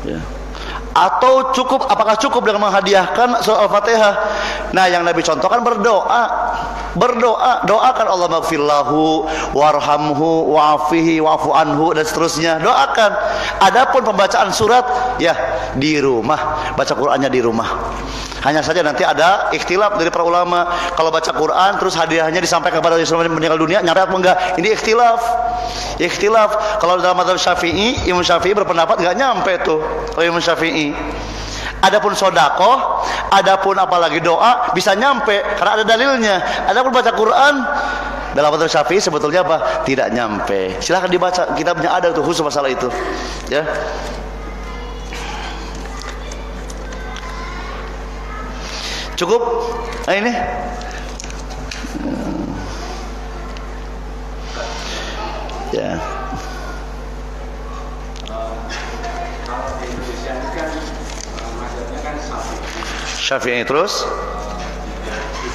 Ya. Atau cukup, apakah cukup dengan menghadiahkan surah Al-Fatihah? Nah, yang Nabi contohkan berdoa, doakan Allah maghfirlahu, warhamhu, wa'afihi, wa'fu anhu, dan seterusnya. Doakan. Adapun pembacaan surat ya di rumah, baca Qur'annya di rumah. Hanya saja nanti ada ikhtilaf dari para ulama. Kalau baca Quran terus hadiahnya disampaikan kepada orang yang meninggal dunia, nyampe apa enggak? Ini ikhtilaf. Kalau dalam mazhab Syafi'i, Imam Syafi'i berpendapat enggak nyampe tuh. Kalau Imam Syafi'i. Adapun sedekah, adapun apalagi doa bisa nyampe karena ada dalilnya. Adapun baca Quran dalam mazhab Syafi'i sebetulnya apa? Tidak nyampe. Silakan dibaca, kitabnya ada tuh khusus masalah itu. Ya. Cukup? Nah ini ya. Kalau di Indonesia ini kan mazhabnya kan Syafi'i terus?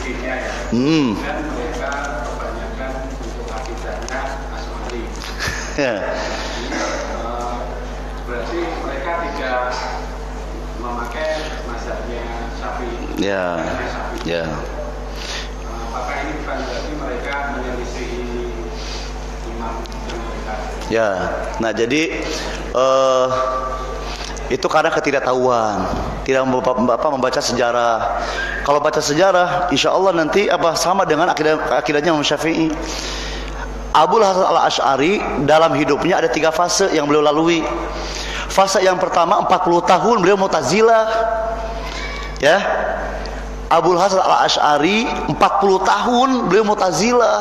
fikihnya ya. Dan mereka kebanyakan untuk akidahnya Asy'ari. Ya. Berarti mereka tidak memakai mazhabnya Syafi'i. Ya. Ya. Apakah ini bukan berarti mereka menyelisihi imam yang mereka? Ya. Nah, jadi Itu karena ketidaktahuan, tidak membaca sejarah. Kalau baca sejarah, insya Allah nanti sama dengan akidahnya Imam Syafi'i. Abul Hasan al-Asy'ari dalam hidupnya ada 3 fase yang beliau lalui. Fase yang pertama 40 tahun beliau Mu'tazilah. Ya. Abul Hasan al-Asy'ari 40 tahun beliau Mu'tazilah.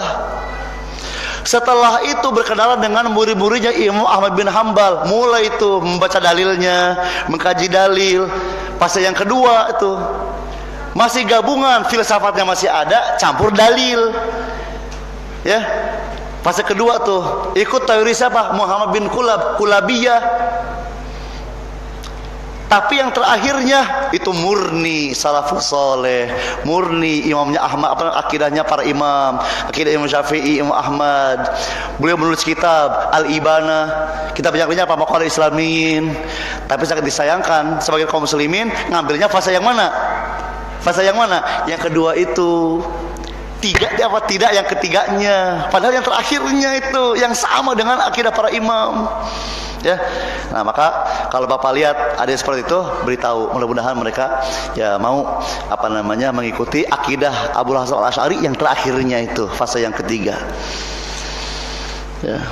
Setelah itu berkenalan dengan murid-muridnya Imam Ahmad bin Hambal, mulai itu membaca dalilnya, mengkaji dalil. Fase yang kedua itu masih gabungan, filsafatnya masih ada, campur dalil. Ya. Fase kedua tuh ikut teori siapa? Muhammad bin Kulabiyah. Tapi yang terakhirnya itu murni salafus soleh, murni imamnya Ahmad, akidahnya para imam, akidah Imam Syafi'i, Imam Ahmad. Beliau menulis kitab Al-Ibana, kitab yang lainnya apa? Maqalah Islamin. Tapi sangat disayangkan sebagai kaum muslimin ngambilnya fase yang mana? Fase yang mana? Yang kedua itu. Tidak yang ketiganya, padahal yang terakhirnya itu yang sama dengan akidah para imam. Ya. Nah, maka kalau Bapak lihat ada yang seperti itu, beritahu, mudah-mudahan mereka ya mau mengikuti akidah Abul Hasan al-Asy'ari yang terakhirnya itu, fase yang ketiga. Ya.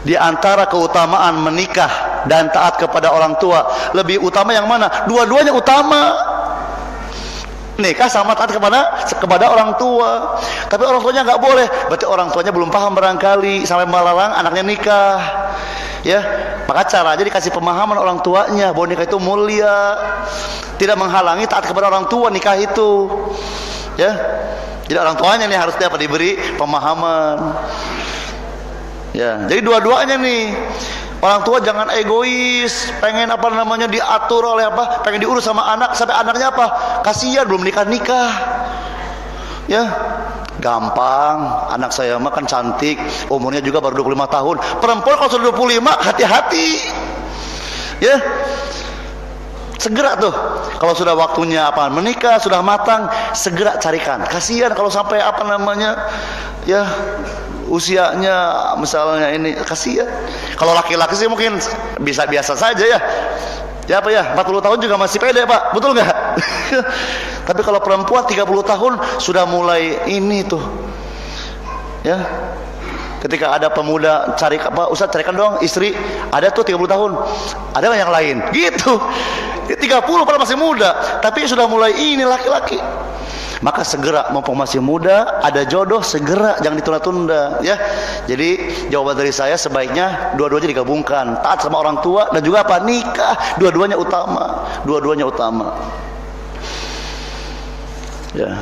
Di antara keutamaan menikah dan taat kepada orang tua, lebih utama yang mana? Dua-duanya utama. Nikah sama taat kepada orang tua. Tapi orang tuanya nggak boleh. Berarti orang tuanya belum paham barangkali sampai melarang anaknya nikah. Ya, maka caranya dikasih pemahaman orang tuanya bahwa nikah itu mulia, tidak menghalangi taat kepada orang tua nikah itu. Ya, jadi orang tuanya nih harus diberi pemahaman. Ya, jadi dua-duanya nih. Orang tua jangan egois, pengen diatur oleh pengen diurus sama anak, sampai anaknya kasihan belum nikah. Ya, gampang. Anak saya mah kan cantik, umurnya juga baru 25 tahun. Perempuan kalau sudah 25, hati-hati. Ya. Segera tuh. Kalau sudah waktunya menikah, sudah matang, segera carikan. Kasihan kalau sampai ya usianya misalnya ini, kasihan. Kalau laki-laki sih mungkin bisa biasa saja ya. Ya 40 tahun juga masih pede, Pak. Betul nggak? Tapi kalau perempuan 30 tahun sudah mulai ini tuh. Ya. Ketika ada pemuda cari Ustaz carikan dong istri, ada tuh 30 tahun. Ada nggak yang lain? Gitu. 30 padahal masih muda, tapi sudah mulai ini laki-laki. Maka segera, mumpung masih muda, ada jodoh, segera, jangan ditunda-tunda, ya. Jadi jawaban dari saya sebaiknya dua-duanya digabungkan, taat sama orang tua dan juga nikah, dua-duanya utama, ya.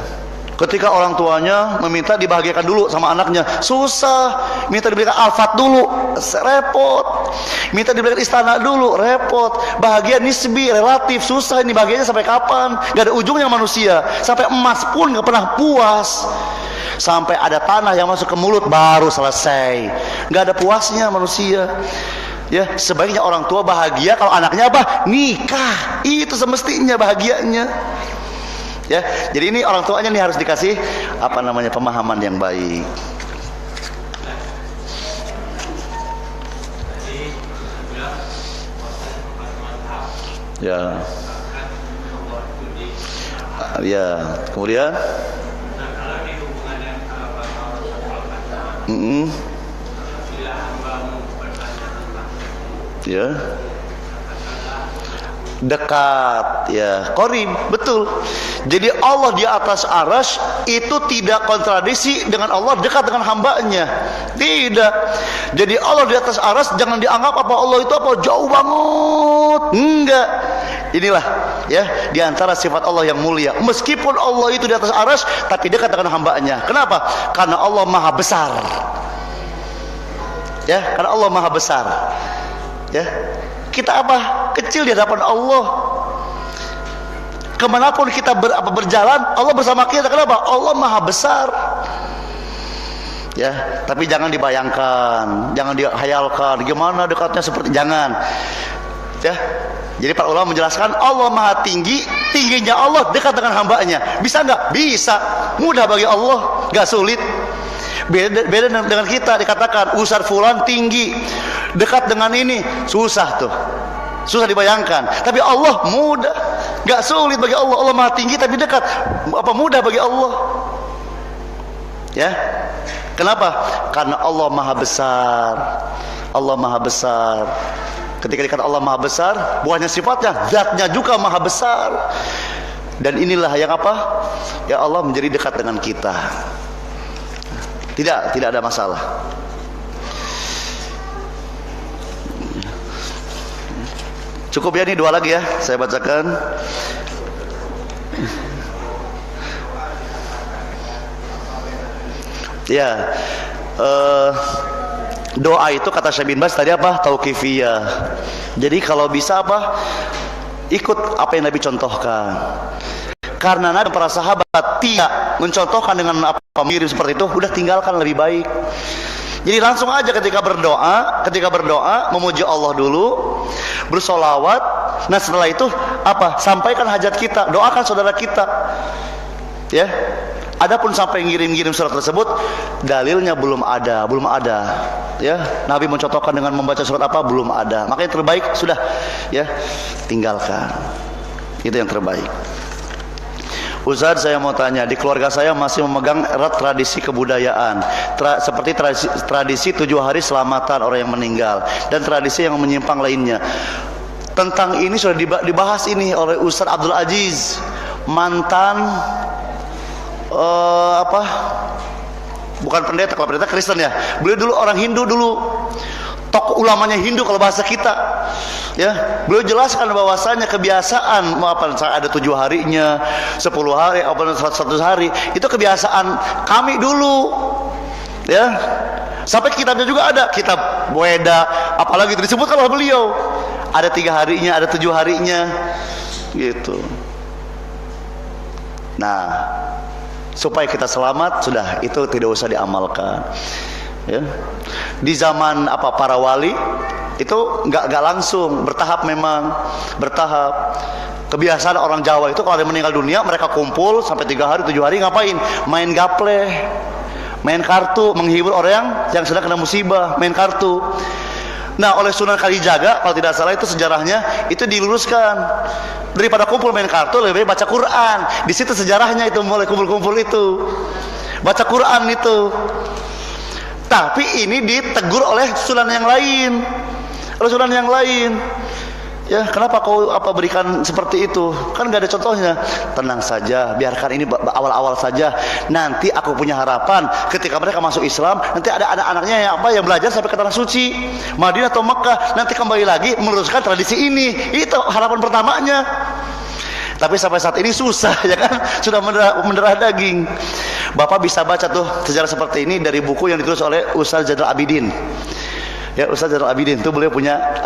Ketika orang tuanya meminta dibahagiakan dulu sama anaknya, susah. Minta diberikan Alphard dulu, repot. Minta diberikan istana dulu, repot. Bahagia nisbi, relatif, susah. Ini bahagianya sampai kapan? Gak ada ujungnya manusia. Sampai emas pun gak pernah puas. Sampai ada tanah yang masuk ke mulut baru selesai. Gak ada puasnya manusia. Ya, sebaiknya orang tua bahagia kalau anaknya nikah. Itu semestinya bahagianya. Ya, jadi ini orang tuanya nih harus dikasih pemahaman yang baik. Ya. Ya, kemudian ya. Dekat, ya, qarib, betul. Jadi Allah di atas arasy itu tidak kontradiksi dengan Allah dekat dengan hambanya, tidak. Jadi Allah di atas arasy jangan dianggap Allah itu jauh banget, enggak. Inilah ya di antara sifat Allah yang mulia. Meskipun Allah itu di atas arasy tapi dekat dengan hambanya. Kenapa? Karena Allah maha besar. Ya, karena Allah maha besar. Ya. Kita kecil di hadapan Allah. Kemanapun kita berjalan, Allah bersama kita. Kenapa? Allah maha besar. Ya, tapi jangan dibayangkan, jangan dihayalkan gimana dekatnya seperti, jangan. Ya. Jadi para ulama menjelaskan Allah maha tinggi, tingginya Allah dekat dengan hambanya. Bisa nggak? Bisa. Mudah bagi Allah, nggak sulit. Beda dengan kita, dikatakan Ustaz fulan tinggi, dekat dengan ini susah tuh, susah dibayangkan. Tapi Allah mudah, nggak sulit bagi Allah. Allah Maha tinggi tapi dekat, apa mudah bagi Allah? Ya, kenapa? Karena Allah Maha besar. Allah Maha besar. Ketika dikatakan Allah Maha besar, bukannya sifatnya, zatnya juga Maha besar. Dan inilah yang apa? Ya Allah menjadi dekat dengan kita. Tidak ada masalah. Cukup ya, ini 2 lagi ya, saya bacakan. Ya, doa itu kata Syekh bin Baz tadi apa? Tauqifiyah. Jadi kalau bisa apa? Ikut apa yang Nabi contohkan. Karena Nabi para sahabat tidak mencontohkan dengan apa mirip seperti itu, udah tinggalkan lebih baik. Jadi langsung aja ketika berdoa memuji Allah dulu, bersolawat. Nah setelah itu apa? Sampaikan hajat kita, doakan saudara kita. Ya. Adapun sampai ngirim-ngirim surat tersebut, dalilnya belum ada. Ya, Nabi mencontohkan dengan membaca surat apa? Belum ada. Maka yang terbaik sudah, ya, tinggalkan. Itu yang terbaik. Ustaz, saya mau tanya, di keluarga saya masih memegang erat tradisi kebudayaan, seperti tradisi 7 hari selamatan orang yang meninggal dan tradisi yang menyimpang lainnya. Tentang ini sudah dibahas ini oleh Ustaz Abdul Aziz, mantan bukan pendeta, kalau pendeta Kristen ya. Beliau dulu orang Hindu dulu, tokoh ulamanya Hindu kalau bahasa kita. Ya, beliau jelaskan bahwasanya kebiasaan ada 7 harinya, 10 hari, 100 hari, itu kebiasaan kami dulu. Ya. Sampai kitabnya juga ada, kitab Weda, apalagi itu disebutkan oleh beliau. Ada 3 harinya, ada 7 harinya. Gitu. Nah, supaya kita selamat, sudah itu tidak usah diamalkan. Ya. Di zaman para wali itu nggak langsung, bertahap, memang bertahap. Kebiasaan orang Jawa itu kalau ada meninggal dunia, mereka kumpul sampai 3 hari 7 hari ngapain? Main gaple, main kartu, menghibur orang yang sedang kena musibah, main kartu. Nah, oleh Sunan Kalijaga kalau tidak salah itu sejarahnya itu diluruskan. Daripada kumpul main kartu, lebih baik baca Quran. Di situ sejarahnya itu mulai kumpul-kumpul itu. Baca Quran itu. Tapi ini ditegur oleh sunan yang lain. Oleh sunan yang lain. Ya, kenapa kau berikan seperti itu? Kan gak ada contohnya. Tenang saja, biarkan ini awal-awal saja. Nanti aku punya harapan ketika mereka masuk Islam, nanti ada anak-anaknya yang belajar sampai ke tanah suci, Madinah atau Mekah, nanti kembali lagi meneruskan tradisi ini. Itu harapan pertamanya. Tapi sampai saat ini susah, ya kan? Sudah mendarah daging. Bapak bisa baca tuh sejarah seperti ini dari buku yang ditulis oleh Ustaz Zainal Abidin. Ya, Ustaz Zainal Abidin itu beliau punya